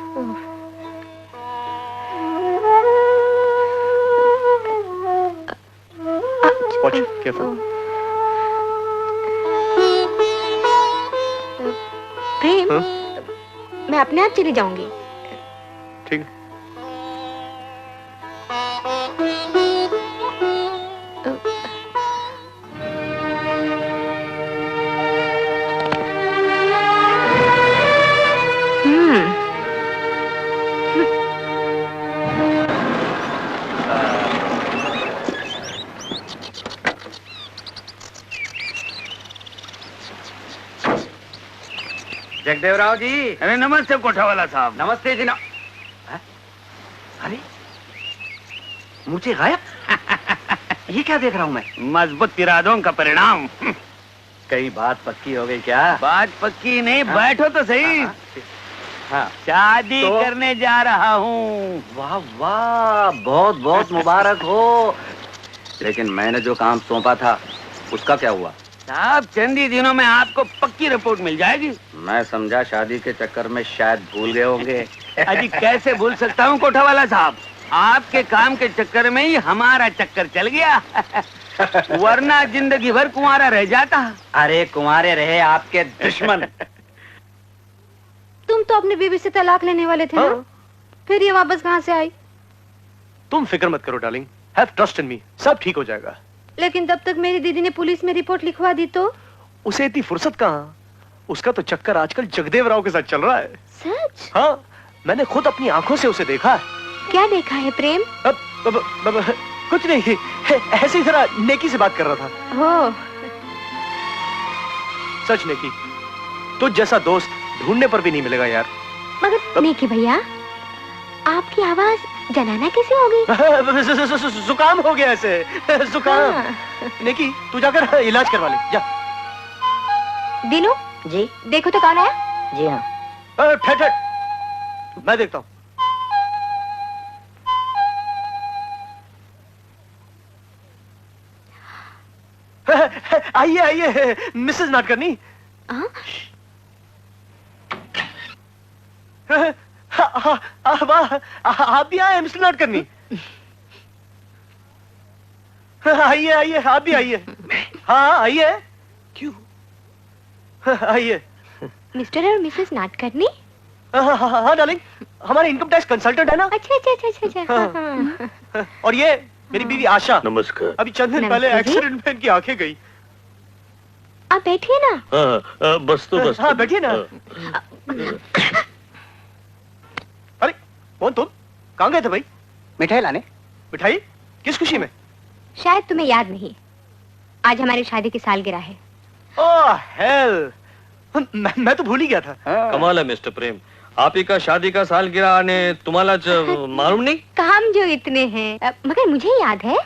Watch, careful. प्रेम, मैं अपने आप चली जाऊंगी। ठीक है। जगदेवराव जी। अरे नमस्ते कोठावाला साहब। नमस्ते जी। अरे मुझे गायब। ये क्या देख रहा हूँ मैं? मजबूत इरादों का परिणाम। कई बात पक्की हो गई क्या? बात पक्की नहीं, बैठो तो सही। हाँ। शादी तो? करने जा रहा हूँ। वाह वाह, बहुत बहुत मुबारक हो। लेकिन मैंने जो काम सौंपा था उसका क्या हुआ? साहब चंद ही दिनों में आपको पक्की रिपोर्ट मिल जाएगी। मैं समझा शादी के चक्कर में शायद भूल गए होंगे। अजी कैसे भूल सकता हूँ कोठावाला साहब, आपके काम के चक्कर में ही हमारा चक्कर चल गया। वरना जिंदगी भर कुंवारा रह जाता। अरे कुंवारे रहे आपके दुश्मन। तुम तो अपनी बीवी से तलाक लेने वाले थे ना? फिर ये वापस कहाँ से आई? तुम फिक्र मत करो डार्लिंग, हैव ट्रस्ट इन मी, सब ठीक हो जाएगा। लेकिन तब तक मेरी दीदी ने पुलिस में रिपोर्ट लिखवा दी तो? उसे इतनी फुर्सत कहाँ, उसका तो चक्कर आजकल जगदेव राव के साथ चल रहा है। सच? हाँ, मैंने खुद अपनी आंखों से उसे देखा है। क्या देखा है प्रेम? कुछ नहीं, ऐसे ही जरा नेकी से बात कर रहा था। हो। सच नेकी, तुझ जैसा दोस्त ढूंढने पर भी नहीं मिलेगा यार। मगर नेकी भैया, आपकी आवाज जनाना कैसे हो गई? जुकाम हो गया ऐसे, जुकाम। हाँ। नेकी तू जाकर इलाज करवा ले जा। दिनू जी देखो तो कौन आया? जी हाँ। ठहर, मैं देखता हूँ। आइए आइए मिसेस नाटकर्णी। आप भी आए मिस्टर नाटकर्णी? आइए आइए, आप भी आइए। हाँ आइए। क्यों? आइए। मिस्टर और मिसेस नाटकर्णी? हाँ डार्लिंग, हमारे इनकम टैक्स कंसल्टेंट है ना। अच्छा अच्छा अच्छा अच्छा। और ये मेरी बीवी आशा। नमस्कार। अभी चंद दिन पहले एक्सीडेंट में इनकी आंखें गई। आप बैठिए ना। बस तो बस। हाँ बैठिए ना। अरे कौन तुम, कहाँ गए थे भाई? मिठाई लाने। मिठाई? किस खुशी में? शायद तुम्हें याद नहीं, आज हमारी शादी की सालगिरह है। ओह हेल, मैं तो भूल ही गया था। कमाल है मिस्टर प्रेम, आप ही का शादी का सालगिरह आने तुम्हाला मालूम नहीं? काम जो इतने हैं, मगर मुझे याद है।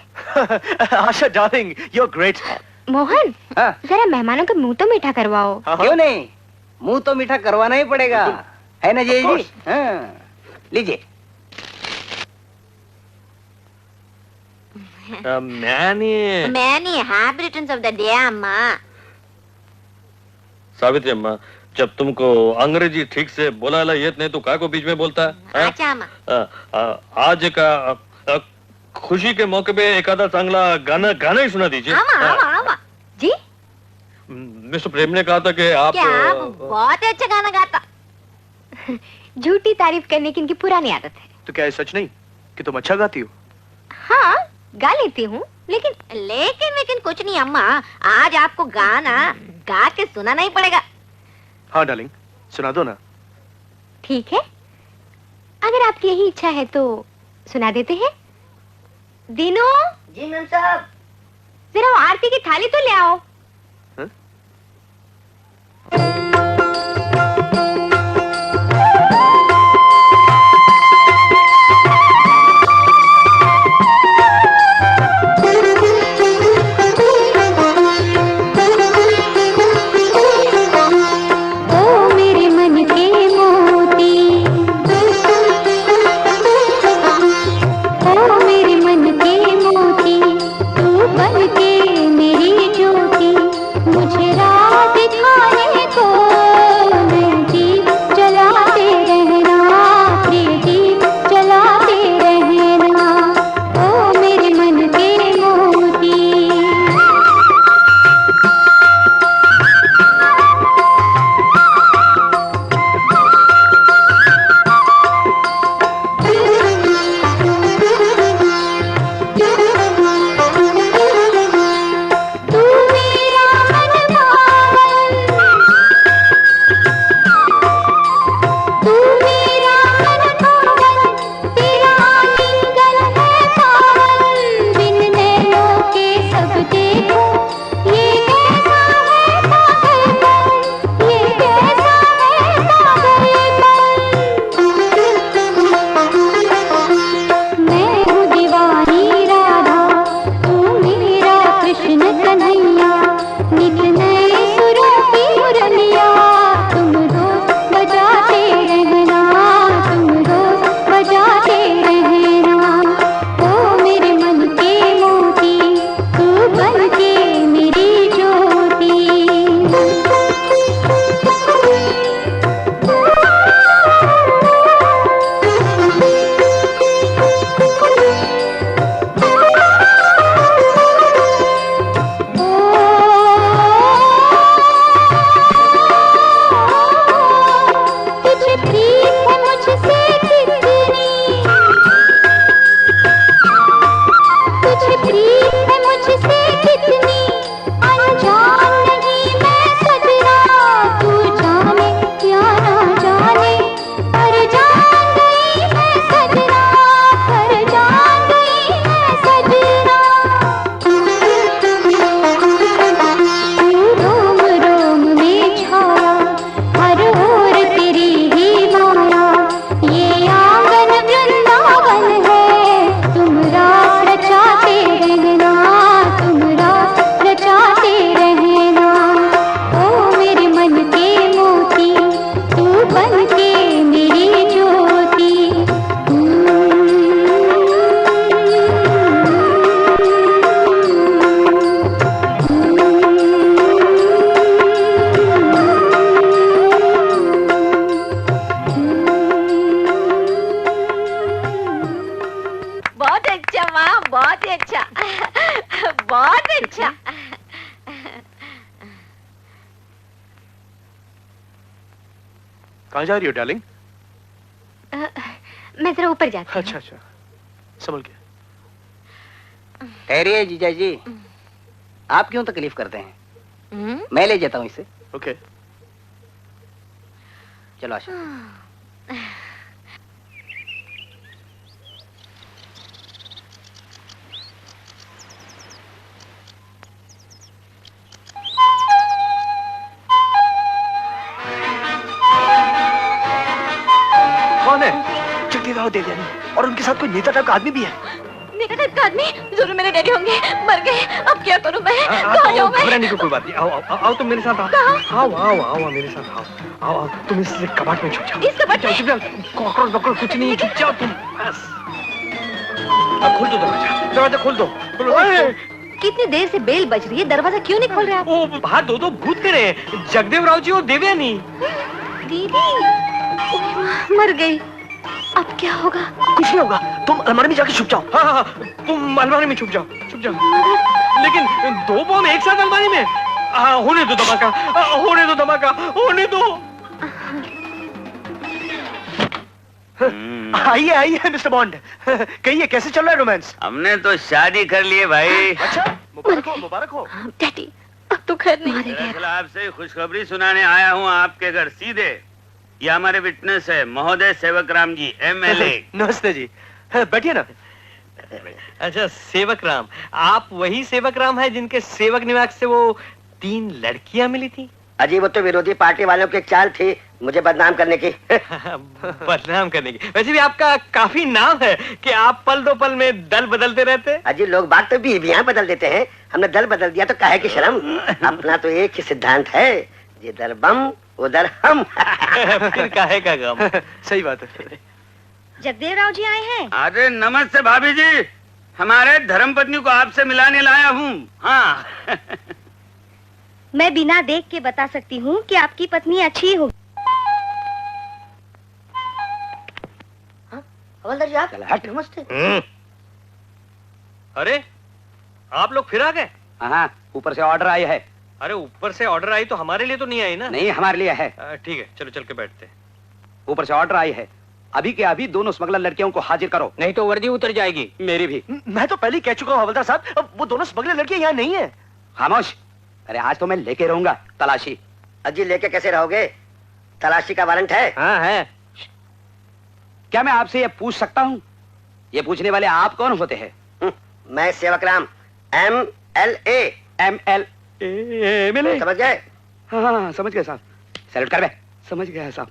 Asha darling, you are great. Mohan, जरा मेहमानों का मुंह तो मीठा करवाओ। क्यों नहीं, मुंह तो मीठा करवाना ही पड़ेगा, है ना जय जी? हाँ, लीजिए। Many happy returns of the day अम्मा। सावित्री अम्मा, जब तुमको अंग्रेजी ठीक से बोलायला येत नाही तो काय को बीच में बोलता है? अच्छा अम्मा। आज का खुशी के मौके पे एकादा चांगला गाना ही सुना दीजिए। आमा जी। मिस्टर प्रेम ने कहा था कि आप क्या बहुत अच्छा गाना गाता। झूठी तारीफ करने की इनकी पुरानी आदत है। तो क्या ये सच नहीं कि तुम अच्छा गाती हो? हाँ गा लेती हूँ, लेकिन कुछ नहीं अम्मा, आज आपको गाना गा के सुनाना ही पड़ेगा। हाँ डार्लिंग, सुना दो ना। ठीक है, अगर आपकी यही इच्छा है तो सुना देते हैं। दीनू। जी मैम साहब। जरा वो आरती की थाली तो ले आओ। कहाँ जा रही हो डार्लिंग? मैं जरा ऊपर जाती हूँ। अच्छा अच्छा, संभल के। ठहरिए जीजा जी, आप क्यों तकलीफ करते हैं? मैं ले जाता हूँ इसे। ओके। चलो आशा। कौन है? चक्की राव देवयानी, और उनके साथ कोई नेता टाइप का आदमी भी है। नेता टाइप का आदमी? जरूर मेरे डैडी होंगे। मर गए, अब क्या करूं मैं? कहाँ जाऊं मैं? घबराने की कोई बात नहीं। आओ आओ आओ, तुम मेरे साथ आओ। आओ आओ आओ मेरे साथ आओ। आओ आओ, तुम इस कबाट में छुप जाओ। इस कबाट में? छुप जाओ। कॉकरोच बकरोच कुछ नहीं, छुप जाओ तुम बस। अब खोल दो दरवाजा, दरवाजा खोल दो। कितनी देर से बेल बज रही है, दरवाजा क्यों नहीं खोल रहे आप? ओ बाहर दो भूत करे, जगदेव राव जी और देवयानी। दीदी मर गई, अब क्या होगा? कुछ नहीं होगा, तुम अलमारी में जाके छुप जाओ। हाँ हाँ, तुम अलमारी में छुप जाओ, छुप जाओ। लेकिन दो बॉम्ब एक साथ अलमारी में? होने दो धमाका, होने दो धमाका, होने दो। आइए आइए मिस्टर बॉन्ड, कहिए कैसे चल रहा है रोमांस? हमने तो शादी कर लिए भाई। अच्छा, मुबारक हो मुबारक हो। डैडी अब तो खैर नहीं। दरअसल आपसे खुशखबरी सुनाने आया हूँ आपके घर सीधे। ये हमारे विटनेस है महोदय सेवक राम जी MLA। नमस्ते जी, बैठिए ना। अच्छा सेवक राम, आप वही सेवक राम है जिनके सेवक निवास से वो 3 लड़कियां मिली थी? अजी वो तो विरोधी पार्टी वालों की एक चाल थी मुझे बदनाम करने की। बदनाम करने की। वैसे भी आपका काफी नाम है कि आप पल दो पल में दल बदलते रहते। अजी लोग बात तो बीवियां बदल देते हैं, हमने दल बदल दिया तो काहे की शर्म। अपना तो एक ही सिद्धांत है, जिधर बम उधर हम। फिर काहे का गम। सही बात है। जगदेव राव जी आए हैं। अरे नमस्ते भाभी जी, हमारे धर्मपत्नी को आपसे मिलाने लाया हूँ। हाँ। मैं बिना देख के बता सकती हूँ कि आपकी पत्नी अच्छी होगी। हवलदार जी आप नमस्ते। अरे आप लोग फिर आ गए? हाँ, ऊपर से ऑर्डर आई है। अरे ऊपर से ऑर्डर आई तो हमारे लिए तो नहीं आई ना? नहीं, हमारे लिए है। ठीक है, चलो चल के बैठते हैं। ऊपर से ऑर्डर आई है, अभी के अभी दोनों स्मगलर लड़कियों को हाजिर करो, नहीं तो वर्दी उतर जाएगी। मेरी भी। मैं तो पहले ही कह चुका हूँ हवलदार साहब, वो दोनों स्मगलर लड़कियां यहाँ नहीं है। खामोश। अरे आज तो मैं लेके रहूंगा तलाशी। अजी लेके कैसे रहोगे, तलाशी का वारंट है। हाँ है। क्या मैं आपसे ये पूछ सकता हूँ, ये पूछने वाले आप कौन होते हैं? मैं सेवक राम MLA। MLA समझ गए? हाँ समझ गए साहब। सैल्यूट कर बे। समझ गया साहब।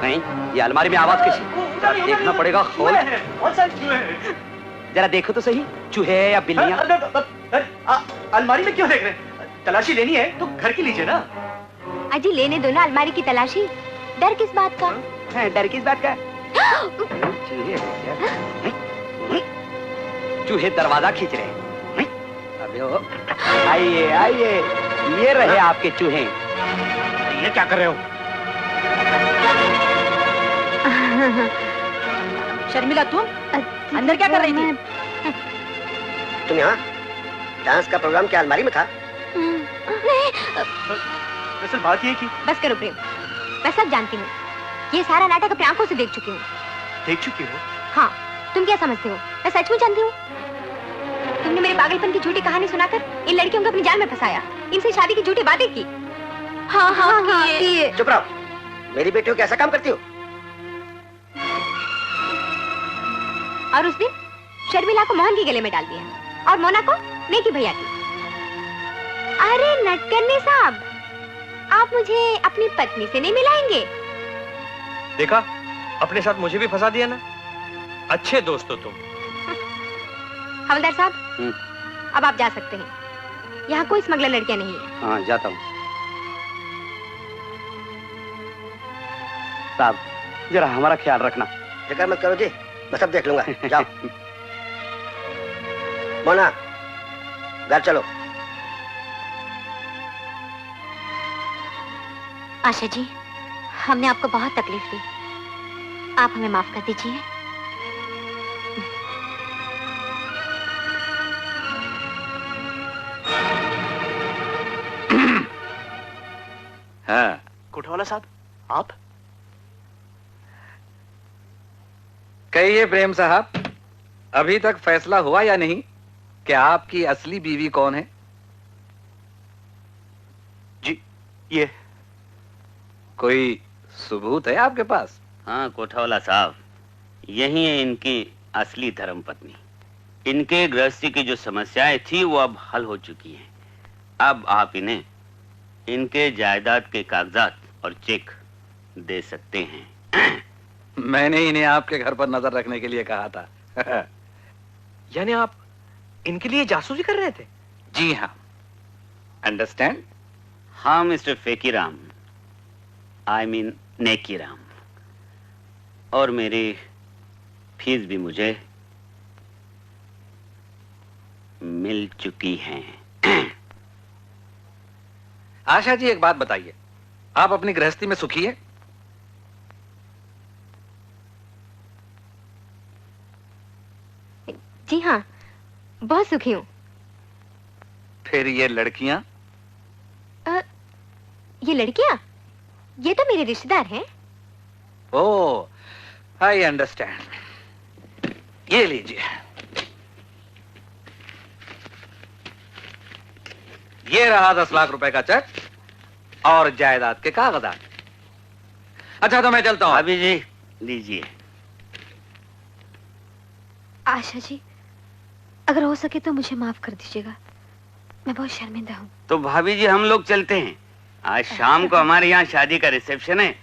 नहीं, ये अलमारी में आवाज किसी, जरा देखना पड़ेगा। खोल। जरा देखो तो सही, चूहे या बिल्लियां। अलमारी में क्यों देख रहे हैं? तलाशी लेनी है तो घर की लीजिए ना। अजी लेने दो ना अलमारी की तलाशी। डर किस बात का? डर किस बात का? चूहे दरवाजा खींच रहे हैं। अबे ओ, आइए आइए, ये रहे आपके चूहे। ये क्या कर रहे हो? शर्मिला तुम अंदर क्या कर रही थी? तुम यहाँ डांस का प्रोग्राम क्या अलमारी में था? दरअसल बात ये की। बस करो प्रेम, मैं सब जानती हूँ। ये सारा नाटक अपनी आंखों से देख चुकी हूँ। देख चुकी हो? हाँ, तुम क्या समझते हो मैं सच में जानती हूँ? तुमने मेरे पागलपन की झूठी कहानी सुनाकर इन लड़कियों को अपनी जाल में फंसाया, इनसे शादी की झूठी बातें की। हाँ हाँ किए। चुप रहो, मेरी बेटियों को ऐसा काम करती हो? और उस दिन शर्मिला को मोहन के गले में डाल दिया और मोना को नेकी भैया की। अरे नटकन्ने साहब, आप मुझे अपनी पत्नी से नहीं मिलाएंगे? देखा, अपने साथ मुझे भी फंसा दिया ना। अच्छे दोस्त हो तुम। हवलदार साहब, अब आप जा सकते हैं। यहाँ कोई स्मगलर लड़कियां नहीं है। हाँ जाता हूँ साहब, जरा हमारा ख्याल रखना। फिक्र मत करो जी, मैं सब देख लूंगा। जाओ। मोना, घर चलो। आशा जी, हमने आपको बहुत तकलीफ दी, आप हमें माफ कर दीजिए। हाँ। कोठवाला साहब, आप? कहिए प्रेम साहब, अभी तक फैसला हुआ या नहीं कि आपकी असली बीवी कौन है? जी, ये कोई सबूत है आपके पास? हाँ कोठावाला साहब, यही है इनकी असली धर्मपत्नी। इनके गृहस्थी की जो समस्याएं थी वो अब हल हो चुकी हैं। अब आप इन्हें इनके जायदाद के कागजात और चेक दे सकते हैं। मैंने इन्हें आपके घर पर नजर रखने के लिए कहा था। यानी आप इनके लिए जासूसी कर रहे थे? जी हाँ। अंडरस्टैंड? हाँ मिस्टर फेकीराम, आई मीन नेकीराम, और मेरी फीस भी मुझे मिल चुकी है। आशा जी एक बात बताइए, आप अपनी गृहस्थी में सुखी है? जी हाँ, बहुत सुखी हूँ। फिर ये लड़कियां? ये लड़कियां? ये तो मेरे रिश्तेदार हैं। ओह, आई अंडरस्टैंड। ये लीजिए। ये रहा 10 लाख रुपए का चेक और जायदाद के कागजात। अच्छा तो मैं चलता हूँ। भाभी जी लीजिए। आशा जी, अगर हो सके तो मुझे माफ कर दीजिएगा, मैं बहुत शर्मिंदा हूँ। तो भाभी जी हम लोग चलते हैं, आज शाम को हमारे यहाँ शादी का रिसेप्शन है,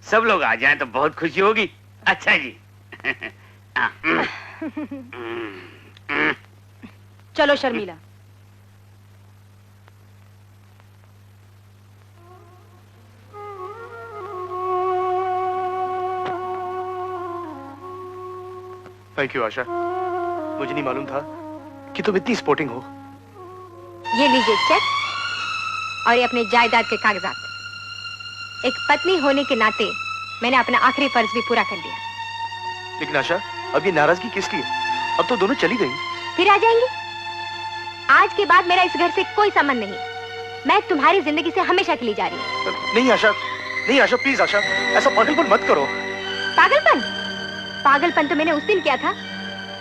सब लोग आ जाएं तो बहुत खुशी होगी। अच्छा जी। चलो शर्मिला। थैंक यू आशा, मुझे नहीं मालूम था कि तुम इतनी स्पोर्टिंग हो। ये लीजिए चेक और ये अपने जायदाद के कागजात। एक पत्नी होने के नाते मैंने अपना आखिरी फर्ज भी पूरा कर लिया। लेकिन आशा, अब ये नाराजगी किसकी है? अब तो दोनों चली गई। फिर आ जाएंगी। आज के बाद मेरा इस घर से कोई संबंध नहीं, मैं तुम्हारी जिंदगी से हमेशा के लिए जा रही हूँ। नहीं आशा, नहीं आशा, प्लीज आशा, ऐसा पागलपन मत करो। पागलपन? पागलपन तो मैंने उस दिन किया था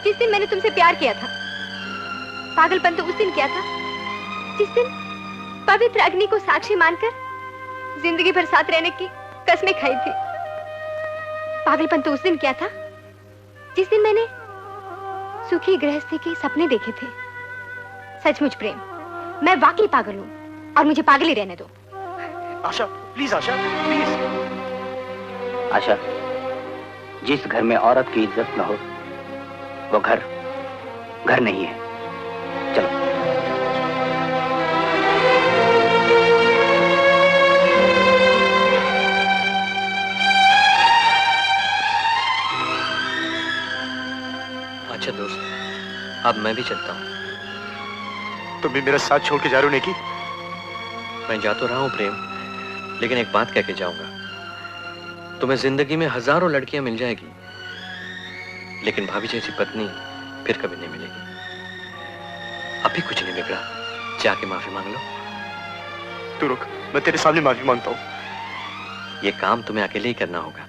जिस दिन मैंने तुमसे प्यार किया था। पागलपन तो उस दिन किया था जिस दिन पवित्र अग्नि को साक्षी मानकर जिंदगी भर साथ रहने की कसमें खाई थी। पागलपन तो उस दिन किया था जिस दिन मैंने सुखी गृहस्थी के सपने देखे थे। सचमुच प्रेम, मैं वाकई पागल हूँ और मुझे पागल ही रहने दो। आशा प्लीज, आशा प्लीज। आशा, जिस घर में औरत की इज्जत न हो वो घर घर नहीं है। चलो। अच्छा दोस्त, अब मैं भी चलता हूँ। तुम भी मेरा साथ छोड़ के जा रहे हो नेकी? मैं जा तो रहा हूँ प्रेम, लेकिन एक बात कह के जाऊंगा। तुम्हें जिंदगी में हजारों लड़कियां मिल जाएगी, लेकिन भाभी जैसी पत्नी फिर कभी नहीं मिलेगी। अभी कुछ नहीं बिगड़ा, जाके माफी मांग लो। तू रुक, मैं तेरे सामने माफी मांगता हूँ। ये काम तुम्हें अकेले ही करना होगा।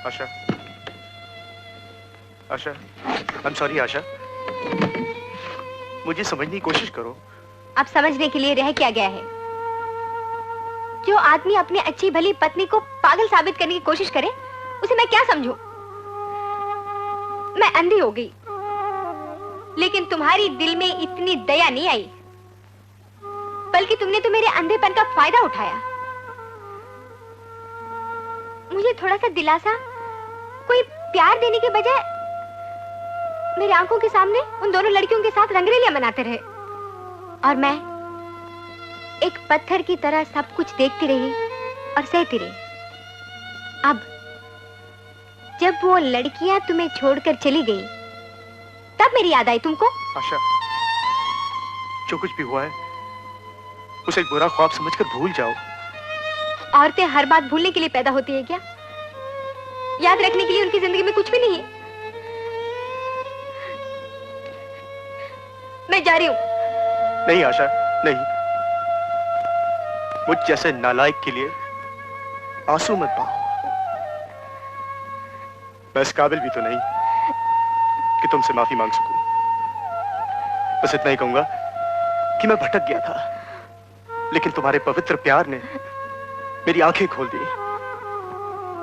आशा, आशा, आई एम सॉरी आशा, मुझे समझने की कोशिश करो। अब समझने के लिए रह क्या गया है? जो आदमी अपनी अच्छी भली पत्नी को पागल साबित करने की कोशिश करे, उसे मैं क्या समझूं? मैं अंधी हो गई, लेकिन तुम्हारी दिल में इतनी दया नहीं आई, बल्कि तुमने तो मेरे अंधेपन का फायदा उठाया। मुझे थोड़ा सा दिलासा, कोई प्यार देने के बजाय मेरी आंखों के सामने उन दोनों लड़कियों के साथ रंगरेलियां मनाते रहे, और मैं एक पत्थर की तरह सब कुछ देखती रही और सहती रही। अब जब वो लड़कियां तुम्हें छोड़कर चली गई, तब मेरी याद आई तुमको। आशा, जो कुछ भी हुआ है उसे एक बुरा ख्वाब समझकर भूल जाओ। औरतें हर बात भूलने के लिए पैदा होती है क्या? याद रखने के लिए उनकी जिंदगी में कुछ भी नहीं है। मैं जा रही हूँ। नहीं आशा, नहीं। मुझ जैसे नालायक के लिए आंसू मत बहाओ। मैं इस काबिल भी तो नहीं कि तुमसे माफी मांग सकूं। बस इतना ही कहूंगा कि मैं भटक गया था, लेकिन तुम्हारे पवित्र प्यार ने मेरी आंखें खोल दी।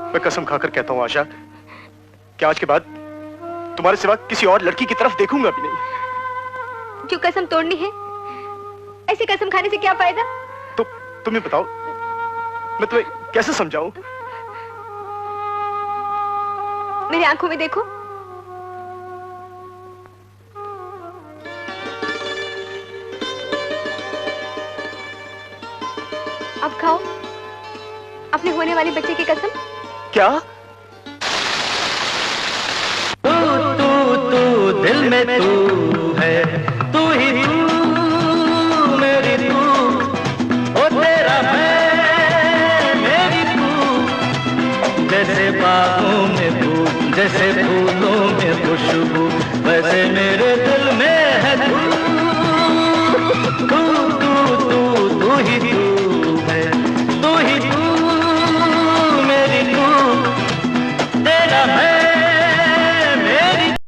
मैं कसम खाकर कहता हूं आशा कि आज के बाद तुम्हारे सिवा किसी और लड़की की तरफ देखूंगा भी नहीं। जो कसम तोड़नी है, ऐसी कसम खाने से क्या फायदा? तो तुम्हें बताओ, मैं तुम्हें कैसे समझाऊं? मेरी आंखों में देखो। अब खाओ अपने होने वाले बच्चे की कसम। क्या? तू दिल में तू है, तू ही तू मेरी तू, ओ तेरा मैं मेरी तू, जैसे बागों में फूल, जैसे फूलों में खुशबू, वैसे मेरे